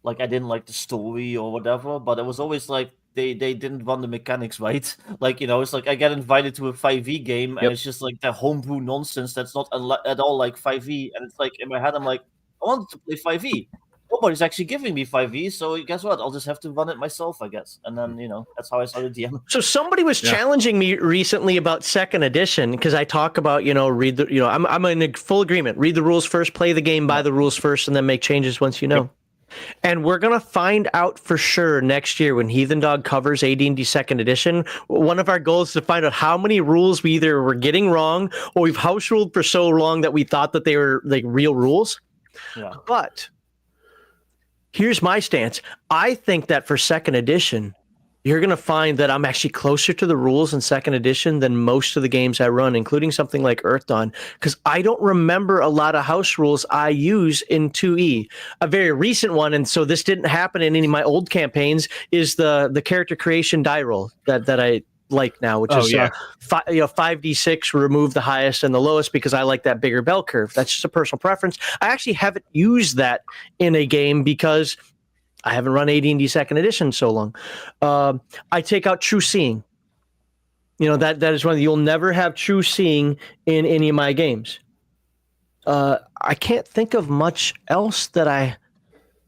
like I didn't like the story or whatever, but it was always like they didn't run the mechanics right. Like, it's like I get invited to a 5e game and Yep. it's just like the homebrew nonsense that's not at all like 5e, and it's like in my head I'm like, I wanted to play 5e. Nobody's actually giving me 5e, so guess what? I'll just have to run it myself, I guess. And then, that's how I started DM. So somebody was challenging me recently about second edition because I talk about, read the, I'm in full agreement. Read the rules first, play the game by the rules first, and then make changes once you know. And we're going to find out for sure next year when Heathen Dog covers AD&D second edition. One of our goals is to find out how many rules we either were getting wrong or we've house ruled for so long that we thought that they were like real rules. Yeah. But here's my stance. I think that for second edition, you're going to find that I'm actually closer to the rules in second edition than most of the games I run, including something like Earth Dawn, because I don't remember a lot of house rules I use in 2E. A very recent one, and so this didn't happen in any of my old campaigns, is the character creation die roll that I like now, which is 5d6, remove the highest and the lowest because I like that bigger bell curve. That's just a personal preference. I actually haven't used that in a game because I haven't run AD&D second edition so long. I take out true seeing. That is one you'll never have true seeing in any of my games. I can't think of much else that I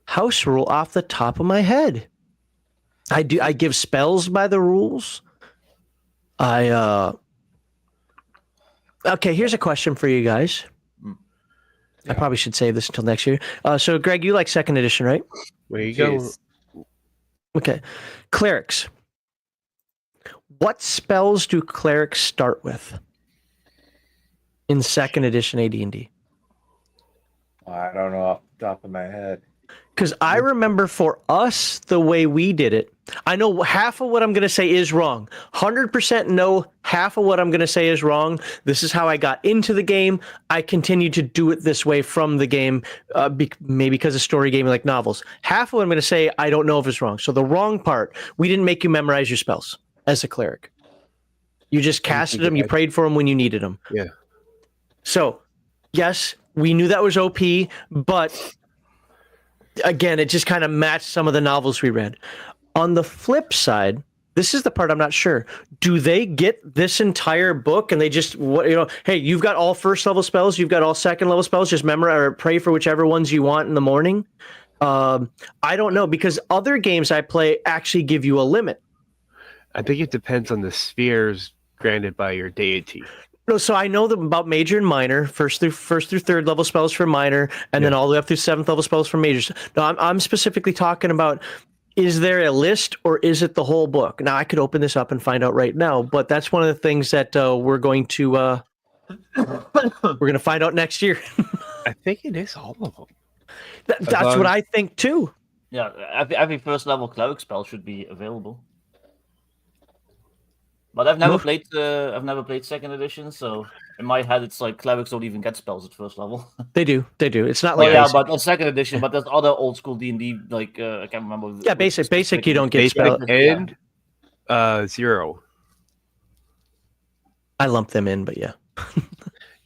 house rule off the top of my head. I give spells by the rules. Okay, here's a question for you guys. I probably should save this until next year. So Greg, you like second edition, right? There you go. Okay. Clerics. What spells do clerics start with in second edition AD&D? I don't know off the top of my head. Because I remember for us, the way we did it, I know half of what I'm going to say is wrong. 100% no, half of what I'm going to say is wrong. This is how I got into the game. I continue to do it this way from the game, maybe because of story gaming like novels. Half of what I'm going to say, I don't know if it's wrong. So the wrong part, we didn't make you memorize your spells as a cleric. You just casted them, you prayed for them when you needed them. Yeah. So, yes, we knew that was OP, but again, it just kind of matched some of the novels we read. On the flip side, this is the part I'm not sure. Do they get this entire book and they just, hey, you've got all first level spells, you've got all second level spells, just memorize or pray for whichever ones you want in the morning? I don't know, because other games I play actually give you a limit. I think it depends on the spheres granted by your deity. No, so I know about major and minor, first through third level spells for minor, and then all the way up through seventh level spells for major. No, I'm specifically talking about, is there a list or is it the whole book? Now I could open this up and find out right now, but that's one of the things that we're going to find out next year. I think it is all of them. That's what I think too. Yeah, every first level cleric spell should be available. But I've never played second edition, so in my head it's like clerics don't even get spells at first level. They do. It's not like basic. But on second edition, but there's other old school D&D like I can't remember. Yeah, basic you don't get spells. And 0. I lump them in, but yeah.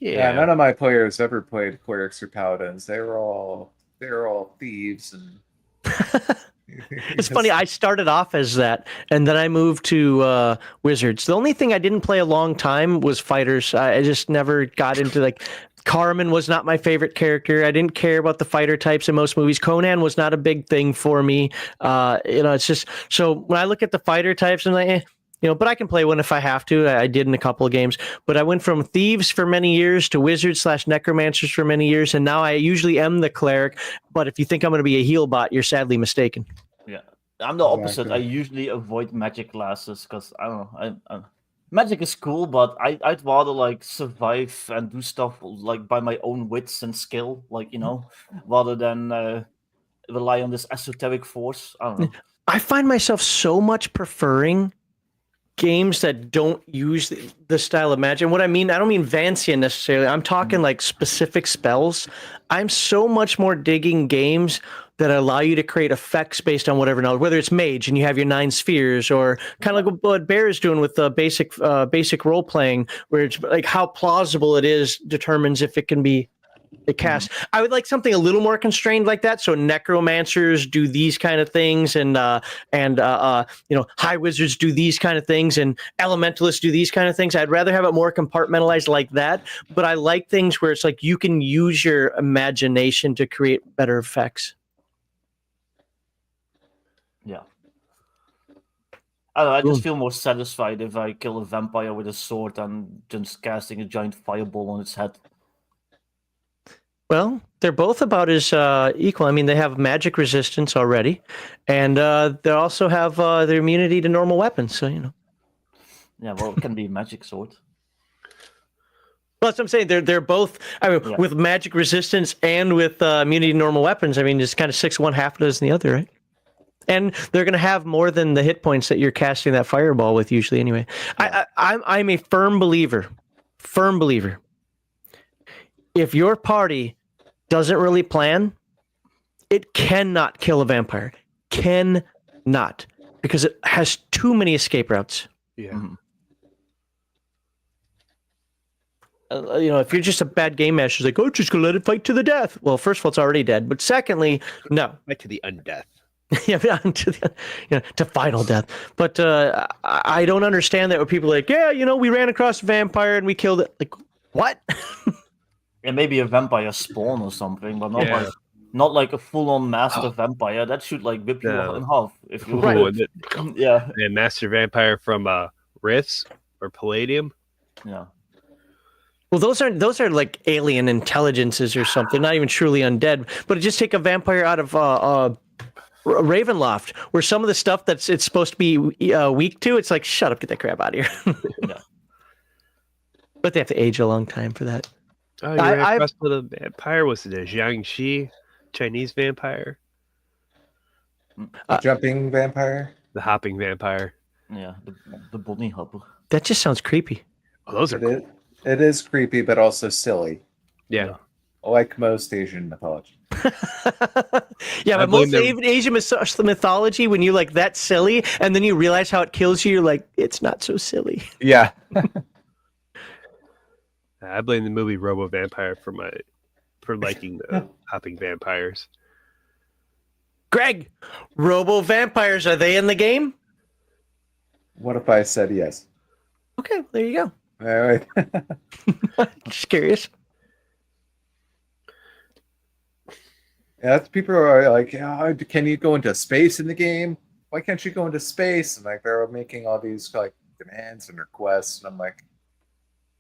Yeah, none of my players ever played clerics or paladins. They were all thieves and It's funny, I started off as that, and then I moved to wizards. The only thing I didn't play a long time was fighters. I just never got into, like, Carmen was not my favorite character. I didn't care about the fighter types in most movies. Conan was not a big thing for me. It's just, so when I look at the fighter types, I'm like, but I can play one if I have to. I did in a couple of games, but I went from thieves for many years to wizards / necromancers for many years, and now I usually am the cleric. But if you think I'm going to be a heal bot, you're sadly mistaken. Yeah, I'm the opposite. I usually avoid magic classes because I don't know. Magic is cool, but I'd rather like survive and do stuff like by my own wits and skill, rather than rely on this esoteric force. I don't know. I find myself so much preferring games that don't use the style of magic. And what I mean, I don't mean Vancian necessarily. I'm talking like specific spells. I'm so much more digging games that allow you to create effects based on whatever knowledge, whether it's mage and you have your 9 spheres, or kind of like what Bear is doing with the basic role playing, where it's like how plausible it is determines if it can be It casts. I would like something a little more constrained like that. So necromancers do these kind of things, and high wizards do these kind of things, and elementalists do these kind of things. I'd rather have it more compartmentalized like that. But I like things where it's like you can use your imagination to create better effects. Yeah. I don't know, I just feel more satisfied if I kill a vampire with a sword than just casting a giant fireball on its head. Well, they're both about as equal. I mean, they have magic resistance already, and they also have their immunity to normal weapons. So, you know. Yeah, well, it can be a magic sword. Well, that's what I'm saying. They're both. I mean, Yeah. with magic resistance and with immunity to normal weapons. I mean, it's kind of 6 one, half a dozen the other, right? And they're going to have more than the hit points that you're casting that fireball with usually. Anyway, Yeah. I'm a firm believer. If your party doesn't really plan, it cannot kill a vampire. Cannot, because it has too many escape routes. Yeah. Mhm. If you're just a bad game master, it's like, oh, just gonna let it fight to the death. Well, first of all, it's already dead. But secondly, no. Right to the undeath. Yeah, to final death. But I don't understand that when people are like, yeah, we ran across a vampire and we killed it. Like, what? Yeah, maybe a vampire spawn or something, but not Yeah. not like a full-on master vampire. That should like whip you No. in half if you Right. Yeah, And Master Vampire from Rifts or Palladium. yeah. Well, those are like alien intelligences or something, not even truly undead. But just take a vampire out of Ravenloft, where some of the stuff it's supposed to be weak to, it's like, shut up, get that crap out of here. Yeah. But they have to age a long time for that. Oh, you ran across the vampire. Was it a Jiangxi Chinese vampire? Jumping vampire. The hopping vampire. Yeah, the bunny hopper. That just sounds creepy. Oh, those are cool. It is creepy, but also silly, Yeah. like most Asian mythology. Yeah, I but most blame Asian mythology, when you like that's silly, and then you realize how it kills you, you're like, it's not so silly. Yeah. I blame the movie Robo Vampire for liking the hopping vampires. Greg, Robo vampires, are they in the game? What if I said yes? Okay, there you go. All right. Just curious. Yeah, people are like, oh, can you go into space in the game? Why can't you go into space? And like they're making all these like demands and requests, and I'm like,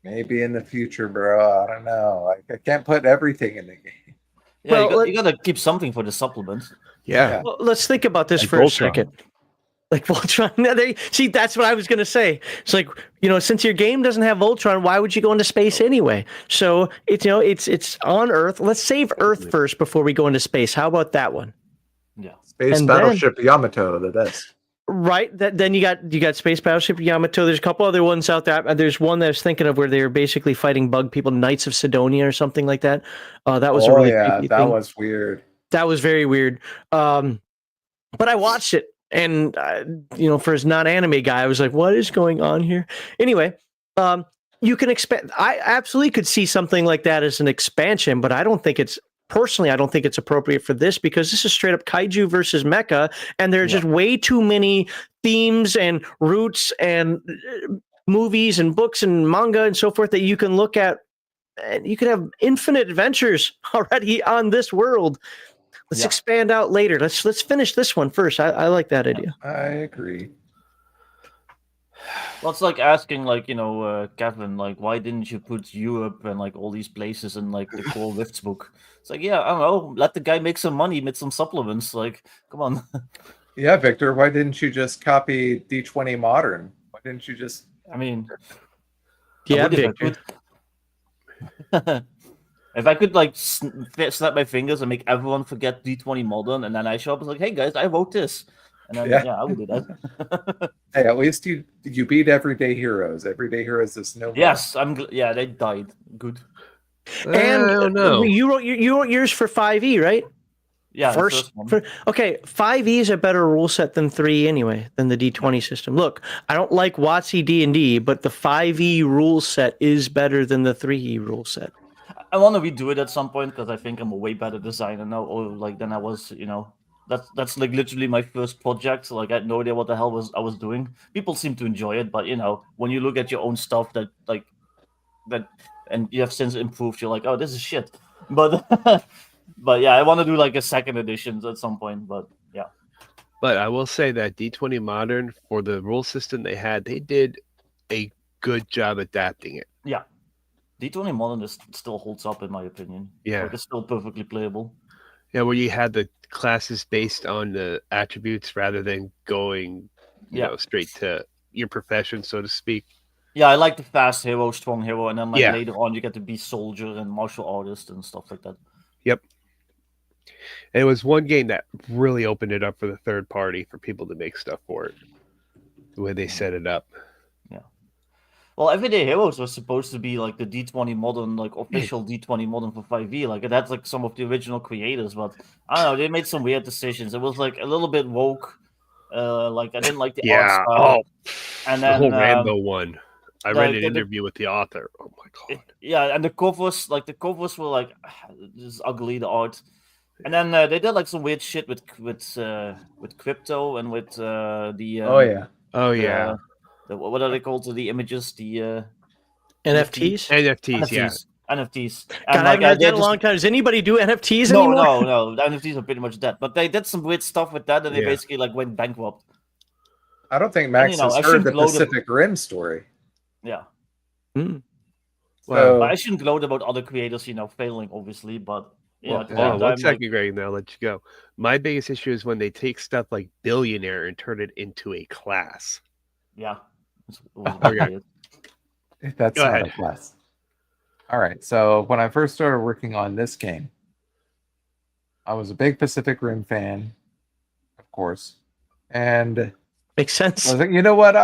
maybe in the future, bro. I don't know. Like I can't put everything in the game. Yeah, Well, you gotta keep something for the supplements. Yeah. Well, let's think about this Like for Voltron. a second. Like Voltron. See, that's what I was going to say. It's like, since your game doesn't have Voltron, why would you go into space anyway? So it's on Earth. Let's save Earth first before we go into space. How about that one? Yeah. Space And Battleship Yamato, the best. Right. Then you got Space Battleship Yamato. There's a couple other ones out there. There's one that I was thinking of where they were basically fighting bug people, Knights of Sidonia or something like that. That was a really creepy that thing. was weird. That was very weird. But I watched it, and for his non-anime guy, I was like, "What is going on here?" Anyway, you can expect. I absolutely could see something like that as an expansion, but I don't think it's appropriate for this, because this is straight up kaiju versus mecha, and there's just way too many themes and roots and movies and books and manga and so forth that you can look at, and you can have infinite adventures already on this world. Let's expand out later. Let's finish this one first. I like that idea. I agree. Well, it's like asking, Kevin, why didn't you put Europe and all these places in the core Rifts book? It's like, yeah, I don't know. Let the guy make some money, make some supplements. Come on. Yeah, Victor, why didn't you just copy D20 Modern? Why didn't you just? I mean, Yeah, I would if I Victor. could. If I could snap my fingers and make everyone forget D20 Modern, and then I show up and like, hey guys, I wrote this, and then I would do that. Hey, at least you beat Everyday Heroes. Everyday Heroes is no more. Yes, yeah, they died. Good. And I don't know. you wrote yours for 5e, right? Yeah, the First one. okay, 5e is a better rule set than 3 anyway, than the D20 system. Look, I don't like WotC D&D, but the 5e rule set is better than the 3e rule set. I want to redo it at some point because I think I'm a way better designer now, or like than I was. That's like literally my first project. So like I had no idea what the hell I was doing. People seem to enjoy it, but when you look at your own stuff that and you have since improved, you're like, oh, this is shit. But but yeah, I want to do like a second edition at some point. But yeah. But I will say that D20 Modern, for the rule system they had, they did a good job adapting it. Yeah. D20 Modern still holds up, in my opinion. Yeah. Like, it's still perfectly playable. Yeah, where you had the classes based on the attributes rather than going, you know, straight to your profession, so to speak. Yeah, I like the fast hero, strong hero, and then like Yeah. later on you get to be soldier and martial artist and stuff like that. Yep. And it was one game that really opened it up for the third party for people to make stuff for it. The way they set it up. Yeah. Well, Everyday Heroes was supposed to be like the D20 Modern, like official D20 Modern for 5e. Like it had like some of the original creators, but I don't know, they made some weird decisions. It was like a little bit woke. Like I didn't like the art style. And then the whole Rando one. I read an interview with the author. Oh my god. Yeah, and the covers were like this is ugly, the art. And then they did like some weird shit with crypto and with the what are they called? The images, the NFTs? NFTs, yeah. NFTs. God, I haven't heard that in a long time. Does anybody do NFTs anymore? No. The NFTs are pretty much dead. But they did some weird stuff with that, and they basically like went bankrupt. I don't think Max has heard the Pacific Rim story. Yeah. Well, I shouldn't gloat about other creators, failing, obviously, but one second, Greg, and I'll let you go. My biggest issue is when they take stuff like Billionaire and turn it into a class. Yeah. That's not a class. All right. So when I first started working on this game, I was a big Pacific Rim fan, of course. And makes sense. I was like, you know what?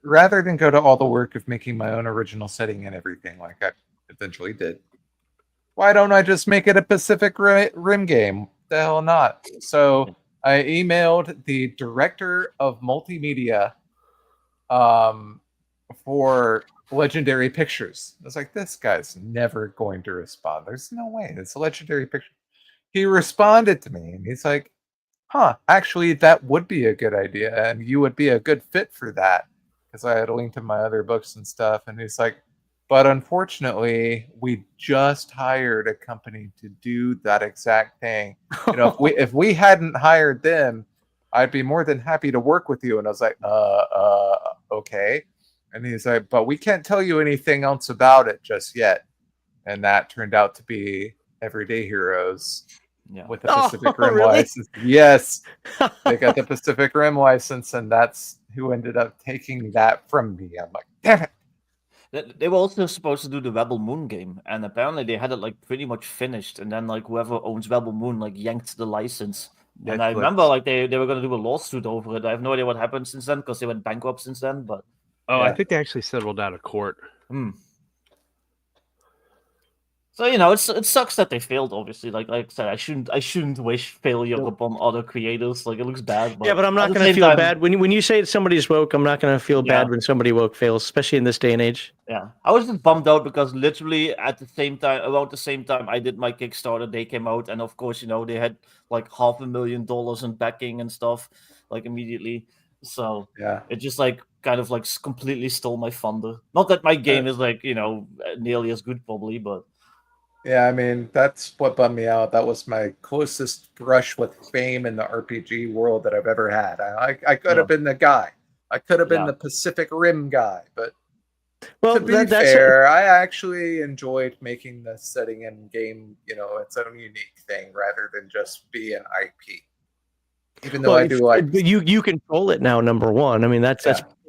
Rather than go to all the work of making my own original setting and everything like I eventually did, why don't I just make it a Pacific Rim game? The hell not. So I emailed the director of multimedia for Legendary Pictures. I was like, this guy's never going to respond. There's no way. It's a Legendary Picture. He responded to me and he's like, actually, that would be a good idea and you would be a good fit for that. Because I had a link to my other books and stuff. And he's like, but unfortunately, we just hired a company to do that exact thing. If we hadn't hired them, I'd be more than happy to work with you. And I was like, okay. And he's like, but we can't tell you anything else about it just yet. And that turned out to be Everyday Heroes with the Pacific Rim license. Yes, they got the Pacific Rim license, and that's who ended up taking that from me. I'm like, damn it. They were also supposed to do the Rebel Moon game, and apparently they had it like pretty much finished. And then like whoever owns Rebel Moon like yanked the license. Netflix. And I remember like they were going to do a lawsuit over it. I have no idea what happened since then because they went bankrupt since then. But I think they actually settled out of court. So it sucks that they failed. Obviously, like I said, I shouldn't wish failure upon other creators. Like it looks bad. But I'm not going to feel bad when you say somebody's woke. I'm not going to feel bad when somebody woke fails, especially in this day and age. Yeah, I was just bummed out because literally around the same time I did my Kickstarter, they came out, and of course they had like $500,000 in backing and stuff like immediately. So it just like kind of like completely stole my thunder. Not that my game is like nearly as good probably, but. Yeah, I mean, that's what bummed me out. That was my closest brush with fame in the RPG world that I've ever had. I could have been the guy. I could have been the Pacific Rim guy. But to be fair, I actually enjoyed making the setting and game, its own unique thing rather than just be an IP. Even though I do like... You control it now, number one. I mean, that's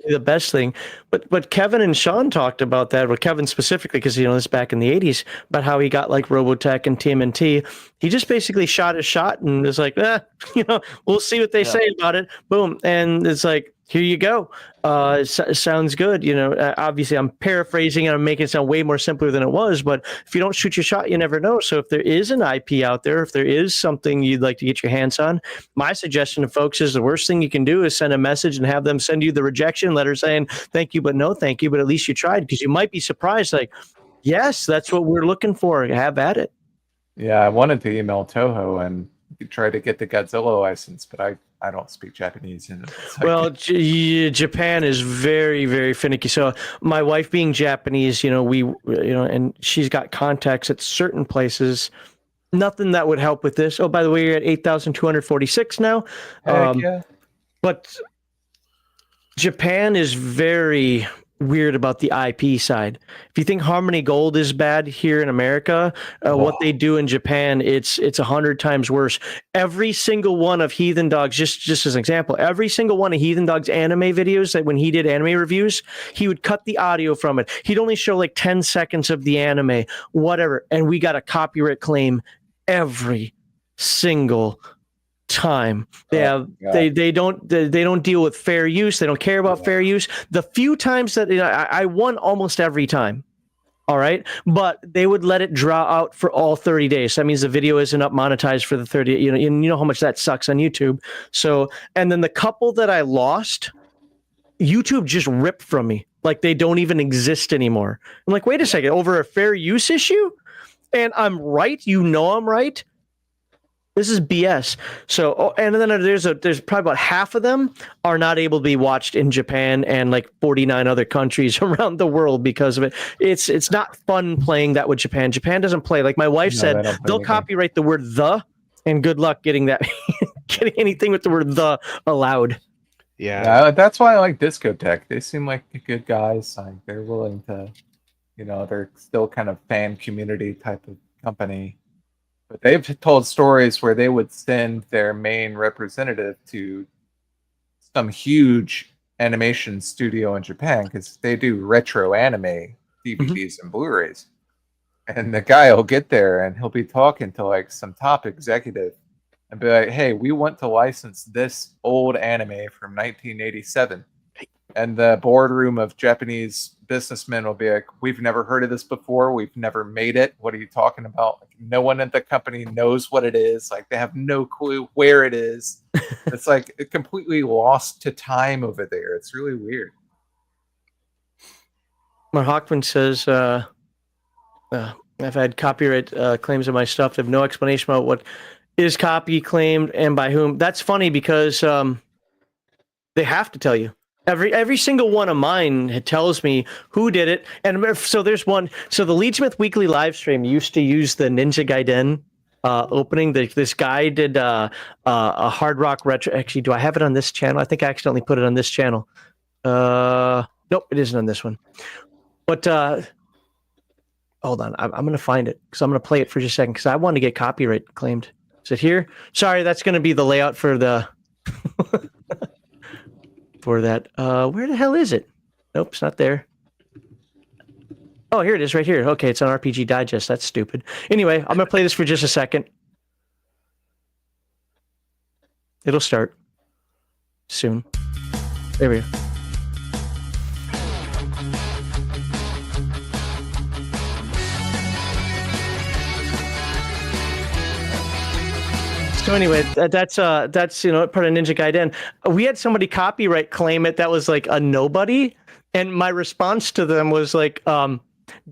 the best thing. But Kevin and Sean talked about that, with Kevin specifically, because this is back in the 80s, about how he got like Robotech and TMNT. He just basically shot his shot and was like, we'll see what they say about it. Boom. And it's like, here you go. Sounds good. Obviously I'm paraphrasing and I'm making it sound way more simpler than it was, but if you don't shoot your shot, you never know. So if there is an IP out there, if there is something you'd like to get your hands on, my suggestion to folks is the worst thing you can do is send a message and have them send you the rejection letter saying, thank you, but no thank you, but at least you tried, because you might be surprised, like, Yes, that's what we're looking for. Have at it. Yeah, I wanted to email Toho and try to get the Godzilla license, but I don't speak Japanese. And it's like- Well, Japan is very, very finicky. So my wife being Japanese, and she's got contacts at certain places. Nothing that would help with this. Oh, by the way, you're at 8,246 now. Heck yeah. But Japan is very weird about the IP side. If you think Harmony Gold is bad here in America, what they do in Japan, it's 100 times worse. Every single one of Heathen Dog's, just as an example, every single one of Heathen Dog's anime videos, that when he did anime reviews, he would cut the audio from it. He'd only show like 10 seconds of the anime, whatever, and we got a copyright claim every single time. They don't deal with fair use. They don't care about fair use. The few times that I won almost every time. All right, but they would let it draw out for all 30 days. So that means the video isn't up monetized for the 30. You know how much that sucks on YouTube. So, and then the couple that I lost, YouTube just ripped from me. Like they don't even exist anymore. I'm like, wait a second, over a fair use issue, and I'm right. I'm right. This is BS. So, and then there's probably about half of them are not able to be watched in Japan and like 49 other countries around the world because of it. It's not fun playing that with Japan. Japan doesn't play. Like my wife said, they'll copyright the word "the," and good luck getting anything with the word "the" allowed. Yeah, that's why I like Discotech. They seem like good guys. Like they're willing to, they're still kind of fan community type of company. But they've told stories where they would send their main representative to some huge animation studio in Japan because they do retro anime DVDs and Blu-rays. And the guy will get there and he'll be talking to like some top executive and be like, hey, we want to license this old anime from 1987. And the boardroom of Japanese businessmen will be like, we've never heard of this before. We've never made it. What are you talking about? Like, no one at the company knows what it is. Like they have no clue where it is. It's like completely lost to time over there. It's really weird. Mark Hockman says, I've had copyright claims of my stuff. They have no explanation about what is copy claimed and by whom. That's funny because they have to tell you. Every single one of mine tells me who did it. And so there's one. So the Leadsmith Weekly live stream used to use the Ninja Gaiden opening. This guy did a hard rock retro. Actually, do I have it on this channel? I think I accidentally put it on this channel. Nope, it isn't on this one. But hold on. I'm going to find it because I'm going to play it for just a second because I want to get copyright claimed. Is it here? Sorry, that's going to be the layout for the... for that. Where the hell is it? Nope, it's not there. Oh, here it is right here. Okay, it's on RPG Digest. That's stupid. Anyway, I'm going to play this for just a second. It'll start soon. There we go. So anyway, that's part of Ninja Gaiden. We had somebody copyright claim it that was like a nobody, and my response to them was like,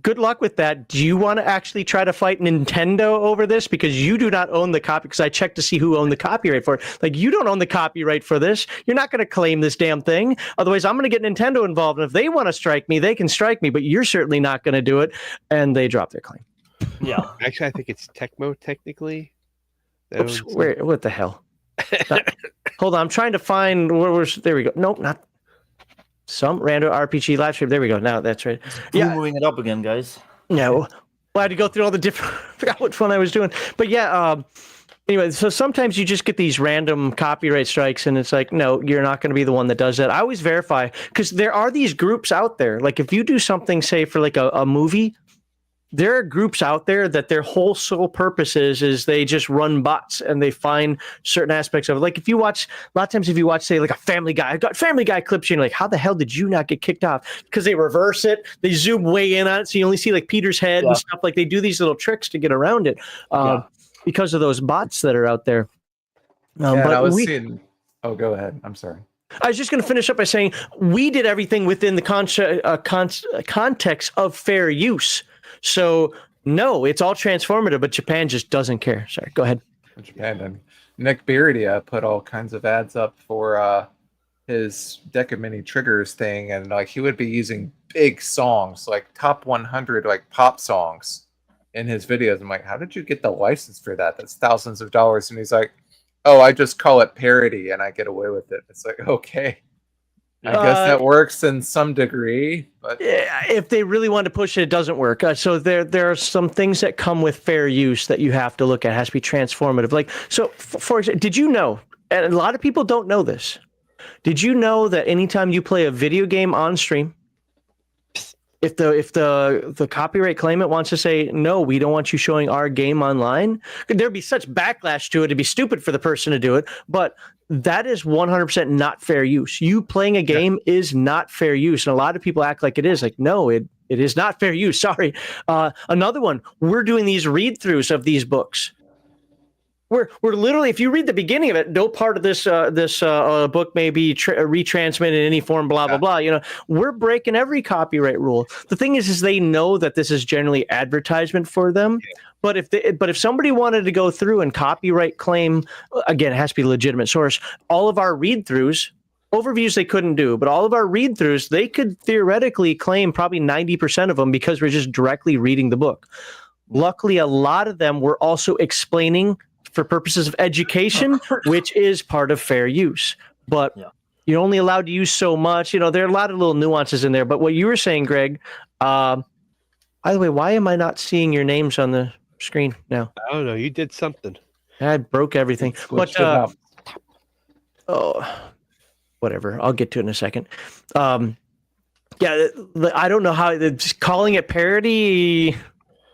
good luck with that. Do you want to actually try to fight Nintendo over this? Because you do not own the copy, because I checked to see who owned the copyright for it. Like, you don't own the copyright for this. You're not going to claim this damn thing. Otherwise, I'm going to get Nintendo involved. And if they want to strike me, they can strike me, but you're certainly not going to do it. And they dropped their claim. Yeah. Actually, I think it's Tecmo technically. Oops, what the hell? Hold on, I'm trying to find there we go. Nope, not some random RPG live stream. There we go. Now that's right. Yeah, moving it up again, guys. No, well, I had to go through all the different. I forgot what one I was doing, but yeah. Anyway, so sometimes you just get these random copyright strikes, and it's like, no, you're not going to be the one that does that. I always verify because there are these groups out there. Like if you do something, say for like a movie. There are groups out there that their whole sole purpose is they just run bots and they find certain aspects of it. Like if you watch, a lot of times if you watch, say like a Family Guy, I've got Family Guy clips, you're like, how the hell did you not get kicked off? Because they reverse it, they zoom way in on it, so you only see like Peter's head and stuff. Like they do these little tricks to get around it because of those bots that are out there. But I was seeing. Oh, go ahead. I'm sorry. I was just going to finish up by saying we did everything within the context of fair use. So no, it's all transformative, but Japan just doesn't care. Sorry, go ahead. Japan and Nick Beardia put all kinds of ads up for his Deck of Mini Triggers thing, and like he would be using big songs, like top 100 like pop songs in his videos. I'm like, how did you get the license for that? That's thousands of dollars. And he's like, oh, I just call it parody and I get away with it. It's like, okay, I guess that works in some degree, but if they really want to push it, it doesn't work. So there are some things that come with fair use that you have to look at. It has to be transformative. Like, so for example, did you know, and a lot of people don't know this, did you know that anytime you play a video game on stream, if the copyright claimant wants to say, no, we don't want you showing our game online, there'd be such backlash to it. It'd be stupid for the person to do it. But that is 100% not fair use. You playing a game is not fair use. And a lot of people act like it is. Like, no, it is not fair use. Sorry. Another one, we're doing these read-throughs of these books. We're literally, if you read the beginning of it, no part of this book may be retransmitted in any form, blah, blah, blah. You know, we're breaking every copyright rule. The thing is they know that this is generally advertisement for them. Yeah. But if somebody wanted to go through and copyright claim, again, it has to be a legitimate source, all of our read-throughs, overviews they couldn't do, but all of our read-throughs, they could theoretically claim probably 90% of them because we're just directly reading the book. Luckily, a lot of them were also explaining for purposes of education, which is part of fair use. But you're only allowed to use so much. You know, there are a lot of little nuances in there. But what you were saying, Greg, by the way, why am I not seeing your names on the screen now? I don't know. You did something. I broke everything. But whatever. I'll get to it in a second. I don't know how calling it parody,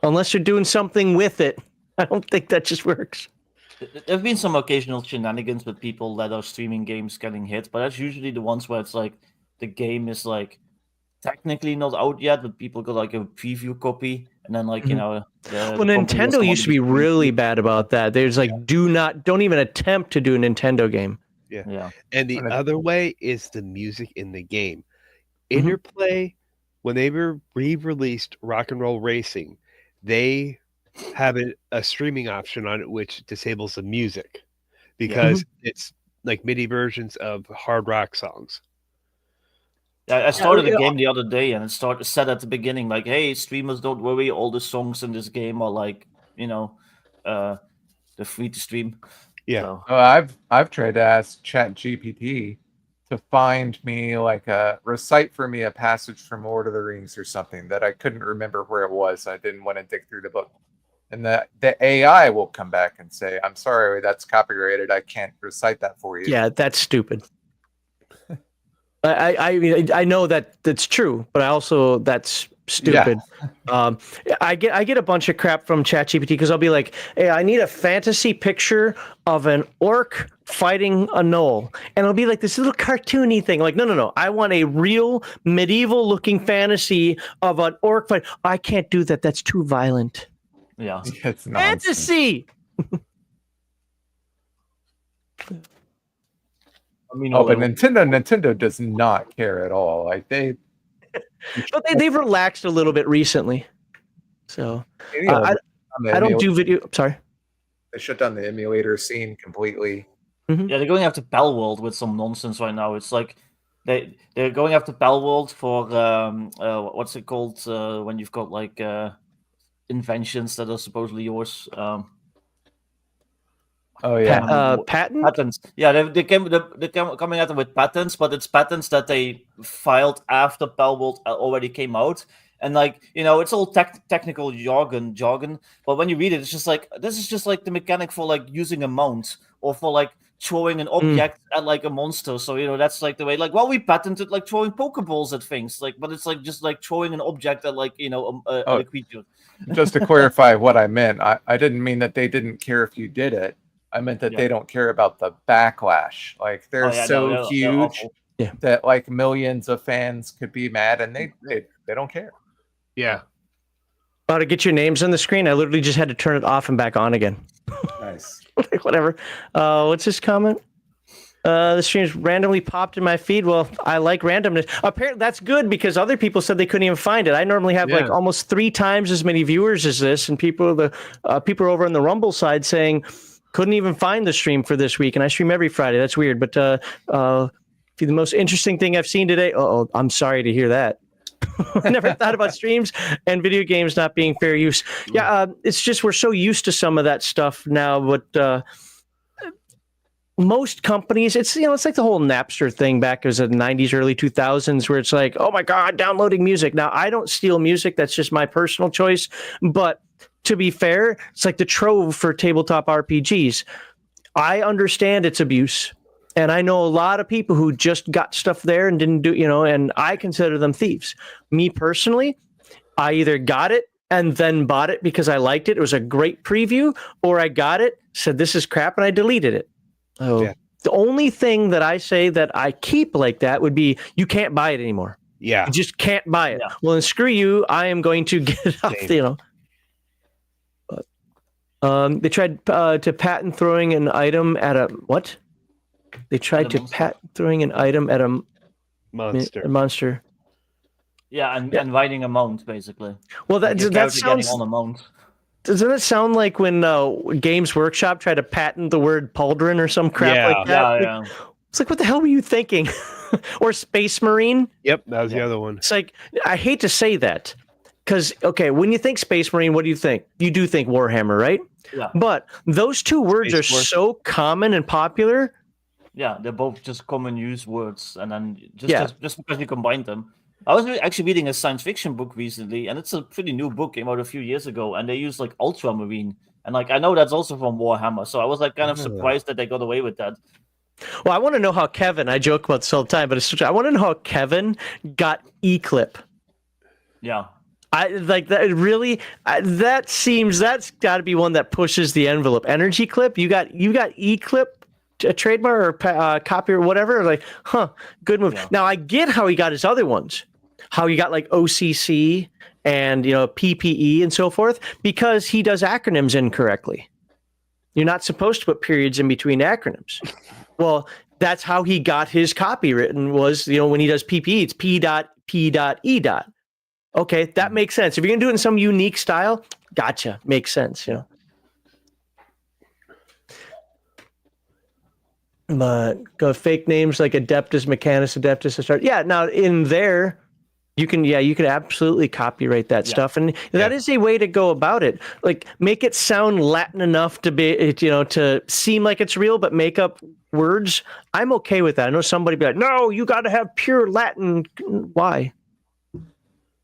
unless you're doing something with it. I don't think that just works. There have been some occasional shenanigans with people that are streaming games getting hit, but that's usually the ones where it's like the game is like technically not out yet, but people got like a preview copy, and then like well, Nintendo used to be really bad about that. There's like don't even attempt to do a Nintendo game. Yeah. And the other way is the music in the game. Interplay, when they re-released Rock and Roll Racing, they have a streaming option on it which disables the music because it's like MIDI versions of hard rock songs. I started the game the other day and it said at the beginning like, hey, streamers, don't worry, all the songs in this game are like, they're free to stream. So. I've tried to ask ChatGPT to find me recite for me a passage from Lord of the Rings or something that I couldn't remember where it was. I didn't want to dig through the book. And the AI will come back and say, I'm sorry, that's copyrighted. I can't recite that for you. Yeah, that's stupid. I know that's true, but that's stupid. Yeah. I get a bunch of crap from ChatGPT because I'll be like, hey, I need a fantasy picture of an orc fighting a gnoll. And it'll be like this little cartoony thing. Like, no. I want a real medieval looking fantasy of an orc fight. I can't do that. That's too violent. Yeah. It's fantasy. But Nintendo does not care at all. Like they've relaxed a little bit recently. So I don't do video. Sorry. They shut down the emulator scene completely. Yeah, they're going after Palworld with some nonsense right now. It's like they're going after Palworld for what's it called when you've got like inventions that are supposedly yours. Patents. Yeah, they're coming at them with patents, but it's patents that they filed after Palworld already came out. And it's all technical jargon. But when you read it, it's just like this is just like the mechanic for like using a mount or for like throwing an object at like a monster. So that's like the way. Like, well, we patented like throwing Pokeballs at things. Like, but it's like just like throwing an object at like a creature. Just to clarify what I meant, I didn't mean that they didn't care if you did it. I meant that they don't care about the backlash. Like they're huge that like millions of fans could be mad, and they don't care. Yeah. To get your names on the screen, I literally just had to turn it off and back on again. Nice. Whatever. What's this comment? The streams randomly popped in my feed. Well, I like randomness. Apparently, that's good because other people said they couldn't even find it. I normally have like almost 3 times as many viewers as this, and people are over on the Rumble side saying couldn't even find the stream for this week. And I stream every Friday. That's weird. But the most interesting thing I've seen today. I'm sorry to hear that. Never thought about streams and video games not being fair use. Yeah, it's just we're so used to some of that stuff now, but most companies, it's like the whole Napster thing back in the 90s, early 2000s, where it's like, oh my God, downloading music. Now, I don't steal music. That's just my personal choice. But to be fair, it's like the Trove for tabletop RPGs. I understand its abuse. And I know a lot of people who just got stuff there and didn't do, and I consider them thieves. Me personally, I either got it and then bought it because I liked it. It was a great preview, or I got it, said this is crap, and I deleted it. Oh, yeah. The only thing that I say that I keep like that would be you can't buy it anymore. Yeah. You just can't buy it. Yeah. Well, then screw you. I am going to get it off, They tried to patent throwing an item at a what? They tried to patent throwing an item at a monster. Yeah, and writing a mount, basically. Well, that sounds on a mount. Doesn't it sound like when Games Workshop tried to patent the word pauldron or some crap like that? Yeah. It's like, what the hell were you thinking? Or Space Marine? Yep, that was the other one. It's like, I hate to say that. Because, okay, when you think Space Marine, what do you think? You do think Warhammer, right? Yeah. But those two words are so common and popular. Yeah, they're both just common use words. And then just because you combine them. I was actually reading a science fiction book recently, and it's a pretty new book, came out a few years ago, and they use like ultramarine, and like I know that's also from Warhammer, so I was like kind of surprised that they got away with that. Well, I want to know how Kevin. I joke about this all the time, but I want to know how Kevin got E-clip. Yeah, I like that. Really, that's got to be one that pushes the envelope. Energy clip. You got E-clip. A trademark or copy or whatever. Like, good move. Yeah. Now I get how he got his other ones. How you got like OCC and PPE and so forth, because he does acronyms incorrectly. You're not supposed to put periods in between acronyms. Well, that's how he got his copy written was, when he does PPE, it's P.P.E. Okay, that makes sense. If you're gonna do it in some unique style, gotcha. Makes sense, But go fake names like Adeptus Mechanicus, Adeptus Astarte. Yeah, now in there, you can absolutely copyright that stuff, and that is a way to go about it. Like, make it sound Latin enough to be, to seem like it's real, but make up words. I'm okay with that. I know somebody be like, no, you got to have pure Latin. Why?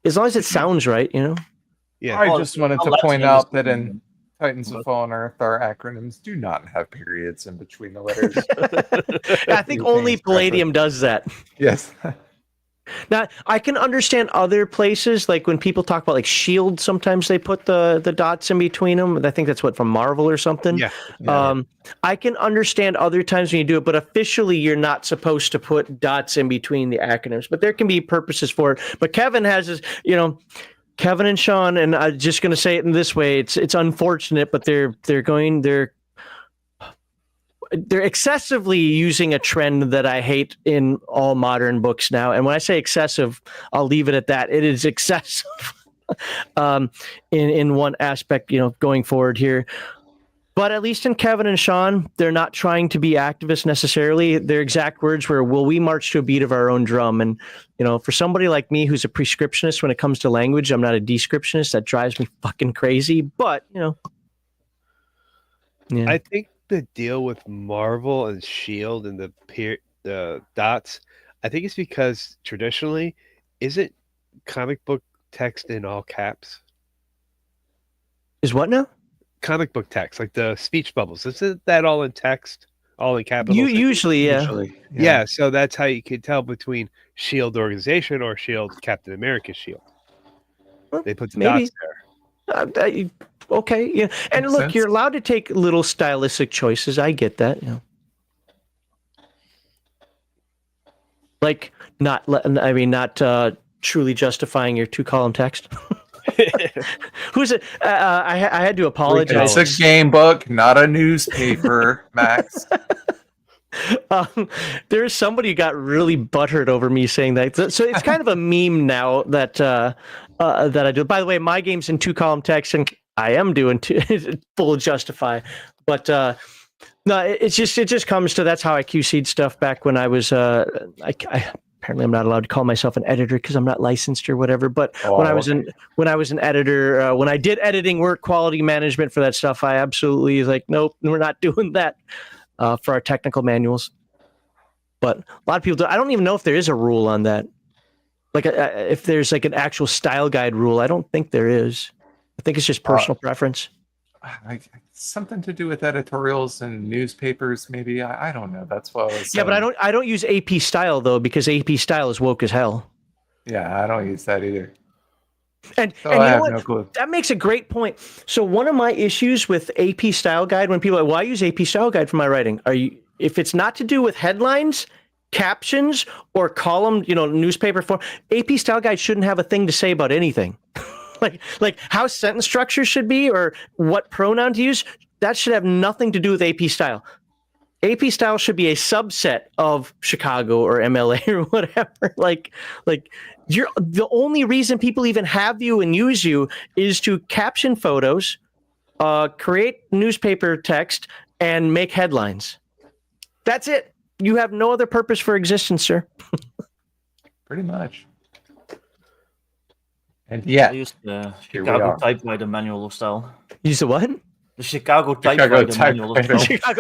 As long as it sounds right, Yeah. I just wanted to point out that in Titans of Fallen Earth, our acronyms do not have periods in between the letters. I think only Palladium does that. Yes. Now, I can understand other places, like when people talk about like S.H.I.E.L.D., sometimes they put the dots in between them. I think that's from Marvel or something. Yeah. I can understand other times when you do it, but officially you're not supposed to put dots in between the acronyms. But there can be purposes for it. But Kevin has his, Kevin and Sean, and I'm just going to say it in this way. It's unfortunate, but they're excessively using a trend that I hate in all modern books now. And when I say excessive, I'll leave it at that. It is excessive in one aspect, going forward here. But at least in Kevin and Sean, they're not trying to be activists necessarily. Their exact words were, will we march to a beat of our own drum? And, for somebody like me who's a prescriptionist when it comes to language, I'm not a descriptionist. That drives me fucking crazy. But, Yeah. I think the deal with Marvel and S.H.I.E.L.D. and the dots, I think it's because traditionally, isn't comic book text in all caps? Is what now? Comic book text, like the speech bubbles. Isn't that all in text? All in capitals? Usually, yeah. Yeah, so that's how you can tell between S.H.I.E.L.D. organization or S.H.I.E.L.D. Captain America's S.H.I.E.L.D. Well, they put the dots there. Okay, yeah. And look, you're allowed to take little stylistic choices. I get that, Like not truly justifying your 2-column text. Who's it? I had to apologize. It's a game book, not a newspaper, Max. There's somebody who got really butthurt over me saying that. So it's kind of a meme now that that I do. By the way, my game's in 2-column text, and I am doing full justify. But no, it just comes to that's how I QC'd stuff back when I was. Apparently, I'm not allowed to call myself an editor because I'm not licensed or whatever. But when I was an editor, when I did editing work, quality management for that stuff, I absolutely was like, nope, we're not doing that for our technical manuals. But a lot of people I don't even know if there is a rule on that. Like if there's like an actual style guide rule, I don't think there is. I think it's just personal preference. Something to do with editorials and newspapers, maybe. I don't know. That's what I was saying. Yeah, but I don't use AP style though, because AP style is woke as hell. Yeah, I don't use that either. And So you I know have what? no clue. That makes a great point. So one of my issues with AP style guide, when people are like, well, I use AP style guide for my writing. If it's not to do with headlines, captions, or column, newspaper form, AP style guide shouldn't have a thing to say about anything. like how sentence structure should be or what pronoun to use. That should have nothing to do with AP style. AP style should be a subset of Chicago or MLA or whatever. Like you're the only reason people even have you and use you is to caption photos, create newspaper text, and make headlines. That's it. You have no other purpose for existence, sir. Pretty much. And yeah, I used the Here we Chicago are. typewriter manual of style. Use the what? The Chicago typewriter manual of style.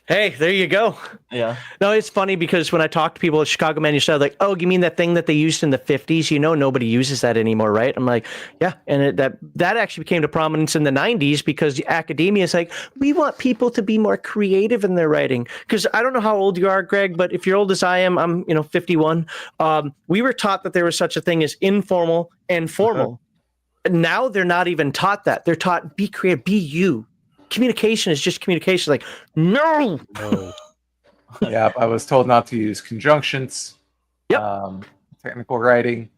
Hey, there you go. Yeah. No, it's funny because when I talk to people at Chicago Manufacturing, like, oh, you mean that thing that they used in the 50s? Nobody uses that anymore, right? I'm like, yeah. And that actually came to prominence in the 90s because academia is like, we want people to be more creative in their writing. Because I don't know how old you are, Greg, but if you're old as I am, I'm 51. We were taught that there was such a thing as informal and formal. Now they're not even taught that. They're taught be creative, be you. Communication is just communication. Like, no. Yeah, I was told not to use conjunctions. Yep. Technical writing.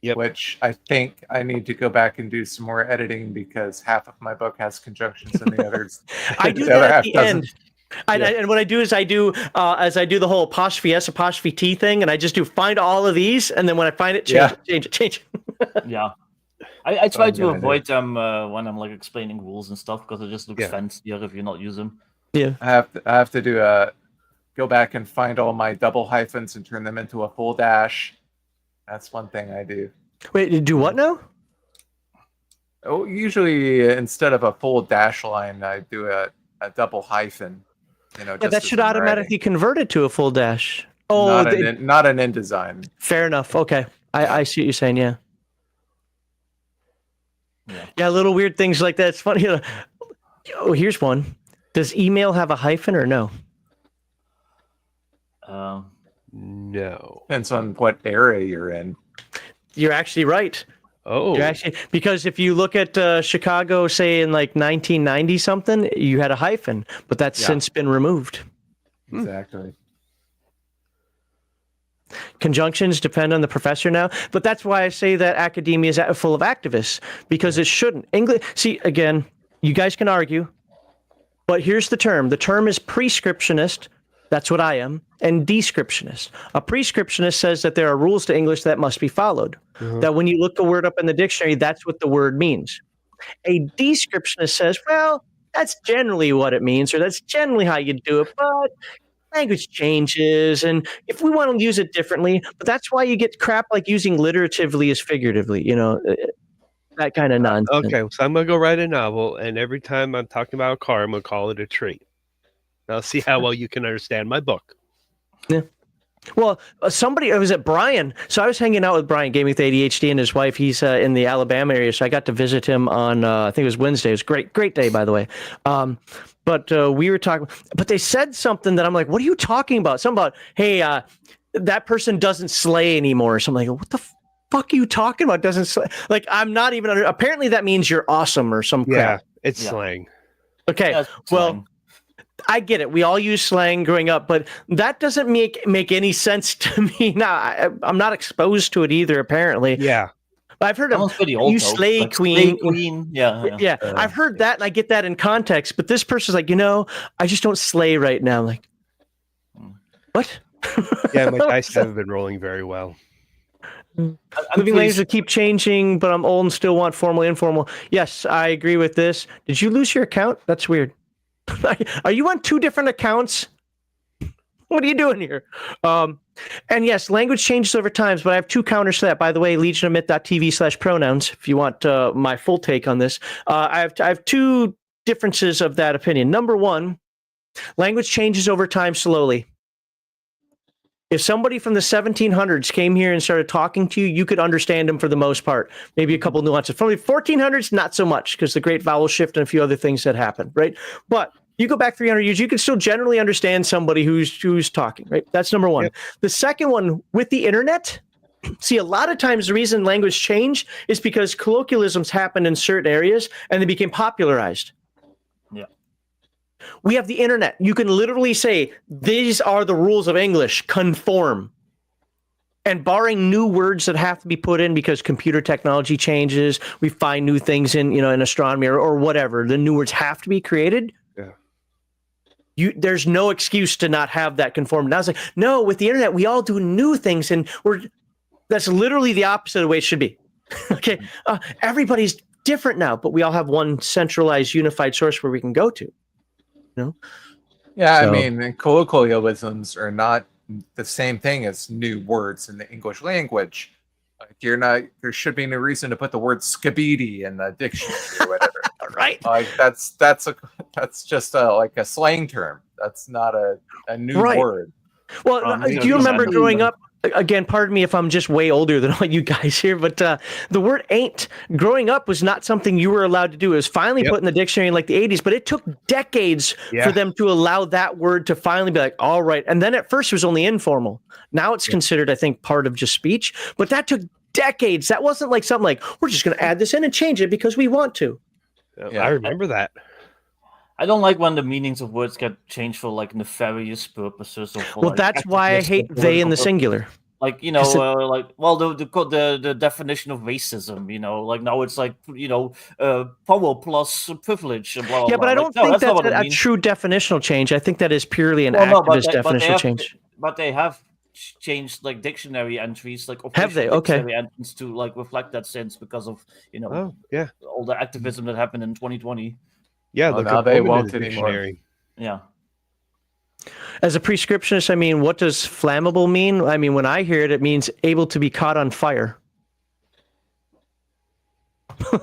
Yep. Which I think I need to go back and do some more editing because half of my book has conjunctions and the others. I do the that other at half the doesn't. end. And what I do is I do the whole apostrophe S, apostrophe T thing, and I just do find all of these, and then when I find it, change it. Yeah. I try I'm to gonna avoid them when I'm like explaining rules and stuff because it just looks fancier if you not use them. Yeah. I have to do go back and find all my double hyphens and turn them into a full dash. That's one thing I do. Wait, you do what now? Oh, usually instead of a full dash line, I do a double hyphen. Yeah, just that as should I'm automatically writing. convert it to a full dash. Oh, Not an InDesign. fair enough. Okay, I see what you're saying. Yeah. Yeah, little weird things like that. It's funny. Oh, here's one. Does email have a hyphen or no? No. Depends on what era you're in. You're actually right. Oh. Because if you look at Chicago, say in like 1990 something, you had a hyphen, but that's since been removed. Exactly. Conjunctions depend on the professor now, but that's why I say that academia is full of activists, because it shouldn't. English. See, again, you guys can argue, but here's the term. The term is prescriptionist. That's what I am. And descriptionist. A prescriptionist says that there are rules to English that must be followed. That when you look the word up in the dictionary, that's what the word means. A descriptionist says, well, that's generally what it means, or that's generally how you do it, but language changes, and if we want to use it differently, but that's why you get crap like using literatively as figuratively, that kind of nonsense. Okay, so I'm going to go write a novel, and every time I'm talking about a car, I'm going to call it a tree. I'll see how well you can understand my book. Yeah. Well, it was at Brian. So I was hanging out with Brian, Gaming with ADHD, and his wife. He's in the Alabama area, so I got to visit him on, I think it was Wednesday. It was great day, by the way. But we were talking, but they said something that I'm like, what are you talking about? Something about, hey, that person doesn't slay anymore. So I'm like, what the fuck are you talking about? Doesn't slay? Like, I'm not even apparently that means you're awesome or some crap. Yeah, it's slang. Okay, Yeah, well, I get it. We all use slang growing up, but that doesn't make any sense to me now. I'm not exposed to it either, apparently. Yeah. I've heard That of one's pretty old. you though. slay Like, queen. Slay queen. Yeah. Yeah, I've heard that and I get that in context, but this person's like, I just don't slay right now. I'm like, what? Yeah, my dice haven't been rolling very well. Living languages will keep changing, but I'm old and still want formal, informal. Yes, I agree with this. Did you lose your account? That's weird. Are you on 2 different accounts? What are you doing here? And yes, language changes over time, but I have 2 counters to that. By the way, legionofmyth.tv/pronouns, if you want my full take on this. I have 2 differences of that opinion. Number 1, language changes over time slowly. If somebody from the 1700s came here and started talking to you, you could understand them for the most part. Maybe a couple nuances. From the 1400s, not so much, because the Great Vowel Shift and a few other things that happened, right? But you go back 300 years, you can still generally understand somebody who's talking, right? That's number 1. Yep. The second one, with the internet, see, a lot of times the reason language changed is because colloquialisms happened in certain areas and they became popularized. Yeah. We have the internet. You can literally say, these are the rules of English, conform. And barring new words that have to be put in because computer technology changes, we find new things in astronomy or whatever, the new words have to be created. Yeah. There's no excuse to not have that conform. And I was like, no, with the internet, we all do new things, and that's literally the opposite of the way it should be. Okay. Everybody's different now, but we all have one centralized, unified source where we can go to. Yeah, so, I mean, colloquialisms are not the same thing as new words in the English language. Like, there should be no reason to put the word skibidi in the dictionary or whatever. Right? Like that's just like a slang term. That's not a new word. Well, do you remember growing up? Again, pardon me if I'm just way older than all you guys here, but the word ain't growing up was not something you were allowed to do. It was finally put in the dictionary in like the 80s, but it took decades for them to allow that word to finally be like, all right. And then at first it was only informal. Now it's considered, I think, part of just speech, but that took decades. That wasn't like something like, we're just going to add this in and change it because we want to. I remember that. I don't like when the meanings of words get changed for like nefarious purposes. Or for, well, that's why I hate they in the singular. Like, the definition of racism, like now it's like, power plus privilege. And blah, blah, yeah, but I don't think that's a true definitional change. I think that is purely an activist definitional change. But they have changed like dictionary entries, like have they? Okay. Dictionary entries to like reflect that sense because of all the activism that happened in 2020. Yeah, now they won't anymore. Yeah. As a prescriptionist, I mean, what does flammable mean? I mean, when I hear it, it means able to be caught on fire.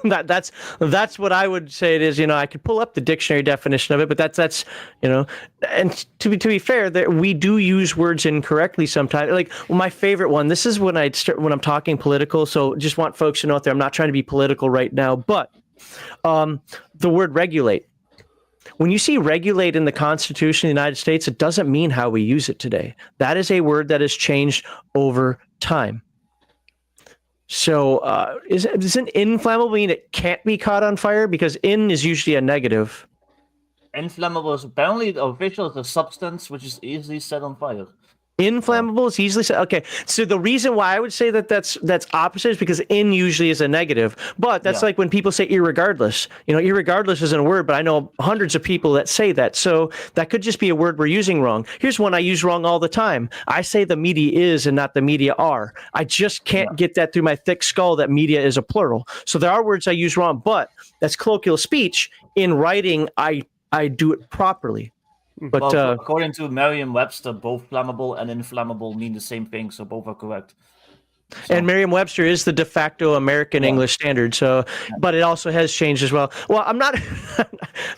that's what I would say it is. I could pull up the dictionary definition of it, but that's and to be fair, we do use words incorrectly sometimes. Like, my favorite one. This is when I'm talking political. So just want folks to know out there, I'm not trying to be political right now, but the word regulate. When you see regulate in the Constitution of the United States, it doesn't mean how we use it today. That is a word that has changed over time. So doesn't inflammable mean it can't be caught on fire? Because in is usually a negative. Inflammable is apparently official as a substance which is easily set on fire. Inflammable is easily set. Okay, so the reason why I would say that's opposite is because in usually is a negative. But that's like when people say irregardless. Irregardless isn't a word, but I know hundreds of people that say that. So that could just be a word we're using wrong. Here's one I use wrong all the time. I say the media is and not the media are. I just can't get that through my thick skull that media is a plural. So there are words I use wrong, but that's colloquial speech. In writing, I do it properly. But according to Merriam-Webster, both flammable and inflammable mean the same thing, so both are correct. So. And Merriam-Webster is the de facto American English standard, so but it also has changed as well. Well, I'm not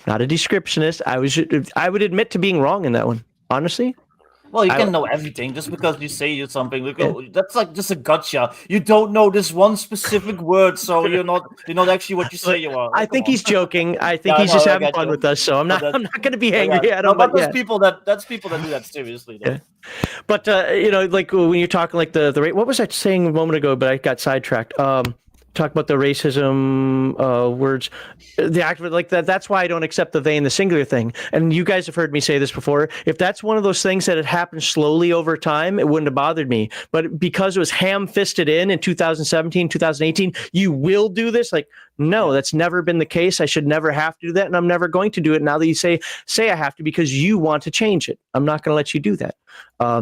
not a descriptionist. I would admit to being wrong in that one, honestly. Well, you can know everything just because you say something. That's like just a gotcha. You don't know this one specific word, so you're not actually what you say you are. I think he's joking. I think he's just having fun with us. So I'm not going to be angry at him. But there's people that do that seriously. Though. Yeah. But like when you're talking like the rate, what was I saying a moment ago? But I got sidetracked. talk about the racism words, the active like that. That's why I don't accept the they in the singular thing. And you guys have heard me say this before. If that's one of those things that had happened slowly over time, it wouldn't have bothered me. But because it was ham-fisted in 2017, 2018, you will do this. Like, no, that's never been the case. I should never have to do that, and I'm never going to do it. Now that you say I have to because you want to change it, I'm not going to let you do that.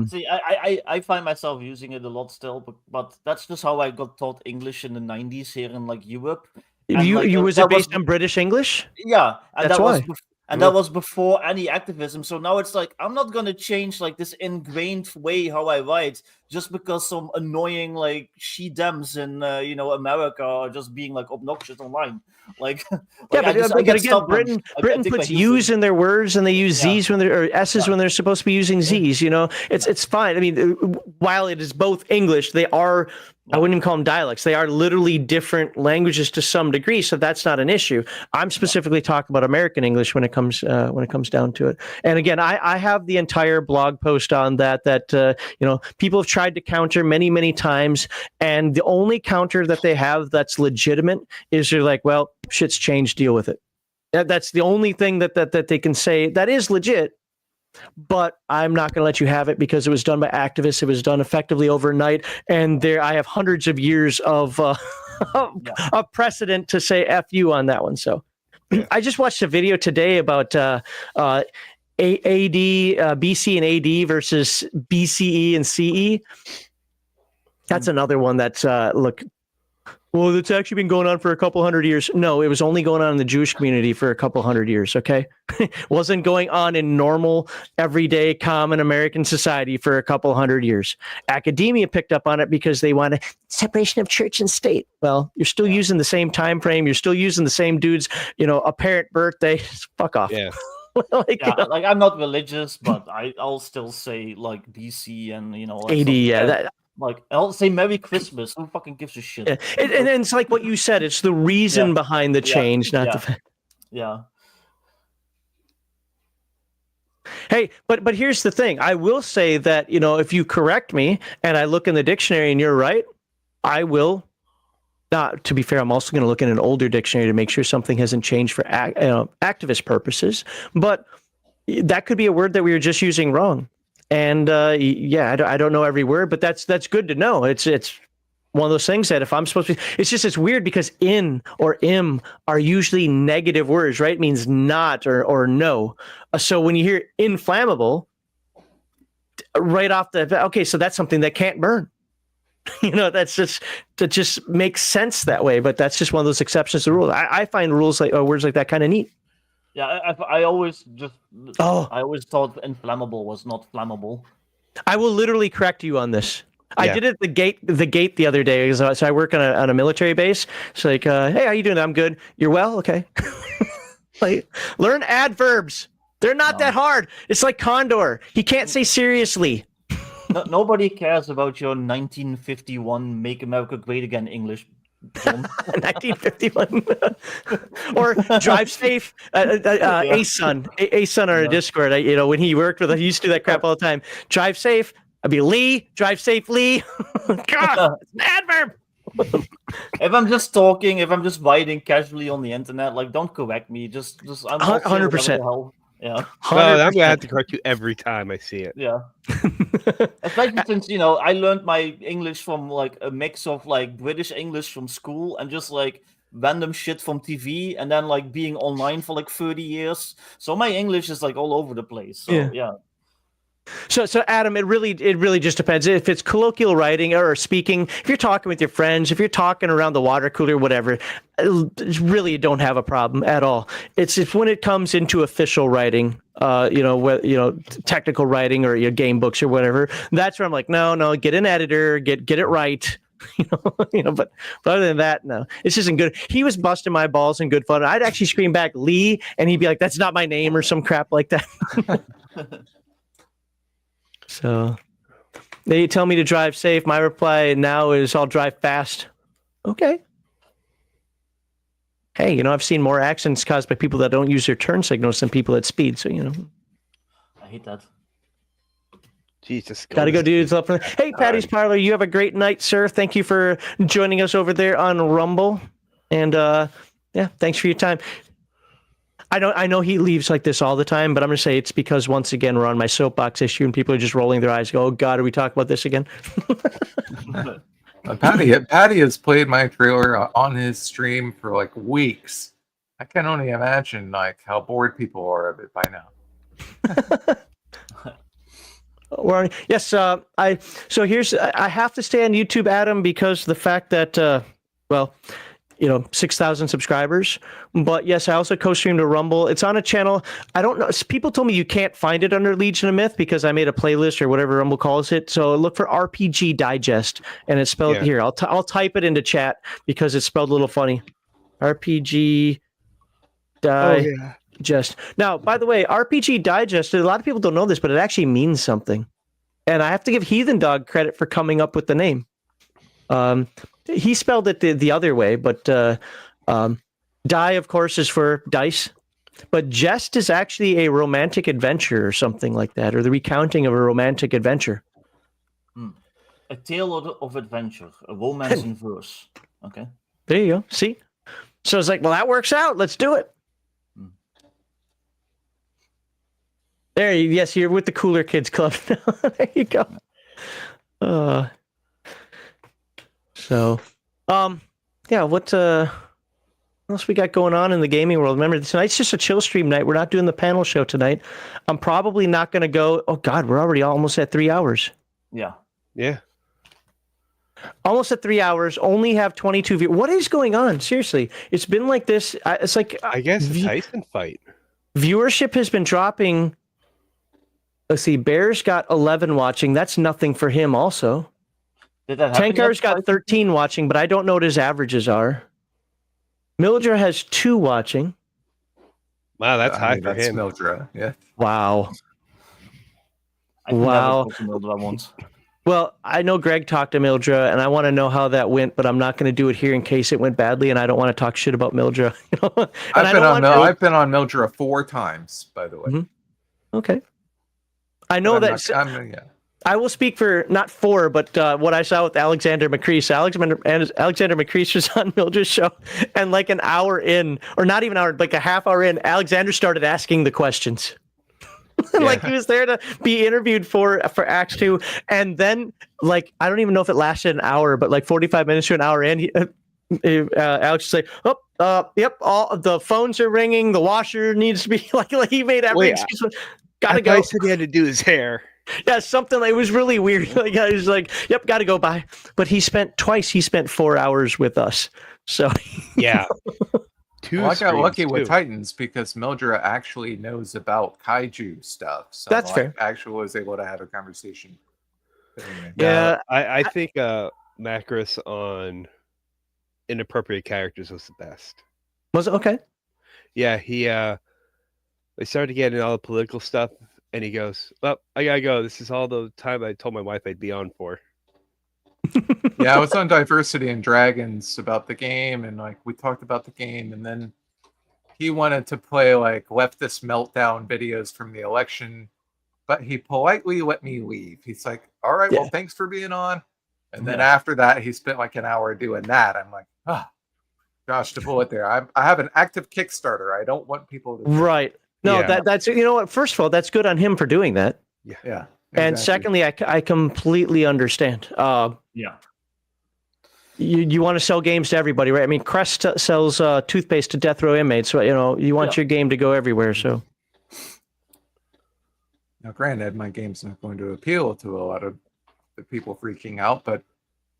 See, I find myself using it a lot still, but that's just how I got taught English in the 90s here in like Europe. And, Was it based on British English? Yeah, and that's why. That was before any activism. So now it's like I'm not gonna change like this ingrained way how I write just because some annoying like she-dems in America are just being like obnoxious online. Like, yeah, but again, Britain puts U's in their words and they use Z's when they're or S's when they're supposed to be using Z's. You know, it's fine. I mean, while it is both English, they are. I wouldn't even call them dialects. They are literally different languages to some degree, so that's not an issue. I'm specifically talking about American English when it comes down to it. And again, I have the entire blog post on that people have tried to counter many times, and the only counter that they have that's legitimate is they're like, well, shit's changed, deal with it. That's the only thing that they can say that is legit. But I'm not going to let you have it because it was done by activists. It was done effectively overnight, and I have hundreds of years of a precedent to say "f you" on that one. So, I just watched a video today about AD, BC and AD versus BCE and CE. That's another one that's well, it's actually been going on for a couple hundred years. No, it was only going on in the Jewish community for a couple hundred years, okay? It wasn't going on in normal, everyday, common American society for a couple hundred years. Academia picked up on it because they wanted separation of church and state. Well, you're still using the same time frame. You're still using the same dude's, apparent birthday. Fuck off. Yeah. Like I'm not religious, but I'll still say like BC and AD, like I'll say Merry Christmas. Who fucking gives a shit? Yeah. And it's like what you said. It's the reason behind the change, not the fact. Yeah. Hey, but here's the thing. I will say that if you correct me and I look in the dictionary and you're right, I will. Not to be fair, I'm also going to look in an older dictionary to make sure something hasn't changed for activist purposes. But that could be a word that we were just using wrong. And I don't know every word, but that's good to know. It's one of those things that if I'm supposed to, it's weird because in or im are usually negative words, right? It means not or no. So when you hear inflammable, right off okay, so that's something that can't burn. That just makes sense that way. But that's just one of those exceptions to the rules. I find rules like words like that kind of neat. Yeah, I always thought inflammable was not flammable. I will literally correct you on this. Yeah. I did it at the gate the other day. So I work on a military base. It's like, hey, how you doing? I'm good. You're well? Okay. Like, learn adverbs. They're not that hard. It's like Condor. He can't say seriously. Nobody cares about your 1951 Make America Great Again English. 1951 or drive safe. A-Sun on our Discord. When he worked with us, he used to do that crap all the time. Drive safe. I'd be Lee. Drive safe, Lee. God, it's an adverb. If I'm just talking, if I'm just writing casually on the internet, like don't correct me. Just I'm 100%. Yeah. Well, I'm gonna have to correct you every time I see it. Yeah. Especially since I learned my English from like a mix of like British English from school and just like random shit from TV, and then like being online for like 30 years. So my English is like all over the place. So yeah. So Adam, it really just depends. If it's colloquial writing or speaking, if you're talking with your friends, if you're talking around the water cooler, whatever, really you don't have a problem at all. It's when it comes into official writing, technical writing or your game books or whatever. That's where I'm like, no, get an editor, get it right. But other than that, no, this isn't good. He was busting my balls in good fun. I'd actually scream back Lee, and he'd be like, "That's not my name" or some crap like that. So they tell me to drive safe. My reply now is I'll drive fast. Okay. Hey, I've seen more accidents caused by people that don't use their turn signals than people at speed. So, I hate that. Jesus. Gotta go do something. Hey, Patty's Parlor, you have a great night, sir. Thank you for joining us over there on Rumble. And yeah, thanks for your time. I know he leaves like this all the time, but I'm gonna say it's because once again we're on my soapbox issue and people are just rolling their eyes. Go, oh God, are we talking about this again? Patty has played my trailer on his stream for like weeks. I can only imagine like how bored people are of it by now. Yes, I have to stay on YouTube, Adam, because the fact that 6,000 subscribers. But yes, I also co-stream to Rumble. It's on a channel. I don't know. People told me you can't find it under Legion of Myth because I made a playlist or whatever Rumble calls it. So look for RPG Digest, and it's spelled here. I'll type it into chat because it's spelled a little funny. RPG Digest. Now, by the way, RPG Digest, a lot of people don't know this, but it actually means something. And I have to give Heathen Dog credit for coming up with the name. He spelled it the other way, but die, of course, is for dice. But jest is actually a romantic adventure or something like that, or the recounting of a romantic adventure. A tale of adventure, a romance in verse. Okay. There you go. See? So it's like, well, that works out. Let's do it. There, yes, you're with the Cooler Kids Club now. There you go. What else we got going on in the gaming world? Remember, tonight's just a chill stream night. We're not doing the panel show tonight. I'm probably not going to go. Oh God, we're already almost at 3 hours. Yeah. Almost at 3 hours. Only have 22 views. What is going on? Seriously, it's been like this. It's like I guess a Tyson fight. Viewership has been dropping. Let's see. Bears got 11 watching. That's nothing for him. Also. Tankar's got 13 watching, but I don't know what his averages are. Mildra has 2 watching. Wow, that's high for him. Mildra, yeah. Wow. Well, I know Greg talked to Mildra, and I want to know how that went, but I'm not going to do it here in case it went badly, and I don't want to talk shit about Mildra. I've been on Mildra 4 times, by the way. Mm-hmm. Okay. I know that. I will speak for not 4, but what I saw with Alexander McCrease. Alexander McCrease was on Mildra's show, and like an hour in, or not even an hour, like a half hour in, Alexander started asking the questions. Like he was there to be interviewed for Act 2, and then like I don't even know if it lasted an hour, but like 45 minutes to an hour in, Alex was like, "Yep, all the phones are ringing. The washer needs to be like he made every excuse. Gotta go." I said he had to do his hair. Yeah, something. It was really weird. Like I was like, "Yep, got to go by." But he spent 4 hours with us. So yeah, I got lucky with Titans because Mildra actually knows about Kaiju stuff. So that's fair. Actually, was able to have a conversation. Yeah, I think Macros on inappropriate characters was the best. Was it okay? Yeah, they started getting all the political stuff. And he goes, "Well, I gotta go. This is all the time I told my wife I'd be on for." Yeah, I was on Diversity and Dragons about the game, and like we talked about the game, and then he wanted to play like leftist meltdown videos from the election, but he politely let me leave. He's like, "All right, well, thanks for being on." And then after that, he spent like an hour doing that. I'm like, "Oh, gosh, to pull it there. I have an active Kickstarter. I don't want people to." Right. No, that's you know what. First of all, that's good on him for doing that. Yeah. Exactly. And secondly, I completely understand. You want to sell games to everybody, right? I mean, Crest sells toothpaste to death row inmates, so you want your game to go everywhere. So now, granted, my game's not going to appeal to a lot of the people freaking out, but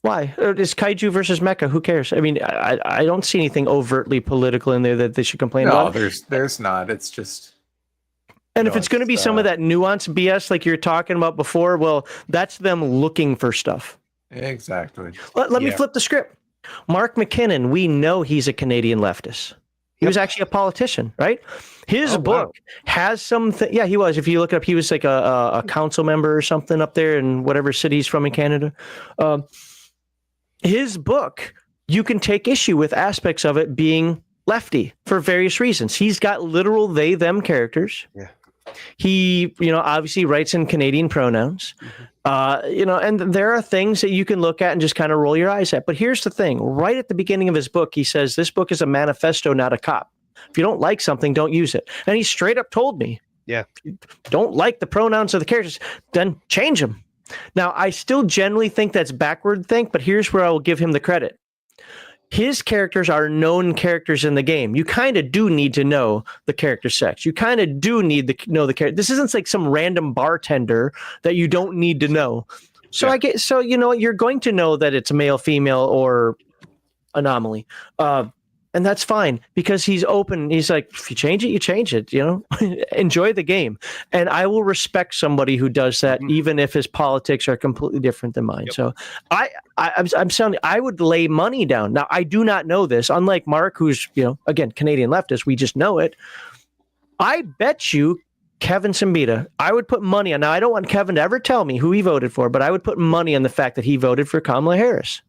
why? It's Kaiju versus Mecha. Who cares? I mean, I don't see anything overtly political in there that they should complain about. No, there's not. It's just. And if it's going to be some of that nuanced BS like you're talking about before, well, that's them looking for stuff. Exactly. Let me flip the script. Mark McKinnon, we know he's a Canadian leftist. He was actually a politician, right? His book has something. Yeah, he was. If you look it up, he was like a council member or something up there in whatever city he's from in Canada. His book, you can take issue with aspects of it being lefty for various reasons. He's got literal they, them characters. Yeah. He, obviously writes in Canadian pronouns. And there are things that you can look at and just kind of roll your eyes at. But here's the thing. Right at the beginning of his book, he says, this book is a manifesto, not a cop. If you don't like something, don't use it. And he straight up told me, yeah, if you don't like the pronouns of the characters, then change them. Now, I still generally think that's backward think, but here's where I will give him the credit. His characters are known characters in the game. You kind of do need to know the character sex. You kind of do need to know the character. This isn't like some random bartender that you don't need to know. So you're going to know that it's male, female, or anomaly. And that's fine because he's open. He's like, if you change it, you change it, enjoy the game. And I will respect somebody who does that, even if his politics are completely different than mine. Yep. So I'm sounding, I would lay money down. Now, I do not know this, unlike Mark, who's, again, Canadian leftist, we just know it. I bet you Kevin Simbita, I would put money on, now I don't want Kevin to ever tell me who he voted for, but I would put money on the fact that he voted for Kamala Harris.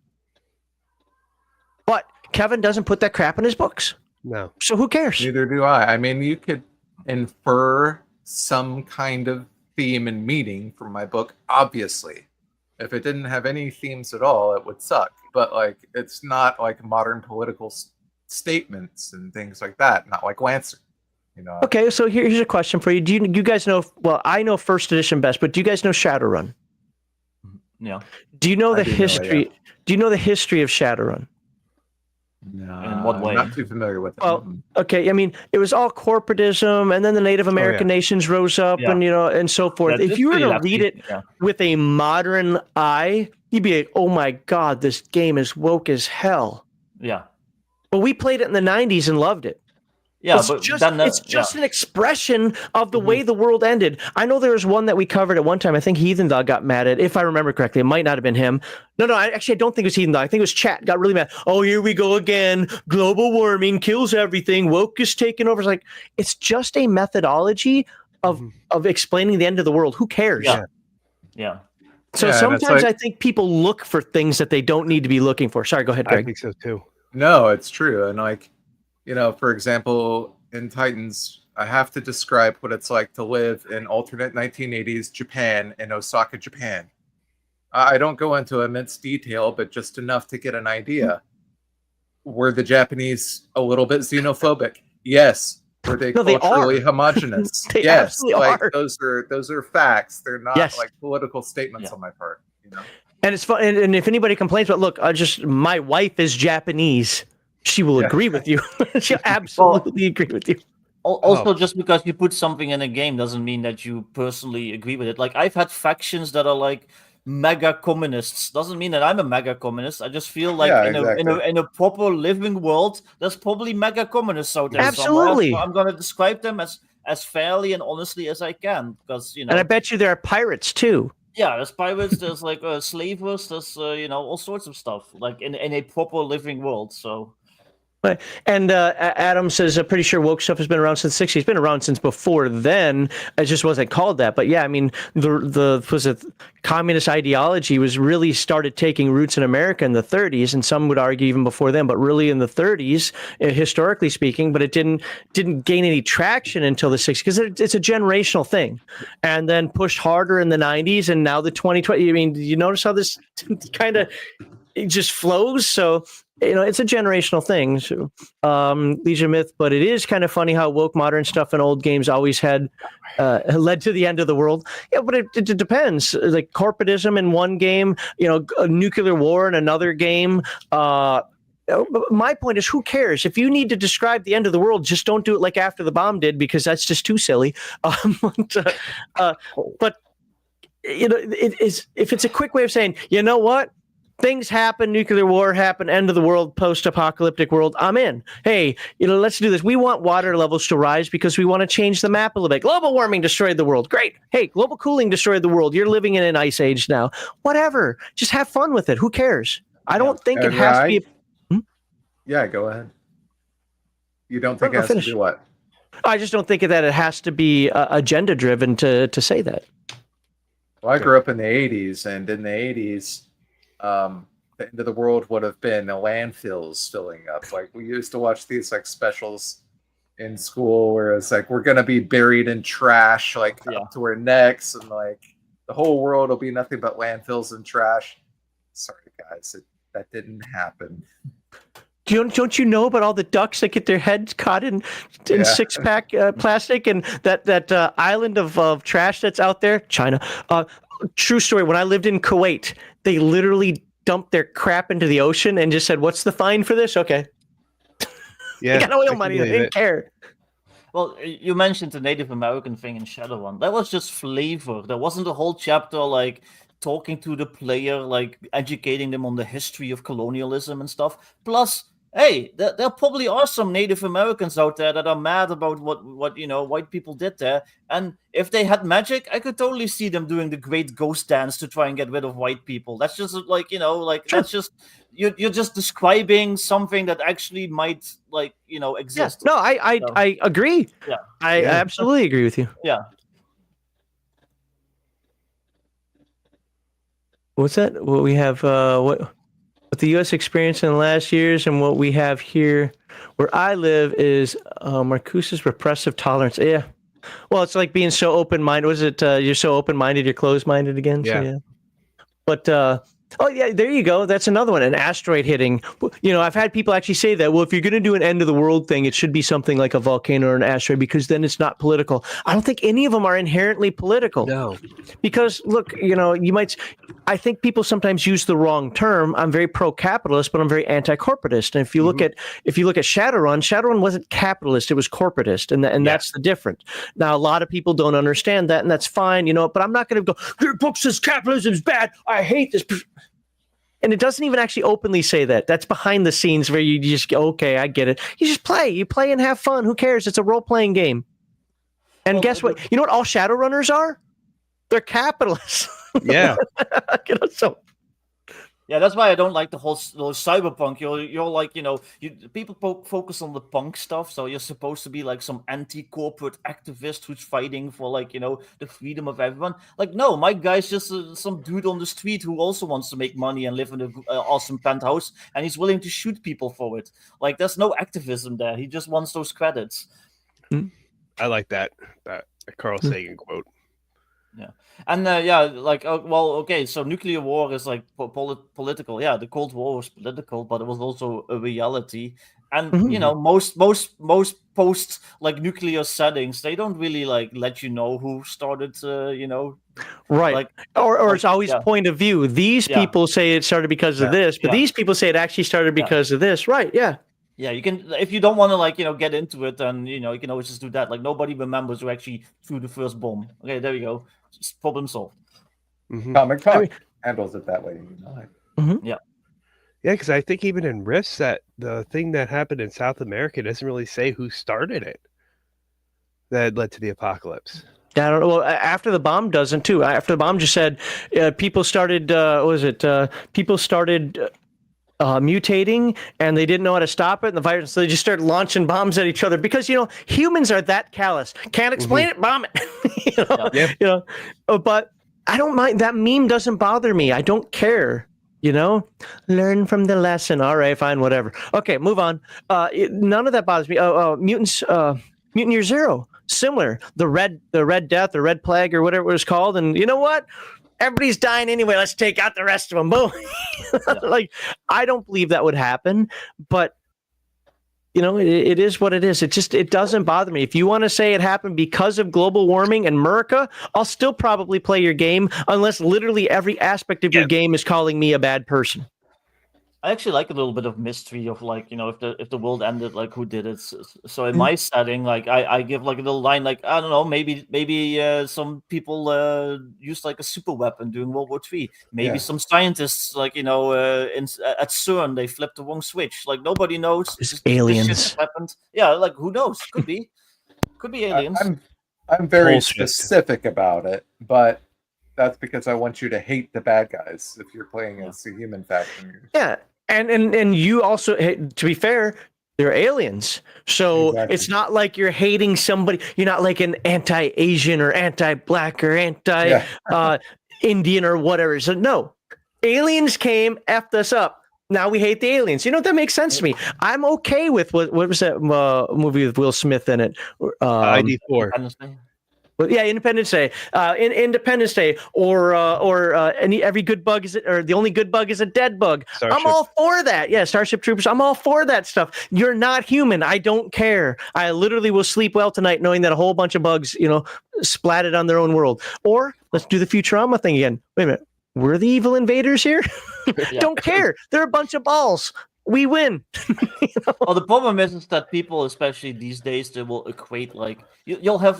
But Kevin doesn't put that crap in his books. No. So who cares? Neither do I. I mean, you could infer some kind of theme and meaning from my book, obviously. If it didn't have any themes at all, it would suck. But, it's not like modern political statements and things like that. Not like Lancer, Okay, so here's a question for you. Do you guys know, I know first edition best, but do you guys know Shadowrun? Yeah. Do you know the history? Do you know the history of Shadowrun? No, in what way? I'm not too familiar with it. Well, okay. I mean, it was all corporatism, and then the Native American nations rose up, and and so forth. If you were to read it with a modern eye, you'd be like, "Oh my God, this game is woke as hell." Yeah. But we played it in the '90s and loved it. Yeah, it's just an expression of the way the world ended. I know there was one that we covered at one time. I think Heathen Dog got mad at, if I remember correctly. It might not have been him. No, I don't think it was Heathen Dog. I think it was Chat. Got really mad. Oh, here we go again. Global warming kills everything. Woke is taking over. It's like, it's just a methodology of explaining the end of the world. Who cares? Yeah. So sometimes I think people look for things that they don't need to be looking for. Sorry, go ahead, Greg. I think so too. No, it's true. And for example, in Titans, I have to describe what it's like to live in alternate 1980s Japan in Osaka, Japan. I don't go into immense detail, but just enough to get an idea. Were the Japanese a little bit xenophobic? Yes. Were they culturally homogenous? Yes. Those are facts. They're not political statements on my part. And it's fun. And if anybody complains, but look, my wife is Japanese. She will agree with you. She'll absolutely agree with you. Also, just because you put something in a game doesn't mean that you personally agree with it. Like, I've had factions that are like mega communists. Doesn't mean that I'm a mega communist. I just feel like in a proper living world, there's probably mega communists out there. Absolutely. So I'm going to describe them as fairly and honestly as I can, because And I bet you there are pirates too. Yeah, there's pirates. There's slavers. There's all sorts of stuff like in a proper living world. So. And Adam says, I'm pretty sure woke stuff has been around since the 60s. It's been around since before then. It just wasn't called that. But yeah, I mean, the communist ideology was really started taking roots in America in the 30s, and some would argue even before then, but really in the 30s, historically speaking. But it didn't gain any traction until the 60s because it's a generational thing, and then pushed harder in the 90s, and now the 2020. I mean, you notice how this kind of it just flows. So. It's a generational thing, so, Legion Myth, but it is kind of funny how woke modern stuff in old games always had led to the end of the world. Yeah, but it depends. Like corporatism in one game, a nuclear war in another game. My point is, who cares? If you need to describe the end of the world, just don't do it like After the Bomb did, because that's just too silly. But it is, if it's a quick way of saying, you know what? Things happen, nuclear war happen, end of the world, post-apocalyptic world, I'm in. Hey, let's do this. We want water levels to rise because we want to change the map a little bit. Global warming destroyed the world. Great. Hey, global cooling destroyed the world. You're living in an ice age now. Whatever. Just have fun with it. Who cares? I don't think it has to be... Yeah, go ahead. You don't think it has to do what? I just don't think that it has to be agenda-driven to say that. Well, I grew up in the 80s, and in the 80s... the end of the world would have been the landfills filling up. Like we used to watch these specials in school, where it's like we're gonna be buried in trash, like Yeah. up to our necks, and like the whole world will be nothing but landfills and trash. Sorry, guys, that didn't happen. Don't you know about all the ducks that get their heads caught in Yeah. six-pack plastic and that island of trash that's out there? China. True story. When I lived in Kuwait, they literally dumped their crap into the ocean and just said, "What's the fine for this?" Okay. Yeah, They got oil I money. can They believe didn't care. Well, you mentioned the Native American thing in Shadowrun. That was just flavor. There wasn't a whole chapter like talking to the player, like educating them on the history of colonialism and stuff. Plus, hey, there probably are some Native Americans out there that are mad about what white people did there. And if they had magic, I could totally see them doing the great ghost dance to try and get rid of white people. That's just like that's just you're just describing something that actually might exist. No, I agree. Yeah. I absolutely agree with you. Yeah. What's that? What we have? What the U.S. experience in the last years and what we have here, where I live, is Marcuse's repressive tolerance. Yeah. Well, it's like being so open-minded. Was it you're so open-minded, you're closed-minded again? Yeah. So, yeah. But oh yeah, there you go. That's another one. An asteroid hitting. I've had people actually say that. Well, if you're going to do an end of the world thing, it should be something like a volcano or an asteroid, because then it's not political. I don't think any of them are inherently political. No. Because look, I think people sometimes use the wrong term. I'm very pro-capitalist, but I'm very anti-corporatist. And if you look at Shadowrun wasn't capitalist; it was corporatist, and that's the difference. Now, a lot of people don't understand that, and that's fine, But I'm not going to go. Your book says capitalism is bad. I hate this. And it doesn't even actually openly say that. That's behind the scenes where you just go, okay, I get it. You just play. You play and have fun. Who cares? It's a role-playing game. And guess what? You know what all Shadowrunners are? They're capitalists. Yeah. So Yeah, that's why I don't like the whole cyberpunk. You're like, people focus on the punk stuff, so you're supposed to be like some anti-corporate activist who's fighting for the freedom of everyone. Like, no, my guy's just some dude on the street who also wants to make money and live in an awesome penthouse, and he's willing to shoot people for it. Like, there's no activism there. He just wants those credits. I like that Carl Sagan quote. Yeah. And okay, so nuclear war is like political. Yeah, the Cold War was political, but it was also a reality. And most post nuclear settings, they don't really let you know who started. Right. Or it's always point of view. These people say it started because of this, but these people say it actually started because of this. Right. Yeah. Yeah, you can, if you don't want to get into it, then you can always just do that. Like, nobody remembers who actually threw the first bomb. Okay, there you go. Just problem solved. Comic Con handles it that way. Yeah. Yeah, because I think even in Rifts, that the thing that happened in South America doesn't really say who started it that led to the apocalypse. Yeah, I don't know. Well, after the bomb doesn't too. After the bomb just said people started. People started mutating, and they didn't know how to stop it. And the virus, so they just started launching bombs at each other because humans are that callous. Can't explain it, bomb it. But I don't mind. That meme doesn't bother me. I don't care. Learn from the lesson. All right, fine, whatever. Okay, move on. None of that bothers me. Mutants. Mutant Year Zero. Similar. The Red Death or Red Plague or whatever it was called. And you know what? Everybody's dying anyway. Let's take out the rest of them. Boom. Like, I don't believe that would happen, but it is what it is. It doesn't bother me. If you want to say it happened because of global warming and America, I'll still probably play your game unless literally every aspect of your game is calling me a bad person. I actually like a little bit of mystery of if the world ended, who did it. So in my setting, I give a little line, I don't know, maybe some people used a super weapon during World War III. Maybe some scientists at CERN they flipped the wrong switch. Nobody knows. It's aliens. This shit happened. Yeah, who knows? Could be aliens. I'm very specific about it, but that's because I want you to hate the bad guys if you're playing as the human faction. Yeah. And you also, to be fair, they're aliens. So It's not like you're hating somebody. You're not like an anti-Asian or anti-black or anti-Indian or whatever. So no, aliens came, effed us up. Now we hate the aliens. You know, that makes sense to me. I'm okay with what was that movie with Will Smith in it? ID4. Honestly. Well, yeah, Independence Day. Independence Day, or every good bug is or the only good bug is a dead bug. Starship. I'm all for that. Yeah, Starship Troopers. I'm all for that stuff. You're not human. I don't care. I literally will sleep well tonight knowing that a whole bunch of bugs, splatted on their own world. Or let's do the Futurama thing again. Wait a minute. We're the evil invaders here. Don't care. They're a bunch of balls. We win. Well, the problem is that people, especially these days, they will equate you'll have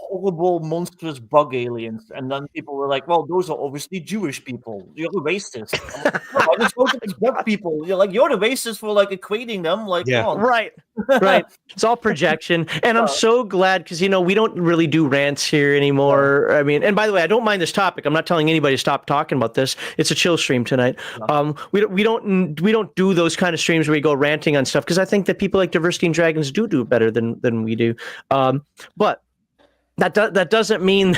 horrible, monstrous bug aliens, and then people were like, "Well, those are obviously Jewish people. You're a racist." I'm like, no, I just vote for bug people. You're the racist for equating them. Come on. Right. It's all projection, and I'm so glad because we don't really do rants here anymore. I mean, and by the way, I don't mind this topic. I'm not telling anybody to stop talking about this. It's a chill stream tonight. We don't do those kind of streams where we go ranting on stuff because I think that people like Diversity and Dragons do better than we do. But that doesn't mean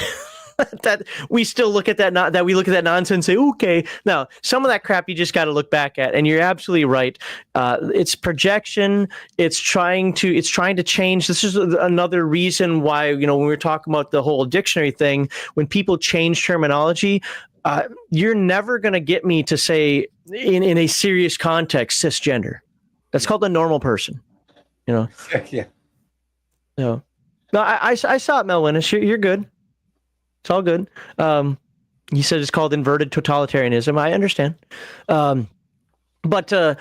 that we still look at that we look at that nonsense and say, okay. Now, some of that crap you just got to look back at, and you're absolutely right. It's projection. It's trying to change. This is another reason why, when we were talking about the whole dictionary thing, when people change terminology, you're never going to get me to say in a serious context, cisgender. That's called a normal person, Yeah. So. No, I saw it, Mel Winnis. You're good. It's all good. He said it's called inverted totalitarianism. I understand. But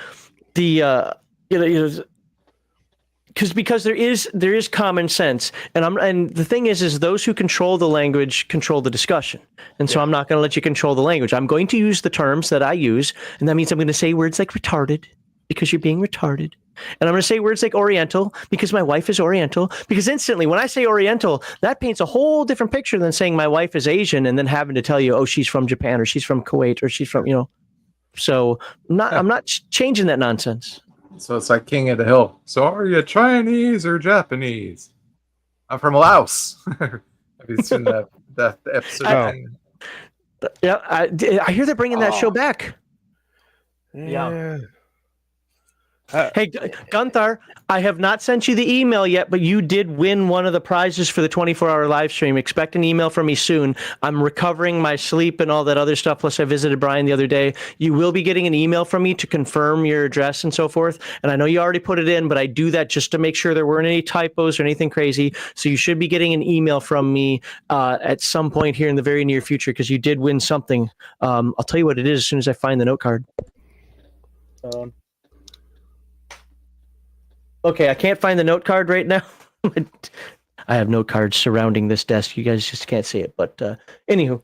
because there is common sense, and the thing is those who control the language control the discussion, and so I'm not going to let you control the language. I'm going to use the terms that I use, and that means I'm going to say words like retarded because you're being retarded. And I'm going to say words like Oriental because my wife is Oriental. Because instantly, when I say Oriental, that paints a whole different picture than saying my wife is Asian and then having to tell you, oh, she's from Japan or she's from Kuwait or she's from, So I'm not changing that nonsense. So it's like King of the Hill. So are you Chinese or Japanese? I'm from Laos. Have you seen that episode? I hear they're bringing that show back. Yeah. Hey, Gunther, I have not sent you the email yet, but you did win one of the prizes for the 24-hour live stream. Expect an email from me soon. I'm recovering my sleep and all that other stuff. Plus, I visited Brian the other day. You will be getting an email from me to confirm your address and so forth. And I know you already put it in, but I do that just to make sure there weren't any typos or anything crazy. So you should be getting an email from me at some point here in the very near future because you did win something. I'll tell you what it is as soon as I find the note card. Okay, I can't find the note card right now. I have note cards surrounding this desk. You guys just can't see it. But anywho,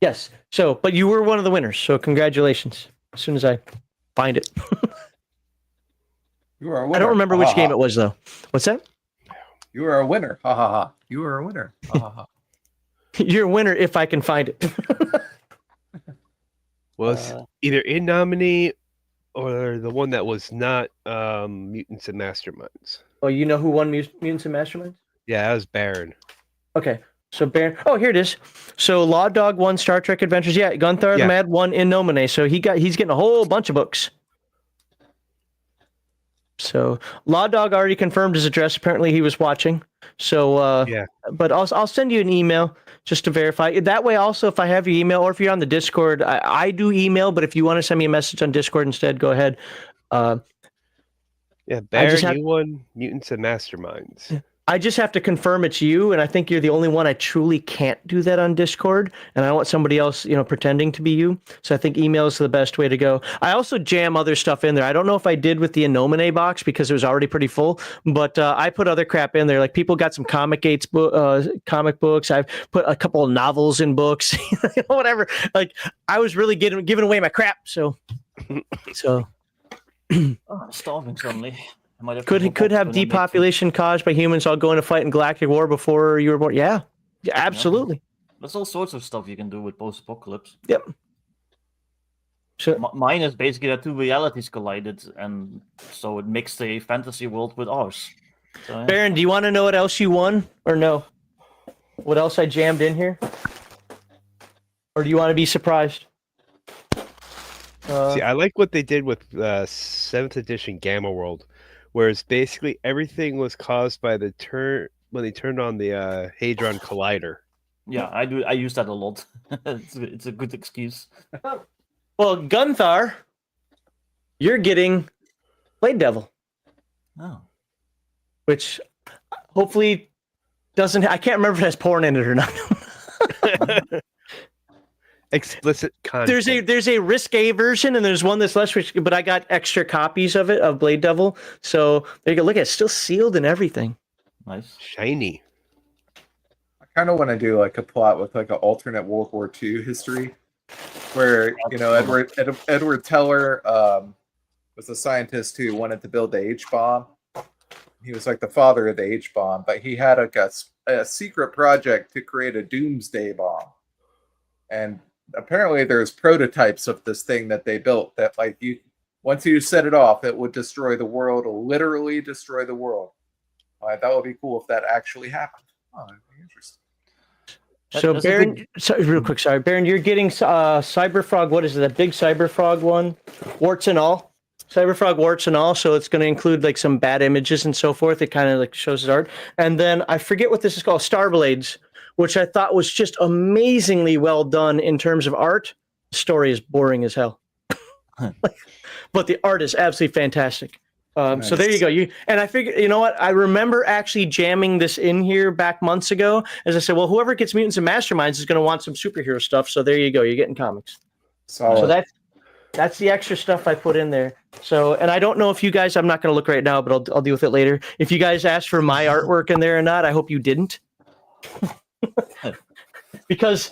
yes. So, but you were one of the winners. So congratulations. As soon as I find it. You are a winner. I don't remember which game it was, though. What's that? You are a winner. Ha ha ha. You are a winner. Ha ha ha. You're a winner if I can find it. Was either in nominee or the one that was not Mutants and Masterminds. Oh, you know who won Mutants and Masterminds? Yeah, that was Baron. Okay, so Baron. Oh, here it is. So Law Dog won Star Trek Adventures. Yeah, Gunther the Mad won In Nomine. So he's getting a whole bunch of books. So Law Dog already confirmed his address. Apparently he was watching. So but I'll send you an email just to verify. That way also, if I have your email or if you're on the Discord, I do email, but if you want to send me a message on Discord instead, go ahead. Baron, you won Mutants and Masterminds. I just have to confirm it's you, and I think you're the only one I truly can't do that on Discord, and I don't want somebody else, pretending to be you. So I think email is the best way to go. I also jam other stuff in there. I don't know if I did with the Innomine box because it was already pretty full, but I put other crap in there. Like people got some comic books. I've put a couple of novels in books, whatever. Like I was really giving away my crap. So. I'm starving suddenly. Could have depopulation caused by humans all going to fight in galactic war before you were born. Yeah, absolutely. There's all sorts of stuff you can do with post-apocalypse. Yep. So mine is basically that two realities collided, and so it mixed a fantasy world with ours. So, yeah. Baron, do you want to know what else you won, or no? What else I jammed in here? Or do you want to be surprised? See, I like what they did with 7th edition Gamma World, whereas basically everything was caused by the turn when they turned on the Hadron Collider. Yeah, I do. I use that a lot. It's a good excuse. Well, Gunthar, you're getting Blade Devil, Oh. which hopefully doesn't. I can't remember if it has porn in it or not. Explicit content. There's a risque version and there's one that's less risky, but I got extra copies of it of Blade Devil. So there you go. Look at it, it's still sealed and everything. Nice. Shiny. I kind of want to do like a plot with like an alternate World War II history, where Edward Teller was a scientist who wanted to build the H bomb. He was like the father of the H bomb, but he had a secret project to create a doomsday bomb, and apparently there's prototypes of this thing that they built that once you set it off, it would destroy the world, literally destroy the world. That would be cool if that actually happened. Oh, that'd be interesting. So Baron, real quick, sorry, Baron, you're getting Cyberfrog. What is it? That big Cyberfrog one, warts and all. Cyberfrog warts and all. So it's going to include like some bad images and so forth. It kind of like shows his art. And then I forget what this is called, Starblades, which I thought was just amazingly well done in terms of art. The story is boring as hell, but the art is absolutely fantastic. Nice. So there you go. And I figured, you know what? I remember actually jamming this in here back months ago. As I said, well, whoever gets Mutants and Masterminds is going to want some superhero stuff. So there you go. You're getting comics. So that's the extra stuff I put in there. So, and I don't know if you guys, I'm not going to look right now, but I'll deal with it later. If you guys asked for my artwork in there or not, I hope you didn't. Because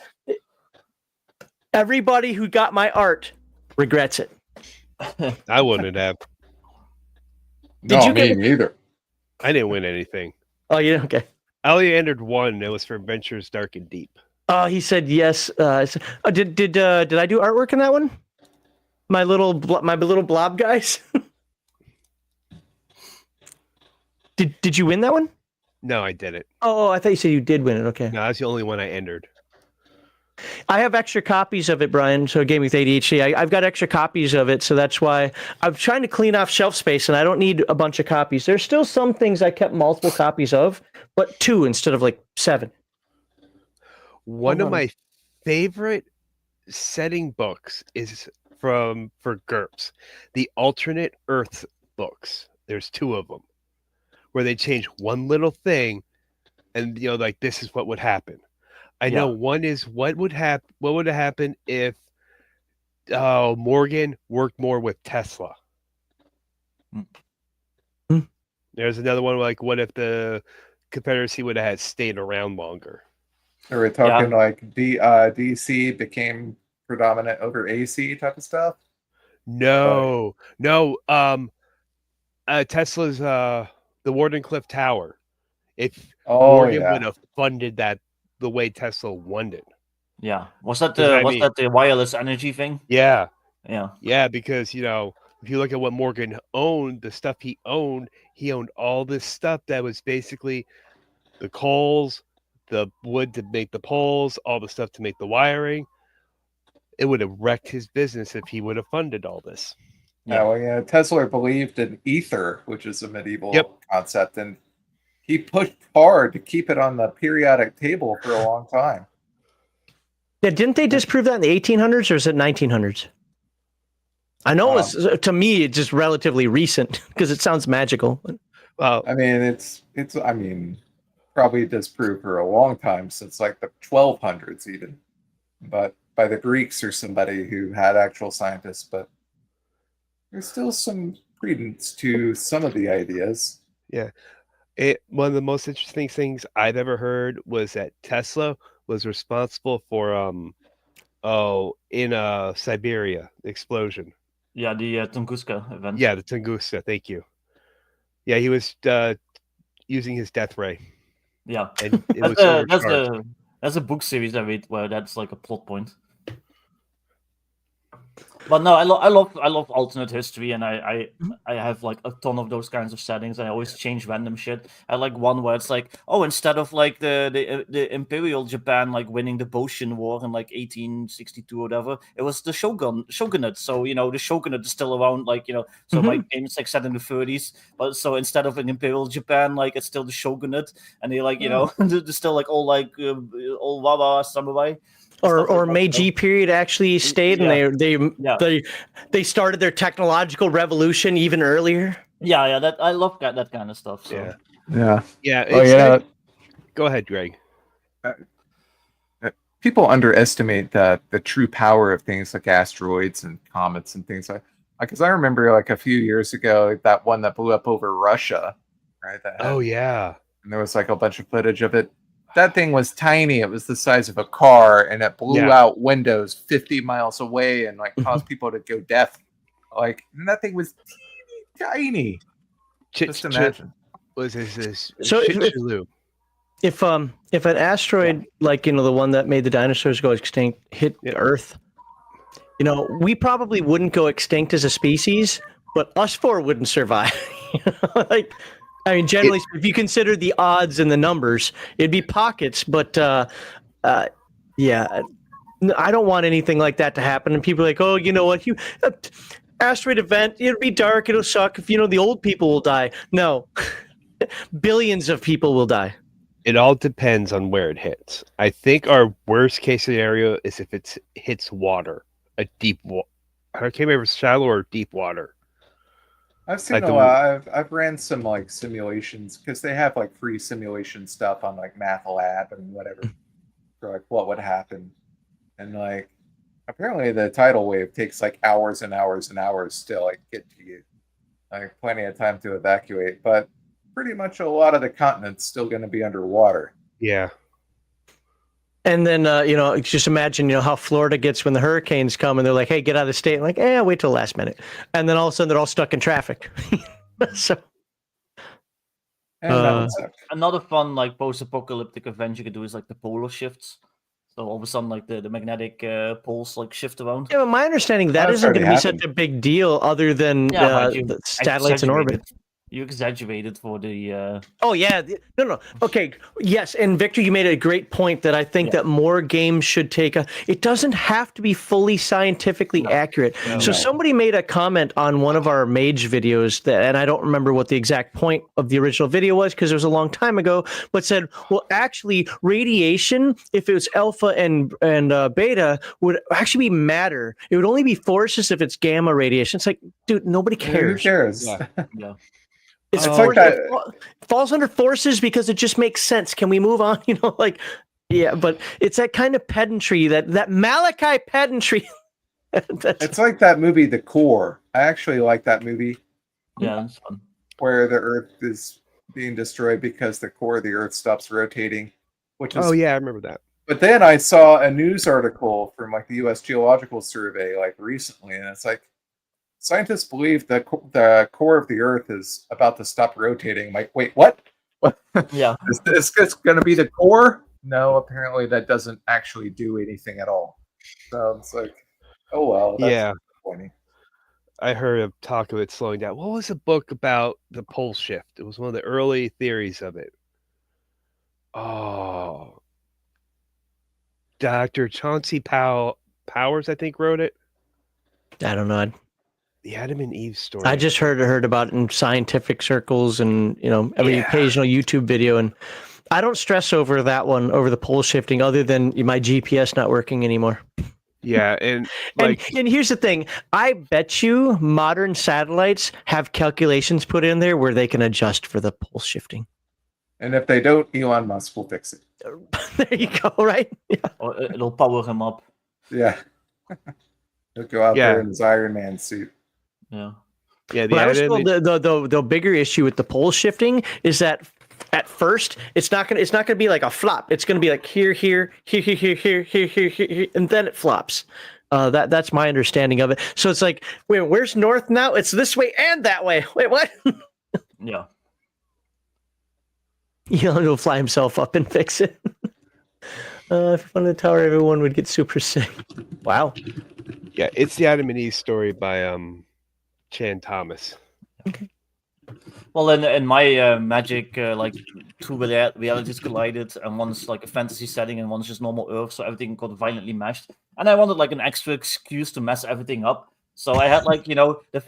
everybody who got my art regrets it. I wouldn't have. Did you get me neither? I didn't win anything. Oh, yeah, okay. I only entered one. It was for Adventures Dark and Deep. Oh, he said yes. Did I do artwork in that one? My little blob guys. Did you win that one? No, I didn't. Oh, I thought you said you did win it. Okay. No, that's the only one I entered. I have extra copies of it, Brian. So Game with ADHD, I've got extra copies of it. So that's why I'm trying to clean off shelf space, and I don't need a bunch of copies. There's still some things I kept multiple copies of, but 2 instead of like 7. One of my favorite setting books is for GURPS, the Alternate Earth books. There's 2 of them where they change one little thing, and like this is what would happen. I know one is what would have happened if Morgan worked more with Tesla. There's another one like what if the Confederacy would have had stayed around longer. Are we talking like DC became predominant over AC type of stuff? No. Tesla's the Wardenclyffe Tower. If Morgan would have funded that the way Tesla wanted. Yeah. Was that the wireless energy thing? Yeah. Yeah. Yeah, because if you look at what Morgan owned, the stuff he owned all this stuff that was basically the coals, the wood to make the poles, all the stuff to make the wiring. It would have wrecked his business if he would have funded all this. Yeah, Tesla believed in ether, which is a medieval concept, and he pushed hard to keep it on the periodic table for a long time. Yeah, didn't they disprove that in the 1800s or is it 1900s? I know to me it's just relatively recent because it sounds magical. Well, I mean, it's probably disproved for a long time, since like the 1200s even, but by the Greeks or somebody who had actual scientists. But there's still some credence to some of the ideas. Yeah. One of the most interesting things I've ever heard was that Tesla was responsible for in Siberia explosion. Yeah, the Tunguska event. Yeah, the Tunguska. Thank you. Yeah, he was using his death ray. Yeah, and it was that's a book series I read where that's like a plot point. But no, I love alternate history, and I have like a ton of those kinds of settings. I always change random shit. I like one where it's like, oh, instead of like the Imperial Japan like winning the Boshin War in like 1862 or whatever, it was the shogunate. So the shogunate is still around, like So my game is like set in the 30s, but so instead of an Imperial Japan, like it's still the shogunate, and they like they're still like all Wawa samurai. Or Meiji period actually stayed, and they started their technological revolution even earlier. Yeah, that I love that kind of stuff. So. Yeah. Oh yeah. Go ahead, Greg. People underestimate the true power of things like asteroids and comets and things like. Because I remember like a few years ago that one that blew up over Russia, right? Yeah. And there was like a bunch of footage of it. That thing was tiny. It was the size of a car, and it blew out windows 50 miles away and like caused people to go deaf. Like, and that thing was tiny. Just imagine. Was this? So if an asteroid like the one that made the dinosaurs go extinct hit Earth, we probably wouldn't go extinct as a species, but us four wouldn't survive. Generally, if you consider the odds and the numbers, it'd be pockets. But I don't want anything like that to happen. And people are like, oh, you know what? Asteroid event, it'll be dark, it'll suck. If the old people will die. No, billions of people will die. It all depends on where it hits. I think our worst case scenario is if it hits water, a deep water. I can't remember shallow or deep water. I've seen a lot. I've ran some like simulations because they have like free simulation stuff on like Math Lab and whatever for like what would happen, and like apparently the tidal wave takes like hours and hours and hours to like get to you, like plenty of time to evacuate. But pretty much a lot of the continent's still going to be underwater. Yeah. And then, just imagine, how Florida gets when the hurricanes come and they're like, hey, get out of the state. I'm like, wait till the last minute. And then all of a sudden they're all stuck in traffic. So, another fun, like, post-apocalyptic event you could do is like the polar shifts. So all of a sudden, like the magnetic poles like shift around. Yeah, but my understanding that isn't going to be such a big deal other than the satellites in orbit. You exaggerated for the. Oh yeah, no. Okay, yes, and Victor, you made a great point that I think that more games should take it doesn't have to be fully scientifically accurate. So somebody made a comment on one of our Mage videos and I don't remember what the exact point of the original video was because it was a long time ago, but said, well, actually, radiation, if it was alpha and beta, would actually be matter. It would only be forces if it's gamma radiation. It's like, dude, nobody cares. Who cares? Yeah. It's like that. It falls under forces because it just makes sense. Can we move on? But it's that kind of pedantry, that Malachi pedantry. It's like that movie, The Core. I actually like that movie. Yeah, it's fun. Where the Earth is being destroyed because the core of the Earth stops rotating. Which is, I remember that. But then I saw a news article from like the U.S. Geological Survey like recently, and it's like, scientists believe that the core of the Earth is about to stop rotating. I'm like, wait, what? Yeah. Is this going to be the core? No, apparently that doesn't actually do anything at all. So it's like, oh well. That's disappointing. I heard of talk of it slowing down. What was a book about the pole shift? It was one of the early theories of it. Oh, Dr. Chauncey Powers, I think, wrote it. I don't know. The Adam and Eve story. I just heard about it in scientific circles and every occasional YouTube video, and I don't stress over that one, over the pole shifting, other than my GPS not working anymore. Yeah, and here's the thing: I bet you modern satellites have calculations put in there where they can adjust for the pole shifting. And if they don't, Elon Musk will fix it. There you go. Right? Yeah. Or it'll power him up. Yeah. He'll go out there in his Iron Man suit. Yeah. Yeah. The bigger issue with the pole shifting is that at first it's not gonna be like a flop. It's gonna be like here, and then it flops. That's my understanding of it. So it's like, wait, where's north now? It's this way and that way. Wait, what? Yeah. He'll fly himself up and fix it. If on the tower, everyone would get super sick. Wow. Yeah, it's the Adam and Eve story by Chan Thomas. Well, in my Magic, like two realities collided, and one's like a fantasy setting, and one's just normal Earth, so everything got violently meshed. And I wanted like an extra excuse to mess everything up. So I had like the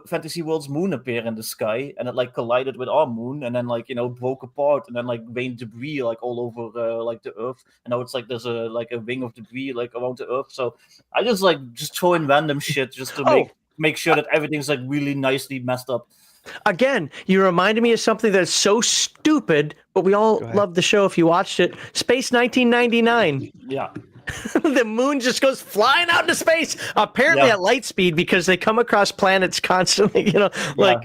fantasy world's moon appear in the sky, and it like collided with our moon, and then like broke apart, and then like rained debris like all over like the Earth. And now it's like there's a ring of debris like around the Earth. So I just throw in random shit just to make sure that everything's like really nicely messed up. Again, you reminded me of something that's so stupid, but we all loved the show if you watched it. Space 1999. Yeah. The moon just goes flying out into space, apparently at light speed, because they come across planets constantly, what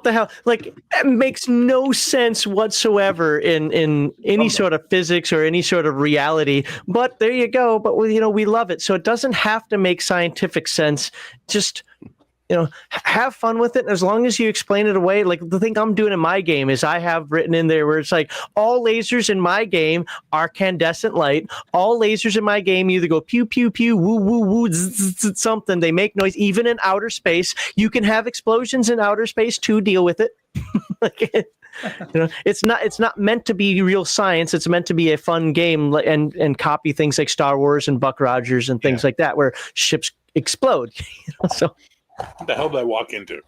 the hell? Like, it makes no sense whatsoever in any sort of physics or any sort of reality, but there you go. But we love it. So it doesn't have to make scientific sense. Just have fun with it. As long as you explain it away. Like the thing I'm doing in my game is I have written in there where it's like all lasers in my game are incandescent light. All lasers in my game either go pew, pew, pew, woo, woo, woo, something. They make noise. Even in outer space, you can have explosions in outer space to deal with it. It's not meant to be real science. It's meant to be a fun game and copy things like Star Wars and Buck Rogers and things like that where ships explode. So. What the hell did I walk into?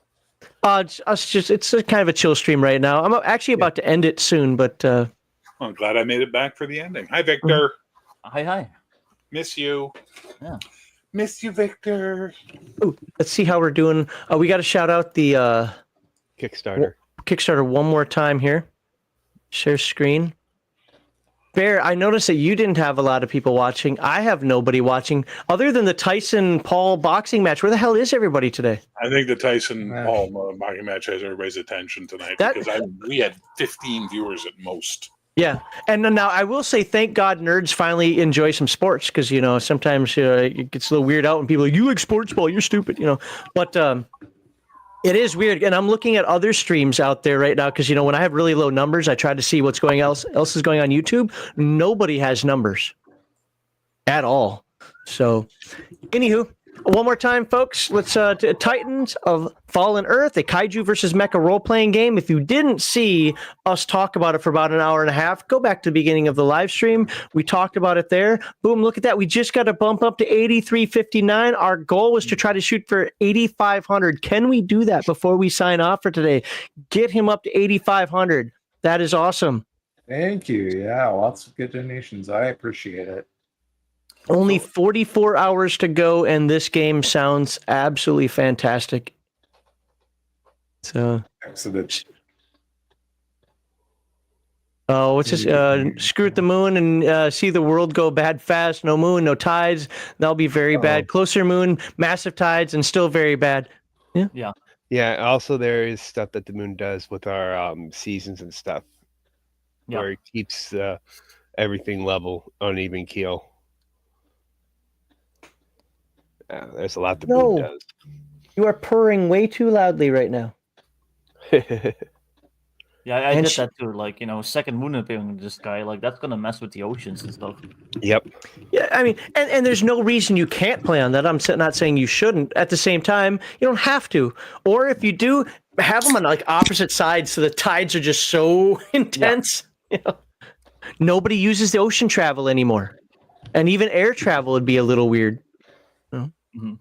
It's a kind of a chill stream right now. I'm actually about to end it soon, but I'm glad I made it back for the ending. Hi, Victor. Hi. Miss you. Yeah. Miss you, Victor. Ooh, let's see how we're doing. We got to shout out the Kickstarter one more time here. Share screen. Bear, I noticed that you didn't have a lot of people watching. I have nobody watching other than the Tyson-Paul boxing match. Where the hell is everybody today? I think the Tyson-Paul boxing match has everybody's attention tonight because we had 15 viewers at most. Yeah, and now I will say, thank God nerds finally enjoy some sports because, sometimes it gets a little weird out when people are like, you like sports ball, you're stupid, But it is weird, and I'm looking at other streams out there right now because when I have really low numbers, I try to see what's else is going on YouTube. Nobody has numbers at all. So, anywho, one more time, folks. Let's Titans of Fallen Earth, a Kaiju versus Mecha role-playing game. If you didn't see us talk about it for about an hour and a half, go back to the beginning of the live stream. We talked about it there. Boom, look at that. We just got to bump up to 8359. Our goal was to try to shoot for 8,500. Can we do that before we sign off for today? Get him up to 8,500. That is awesome. Thank you. Yeah, lots of good donations. I appreciate it. Only 44 hours to go, and this game sounds absolutely fantastic. So, excellent. Oh, what's this? Screw at the moon and see the world go bad fast. No moon, no tides. That'll be very bad. Closer moon, massive tides, and still very bad. Yeah. Yeah. Also, there is stuff that the moon does with our seasons and stuff, where it keeps everything level on even keel. There's a lot the moon does. You are purring way too loudly right now. Yeah, I did that too. Like, second moon appearing in the sky, like that's gonna mess with the oceans and stuff. Yep. Yeah, I mean, and there's no reason you can't play on that. I'm not saying you shouldn't. At the same time, you don't have to. Or if you do, have them on like opposite sides so the tides are just so intense. Yeah. Nobody uses the ocean travel anymore, and even air travel would be a little weird. Mm-hmm.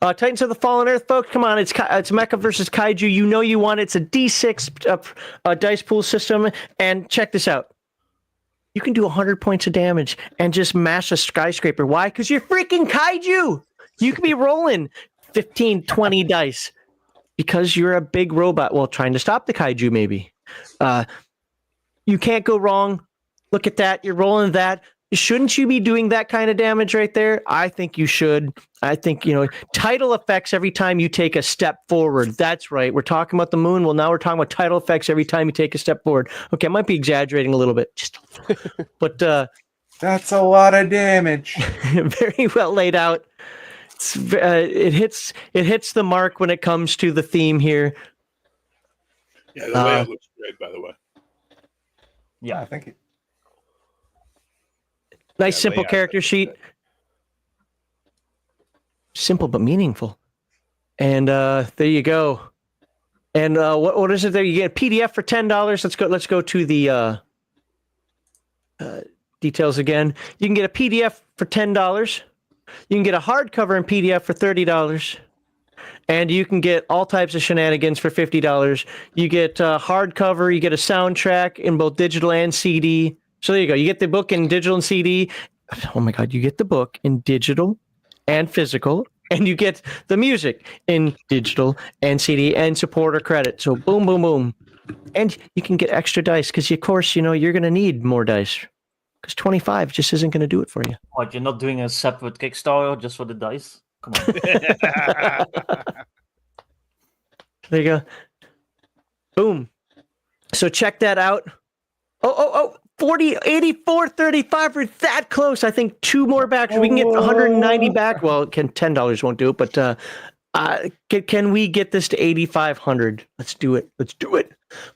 Titans of the Fallen Earth, folks, come on! It's Mecha versus Kaiju. You want it. It's a D6 dice pool system, and check this out. You can do 100 points of damage and just mash a skyscraper. Why? Because you're freaking Kaiju. You could be rolling 15, 20 dice because you're a big robot. Well, trying to stop the Kaiju, maybe. You can't go wrong. Look at that. You're rolling that. Shouldn't you be doing that kind of damage right there? I think you should. I think, tidal effects every time you take a step forward. That's right. We're talking about the moon. Well, now we're talking about tidal effects every time you take a step forward. Okay, I might be exaggerating a little bit. Just a little. But that's a lot of damage. Very well laid out. It hits the mark when it comes to the theme here. Yeah, the layout looks great, by the way. Yeah, thank you. Nice simple character sheet. Simple but meaningful. And there you go. And what is it there? You get a PDF for $10. Let's go to the details again. You can get a PDF for $10. You can get a hardcover in PDF for $30. And you can get all types of shenanigans for $50. You get hardcover, you get a soundtrack in both digital and CD. So there you go. You get the book in digital and CD. Oh my God, you get the book in digital and physical, and you get the music in digital and CD and supporter credit. So boom, boom, boom. And you can get extra dice because, of course, you're going to need more dice because 25 just isn't going to do it for you. What, you're not doing a separate Kickstarter just for the dice? Come on. There you go. Boom. So check that out. Oh, 40, 84, 35. We're that close. I think 2 more back. We can get 190 back. Well, $10 won't do it, but can we get this to 8,500? Let's do it.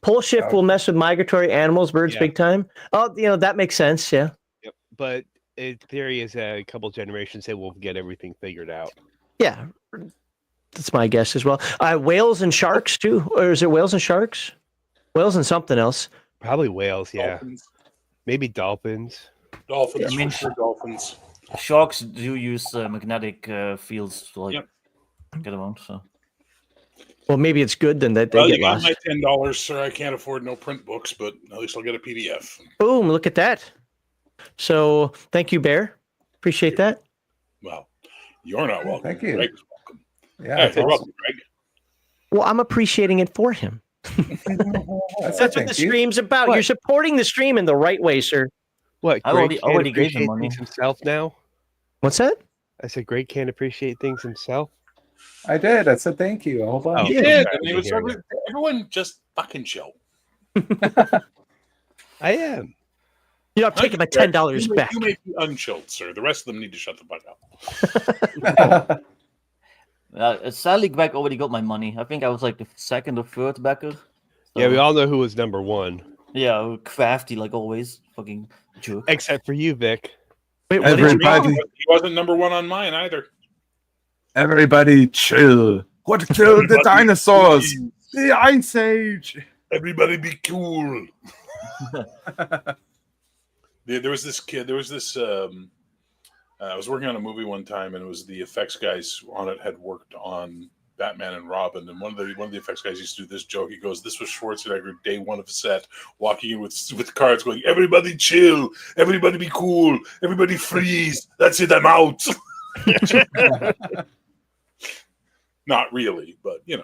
Pole shift will mess with migratory animals, birds, big time. Oh, that makes sense. Yeah. Yep. But in theory, is a couple generations, they will get everything figured out. Yeah. That's my guess as well. Whales and sharks too, or is it whales and sharks? Whales and something else. Probably whales, yeah. Dolphins. Maybe dolphins. Dolphins. I mean, for sure, dolphins. Sharks do use magnetic fields to get around. So. Well, maybe it's good then that they Well, get you got lost. my $10, sir. I can't afford no print books, but at least I'll get a PDF. Boom! Look at that. So, thank you, Bear. Appreciate that. Well, you're not welcome. Thank you. Greg's welcome. Yeah, Yeah, it's you're awesome. welcome, Greg. Well, I'm appreciating it for him. That's what the stream's about. What? You're supporting the stream in the right way, sir. What? I Greg already can't gave him appreciate money. things himself now? What's that? I said Greg can't appreciate things himself. I did. I said thank you. Hold on. Oh. He Yeah, did. I'm And it was hearing it. everyone just fucking chill. I am. I'm taking my $10 back. You may be unchilled, sir. The rest of them need to shut the fuck up. Sadly, Greg already got my money. I think I was like the second or third backer. So, Yeah, we all know who was number one. Yeah, crafty like always. Fucking jerk. Except for you, Vic. Wait, what did you Everybody, He wasn't number one on mine either. everybody, chill. What killed the dinosaurs? The Ice Age. Everybody be cool. There was this kid. There was this. I was working on a movie one time, and it was the effects guys on it had worked on Batman and Robin, and one of the effects guys used to do this joke. He goes, "This was Schwarzenegger, day one of set, walking in with cards, going, everybody chill, everybody be cool, everybody freeze. That's it, I'm out." Not really, but Yeah.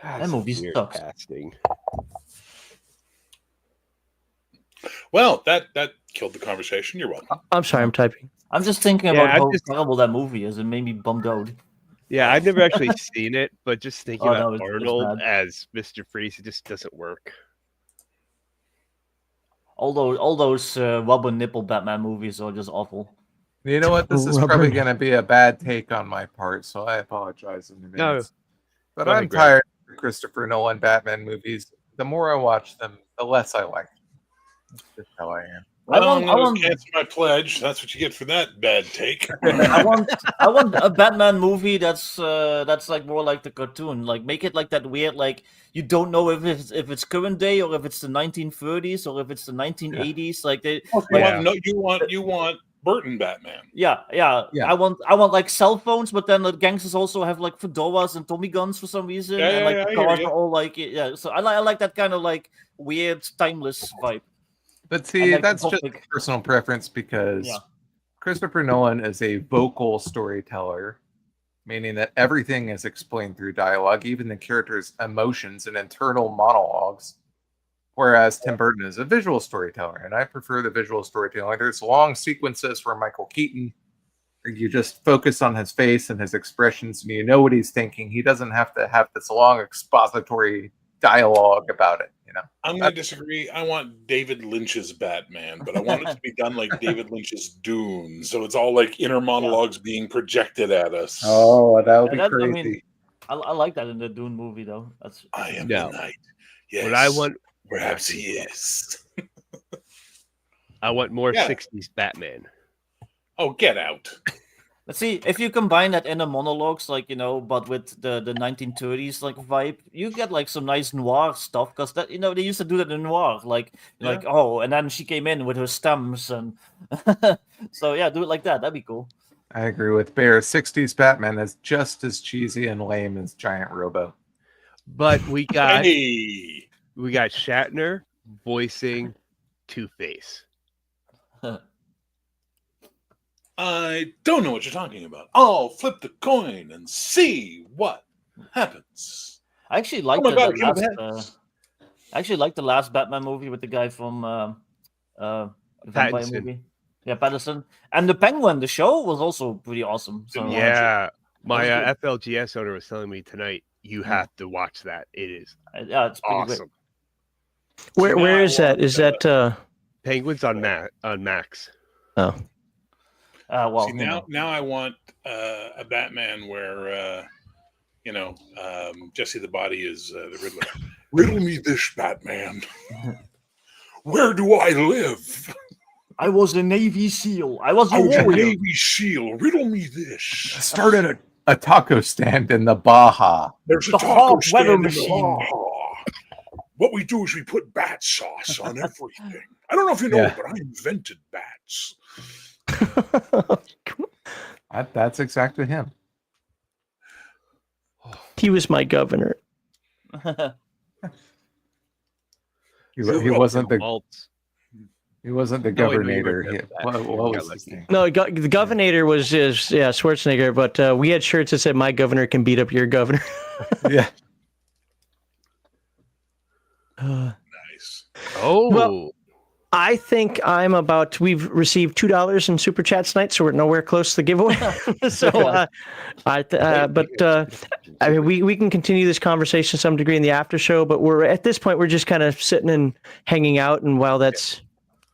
That movie sucks. Casting. Well, that killed the conversation. You're welcome. I'm sorry, I'm typing. I'm just thinking Yeah, about I'm how just- terrible that movie is. It made me bummed out. Yeah, I've never actually seen it, but just thinking Oh, no, about it's Arnold bad. as Mr. Freeze, it just doesn't work. All those rubber nipple Batman movies are just awful. You know what? This is Rubber probably man. going to be a bad take on my part, so I apologize in advance. But Go ahead, I'm Greg. tired of Christopher Nolan Batman movies. The more I watch them, the less I like them. That's just how I am. I Well, I'm want- going to cancel my pledge. That's what you get for that bad take. I want a Batman movie that's like more like the cartoon. Like make it like that weird, like you don't know if it's current day or if it's the 1930s or if it's the 1980s. Like they, You want Burton Batman. yeah. Yeah. I want like cell phones, but then the gangsters also have like fedoras and Tommy guns for some reason, Yeah, and like yeah, the I hear cars you. are all like So I like that kind of like weird, timeless vibe. But And, see, like, that's the just topic. personal preference because Yeah. Christopher Nolan is a vocal storyteller, meaning that everything is explained through dialogue, even the characters' emotions and internal monologues. Whereas Tim Burton is a visual storyteller, and I prefer the visual storytelling. There's long sequences where Michael Keaton, where you just focus on his face and his expressions, and you know what he's thinking. He doesn't have to have this long expository dialogue about it. I'm going to disagree. I want David Lynch's Batman, but I want it to be done like David Lynch's Dune. So it's all like inner monologues being projected at us. Oh, that would be I crazy. mean, I like that in the Dune movie though. That's I am No. the night. Yes. What I want, Perhaps he is. I want more Yeah. 60s Batman. Oh, get out. Let's see if you combine that inner monologues, like but with the 1930s like vibe, you get like some nice noir stuff. Because that they used to do that in noir, like and then she came in with her stems and so yeah, do it like that. That'd be cool. I agree with Bear. 60s Batman is just as cheesy and lame as Giant Robo. But we got Hey. Shatner voicing Two-Face. I don't know what you're talking about. I'll flip the coin and see what happens. I actually like Oh my God, I actually like the last Batman movie with the guy from the vampire Pattinson. movie. Yeah, Patterson. And the Penguin, the show was also pretty awesome. So Yeah, my That FLGS owner was telling me tonight, you have to watch that. It is yeah, it's pretty awesome. Where is that? Is that Penguins on Max. oh. Well, See, now I want a Batman where Jesse the Body is the Riddler. Riddle me this, Batman. Where do I live? I was a Navy SEAL. I was a I was a warrior. Navy SEAL. Riddle me this. Started a taco stand in the Baja. There's a The taco hot stand weather in the machine. Baja. What we do is we put bat sauce on everything. I don't know if you know, Yeah. but I invented bats. That's exactly him. He was my governor. He wasn't the Maltz. he wasn't the No, I know you governor. were there for that. What You was got his lucky. name? No, the governor was Schwarzenegger, but we had shirts that said "My governor can beat up your governor." Yeah. Nice. Oh, Well, I think we've received $2 in super chats tonight, so we're nowhere close to the giveaway. So, I mean, we can continue this conversation to some degree in the after show, but we're at this point, we're just kind of sitting and hanging out. And while that's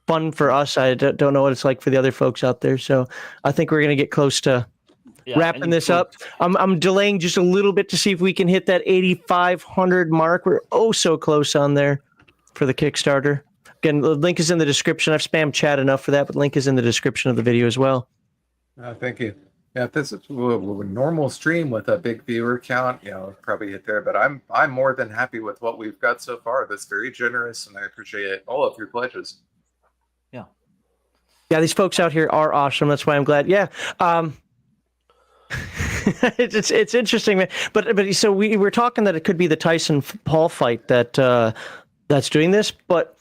fun for us, I don't know what it's like for the other folks out there. So I think we're going to get close to Yeah, wrapping and this you up. I'm delaying just a little bit to see if we can hit that 8,500 mark. We're so close on there for the Kickstarter. Again, the link is in the description. I've spammed chat enough for that, but the link is in the description of the video as well. Thank you. Yeah, if this is a normal stream with a big viewer count, probably hit there. But I'm more than happy with what we've got so far. That's very generous, and I appreciate all of your pledges. Yeah, these folks out here are awesome. That's why I'm glad. Yeah. It's interesting, man. But so we were talking that it could be the Tyson Paul fight that's doing this, but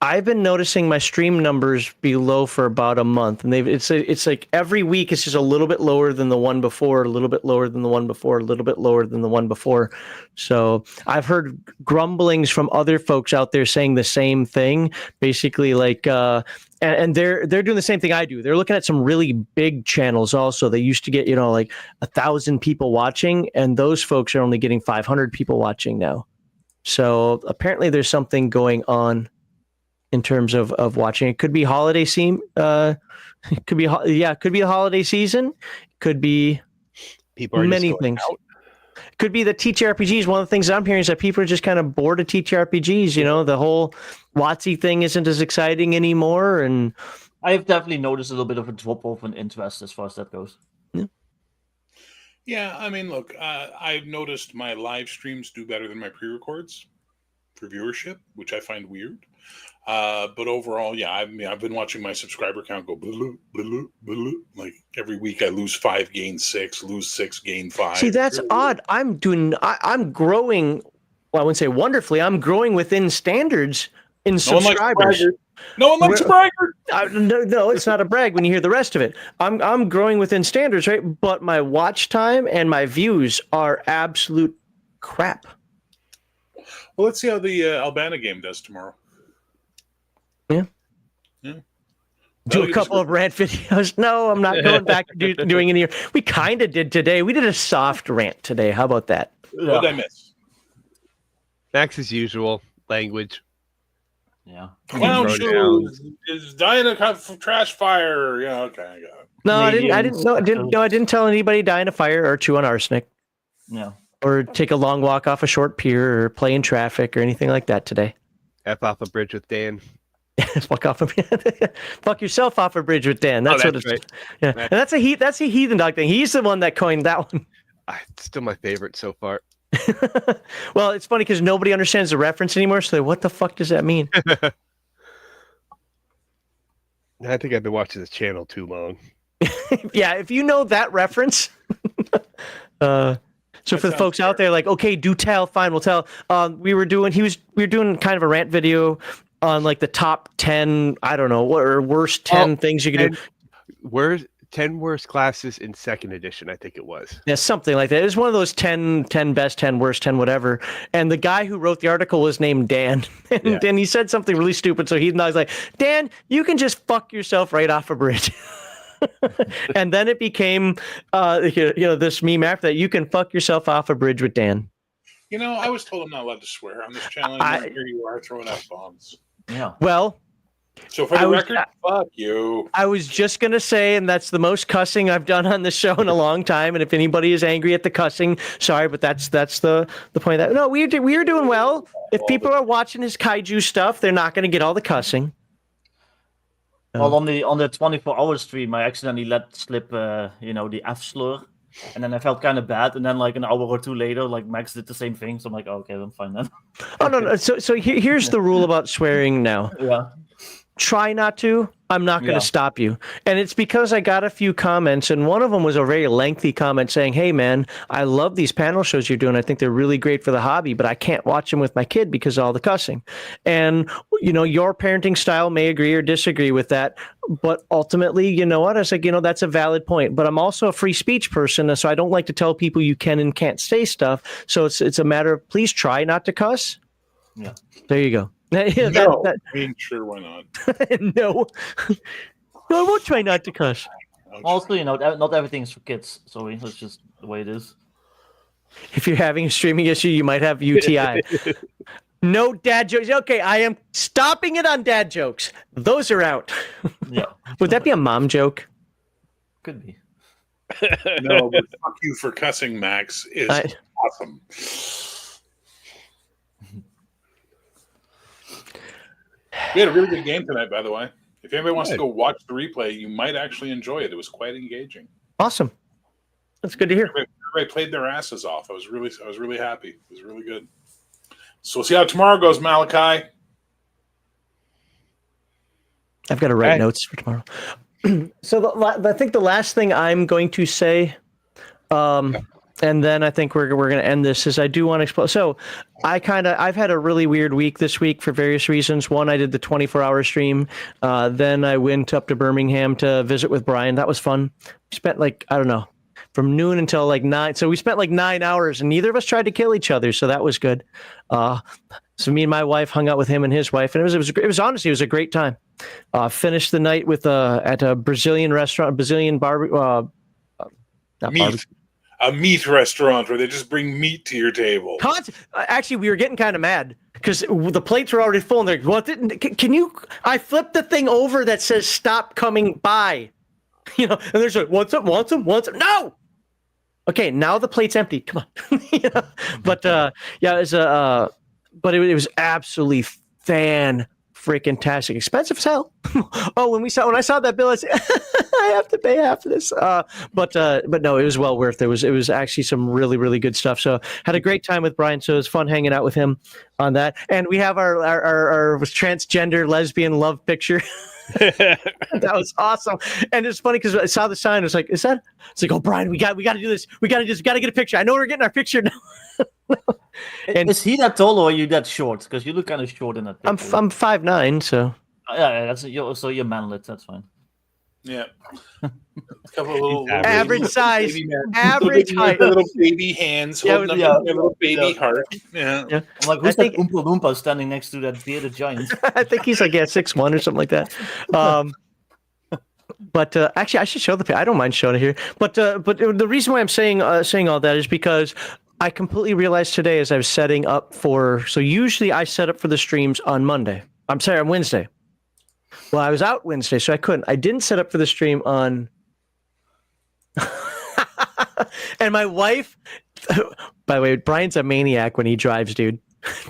I've been noticing my stream numbers be low for about a month, and it's like every week it's just a little bit lower than the one before, a little bit lower than the one before, a little bit lower than the one before. So I've heard grumblings from other folks out there saying the same thing, basically like, and they're doing the same thing I do. They're looking at some really big channels also. They used to get like 1,000 people watching, and those folks are only getting 500 people watching now. So apparently there's something going on in terms of watching. It could be holiday season. It could be the holiday season. Could be people are many just going things. out. Could be the TTRPGs. One of the things I'm hearing is that people are just kind of bored of TTRPGs. The whole WotC thing isn't as exciting anymore. And I've definitely noticed a little bit of a drop off in interest as far as that goes. Yeah, I mean, look, I've noticed my live streams do better than my pre-records for viewership, which I find weird. But overall, yeah, I've been watching my subscriber count go blue, blue, blue. Like every week I lose 5, gain 6, lose 6, gain 5. see, that's odd. I'm growing. Well, I wouldn't say wonderfully. I'm growing within standards in subscribers. No one likes a braggart. No, it's not a brag when you hear the rest of it. I'm growing within standards, right? But my watch time and my views are absolute crap. Well, let's see how the Albana game does tomorrow. Do a couple of rant videos. No, I'm not going back to doing any. We kind of did today. We did a soft rant today. How about that? What did I miss? Max as usual, language. Yeah. Clown Throw shoes is dying of trash fire. Yeah, okay, I got it. No, I didn't tell anybody die in a fire or chew on arsenic Yeah. or take a long walk off a short pier or play in traffic or anything like that today. F off a bridge with Dan. Fuck off of me. Fuck yourself off a bridge with Dan. That's, what that's it's right. Yeah. And that's a heathen dog thing. He's the one that coined that one. It's still my favorite so far. Well, it's funny because nobody understands the reference anymore. So what the fuck does that mean? I think I've been watching this channel too long. Yeah, if you know that reference. So for the folks out there, like, okay, do tell, fine, we'll tell. We were doing kind of a rant video on like the top 10, I don't know, or worst 10 things you can do. 10 worst classes in second edition, I think it was. Yeah, something like that. It was one of those 10 best, 10 worst, 10 whatever. And the guy who wrote the article was named Dan. And he said something really stupid. So he was like, Dan, you can just fuck yourself right off a bridge. And then it became, this meme after that. You can fuck yourself off a bridge with Dan. You know, I was told I'm not allowed to swear on this channel. And here you are throwing out bombs. Yeah. Well, so for the record, fuck you. I was just going to say, and that's the most cussing I've done on the show in a long time. And if anybody is angry at the cussing, sorry, but that's the point of that. No, we are doing well. If people are watching his kaiju stuff, they're not going to get all the cussing. Well, on the 24-hour stream, I accidentally let slip, the F slur. And then I felt kind of bad. And then like an hour or two later, like Max did the same thing. So I'm like, oh, okay, I'm fine then. Oh, no. So here's the rule about swearing now. Yeah. Try not to. I'm not going to stop you. And it's because I got a few comments, and one of them was a very lengthy comment saying, hey, man, I love these panel shows you're doing. I think they're really great for the hobby, but I can't watch them with my kid because of all the cussing. And, your parenting style may agree or disagree with that. But ultimately, you know what? I was like, that's a valid point. But I'm also a free speech person, so I don't like to tell people you can and can't say stuff. So it's a matter of please try not to cuss. Yeah. There you go. I mean, sure, why not? No, I won't try not to cuss. Also, not everything is for kids. So that's just the way it is. If you're having a streaming issue, you might have UTI. No dad jokes. Okay, I am stopping it on dad jokes. Those are out. Yeah. Would that be a mom joke? Could be. No, but fuck you for cussing, Max, is awesome. We had a really good game tonight, by the way. If anybody wants to go watch the replay, you might actually enjoy it. It was quite engaging. Awesome. That's good to hear. Everybody played their asses off. I was really happy. It was really good. So we'll see how tomorrow goes, Malachi. I've got to write notes for tomorrow. So I think the last thing I'm going to say, and then I think we're going to end this, is I do want to explore. So I've had a really weird week this week for various reasons. One, I did the 24-hour stream. Then I went up to Birmingham to visit with Brian. That was fun. We spent from noon until 9. So we spent 9 hours, and neither of us tried to kill each other. So that was good. So me and my wife hung out with him and his wife, and it was honestly, it was a great time. Finished the night with at a Brazilian restaurant, Brazilian barbecue. A meat restaurant where they just bring meat to your table. Actually, we were getting kind of mad because the plates were already full, and they're like, "What? Can you?" I flipped the thing over that says "Stop coming by," and there's like, "Want some? Want some? Want some?" No. Okay, now the plate's empty. Come on. But it was but it was absolutely freaking tastic. Expensive as hell. Oh, when I saw that bill, I said, I have to pay half of this. But no, it was well worth it. It was actually some really, really good stuff. So had a great time with Brian. So it was fun hanging out with him on that. And we have our transgender lesbian love picture. That was awesome. And it's funny because I saw the sign. I was like, is that? It's like, oh, Brian, we got to do this. We got to get a picture. I know we're getting our picture now. And is he that tall or are you that short? Because you look kind of short in that picture. I'm 5'9", so yeah, that's you're manlet. That's fine. Yeah, a couple of little average size, average height, little baby hands holding up a little baby heart. Yeah. I'm like, who's that Oompa Loompa standing next to that bearded giant? I think he's 6'1" or something like that. But actually, I should show I don't mind showing it here. But the reason why I'm saying all that is because I completely realized today as I was setting up so usually I set up for the streams on Monday. I'm sorry, on Wednesday. Well, I was out Wednesday, so I couldn't. I didn't set up for the stream on... And my wife... By the way, Brian's a maniac when he drives, dude.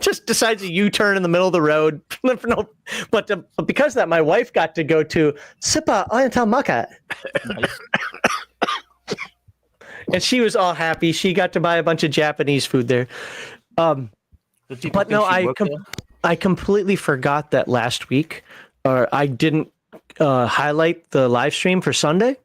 just decides a U-turn in the middle of the road. But because of that, my wife got to go to Sipa Oriental Maka. Nice. And she was all happy. She got to buy a bunch of Japanese food there. Did people But think no, she worked there? I completely forgot that last week. Or I didn't highlight the live stream for Sunday.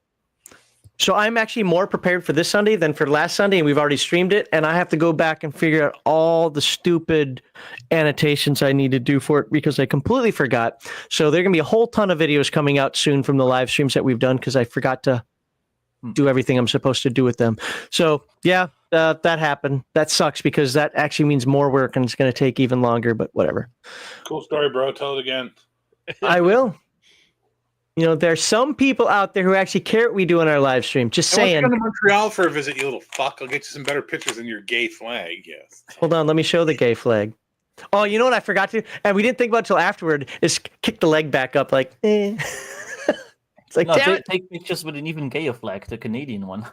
So I'm actually more prepared for this Sunday than for last Sunday, and we've already streamed it. And I have to go back and figure out all the stupid annotations I need to do for it because I completely forgot. So there are going to be a whole ton of videos coming out soon from the live streams that we've done because I forgot to do everything I'm supposed to do with them. So yeah, that happened. That sucks because that actually means more work and it's going to take even longer, but whatever. Cool story, bro. Tell it again. I will. You know, there's some people out there who actually care what we do on our live stream. Just I want you saying. to come to Montreal for a visit, you little fuck. I'll get you some better pictures than your gay flag. Yes. Hold on, let me show the gay flag. Oh, you know what I forgot to? And we didn't think about it until afterward, is kick the leg back up like, eh. It's like, No, damn it. take pictures with an even gayer flag, the Canadian one.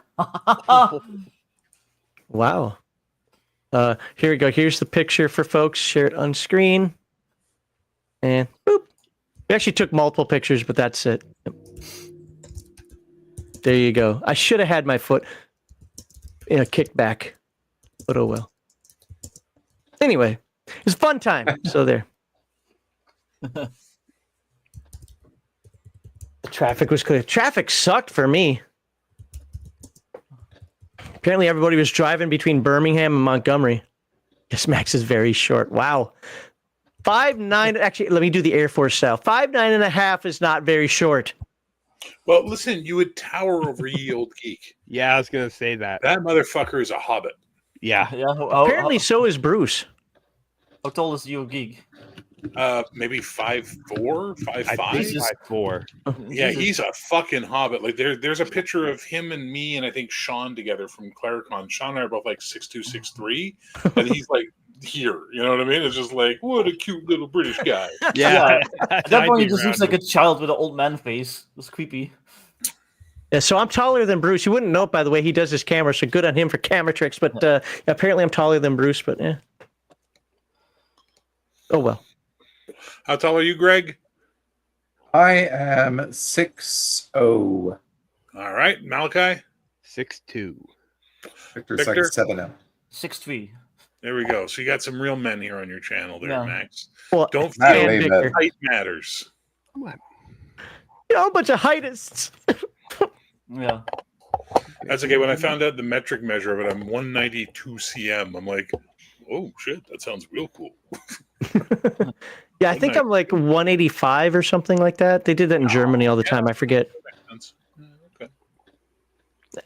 Wow. Here we go. Here's the picture for folks. Share it on screen. And boop. We actually took multiple pictures, but that's it. There you go. I should have had my foot in a kickback, but oh well. Anyway, it was a fun time. So there. The traffic was clear. Traffic sucked for me. Apparently everybody was driving between Birmingham and Montgomery. Yes, Max is very short. Wow. 5'9", actually, let me do the Air Force style. 5'9.5" is not very short. Well, listen, you would tower over ye old geek. Yeah, I was gonna say that. That motherfucker is a hobbit. Yeah. Yeah. Apparently so is Bruce. How tall is your geek? Maybe 5'4", 5'5". I think 5'4". Yeah, he's a fucking hobbit. Like there's a picture of him and me and I think Sean together from Claricon. Sean and I are both like 6'2", 6'3", and he's like here. You know what I mean? It's just like, what a cute little British guy. Yeah. At that point, he just looks like a child with an old man face. It's creepy. Yeah, so I'm taller than Bruce. You wouldn't know it by the way he does his camera, so good on him for camera tricks. But apparently I'm taller than Bruce, but yeah. Oh well. How tall are you, Greg? I am 6'0". All right, Malachi? 6'2". Victor's Victor? like 7'0". 6'3". There we go. So you got some real men here on your channel there, Yeah. Max. Well, Don't Not feel way better. height matters. you know, a bunch of heightists. Yeah. That's okay. When I found out the metric measure of it, I'm 192 cm. I'm like, oh shit, that sounds real cool. Yeah, I think I'm like 185 or something like that. They did that in Germany all the time. I forget. Okay.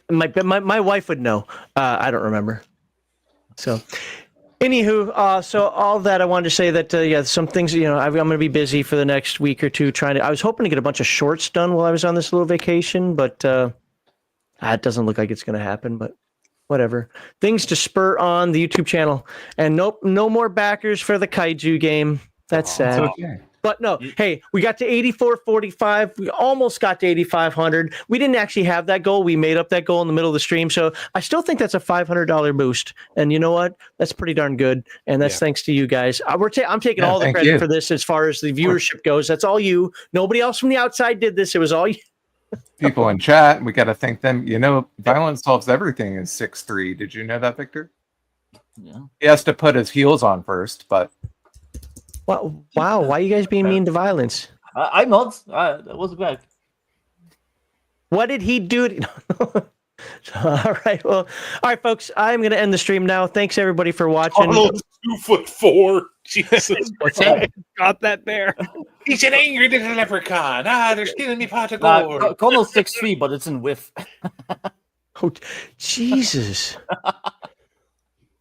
My wife would know. I don't remember. So, anywho, so all that I wanted to say that yeah, some things I'm going to be busy for the next week or two trying to. I was hoping to get a bunch of shorts done while I was on this little vacation, but it doesn't look like it's going to happen. But whatever. Things to spur on the YouTube channel, and nope, no more backers for the Kaiju game. That's sad. Okay. But no, hey, we got to 8445. We almost got to 8,500. We didn't actually have that goal. We made up that goal in the middle of the stream. So I still think that's a $500 boost. And you know what? That's pretty darn good. And that's thanks to you guys. I'm taking all the thank credit you. for this as far as the viewership goes. That's all you. Nobody else from the outside did this. It was all you. People in chat, we got to thank them. Violence Solves Everything is 6'3". Did you know that, Victor? Yeah. He has to put his heels on first, but Wow. Why are you guys being mean to violence? I'm not. That was bad. What did he do? All right. Well, all right, folks. I'm going to end the stream now. Thanks, everybody, for watching. Arnold's 2'4". Jesus. What's that? Got that there. He's an angry little leprechaun. They're stealing me pot of gold. Connell's 6'3", but it's in width. Oh, Jesus.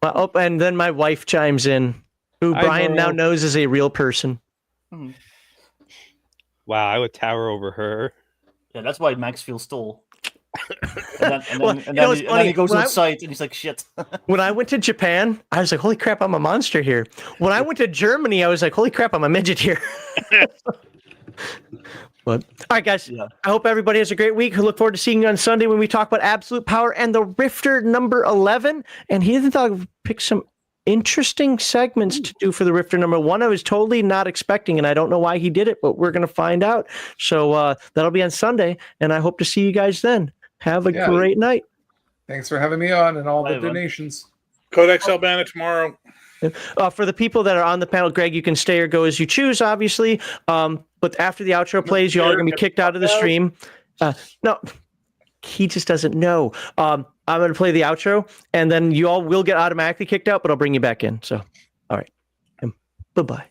Well, and then my wife chimes in, who Hi, Brian now Merle. knows is a real person. Wow, I would tower over her. Yeah, that's why Max feels tall. And then, Well, you know, it's funny, he goes when I- outside and he's like, shit. When I went to Japan, I was like, holy crap, I'm a monster here. When I went to Germany, I was like, holy crap, I'm a midget here. But, all right, guys. Yeah. I hope everybody has a great week. I look forward to seeing you on Sunday when we talk about Absolute Power and the Rifter number 11. And he didn't thought pick some interesting segments to do for the Rifter number one. I was totally not expecting, and I don't know why he did it, but we're going to find out. So that'll be on Sunday, and I hope to see you guys then. Have a great night. Thanks for having me on and all Bye, the everyone. donations. Codex Albana tomorrow. For the people that are on the panel, Greg, you can stay or go as you choose, obviously. But after the outro plays, you all are going to be kicked out of the stream. No, he just doesn't know. I'm going to play the outro, and then you all will get automatically kicked out, but I'll bring you back in. So, all right. Bye-bye.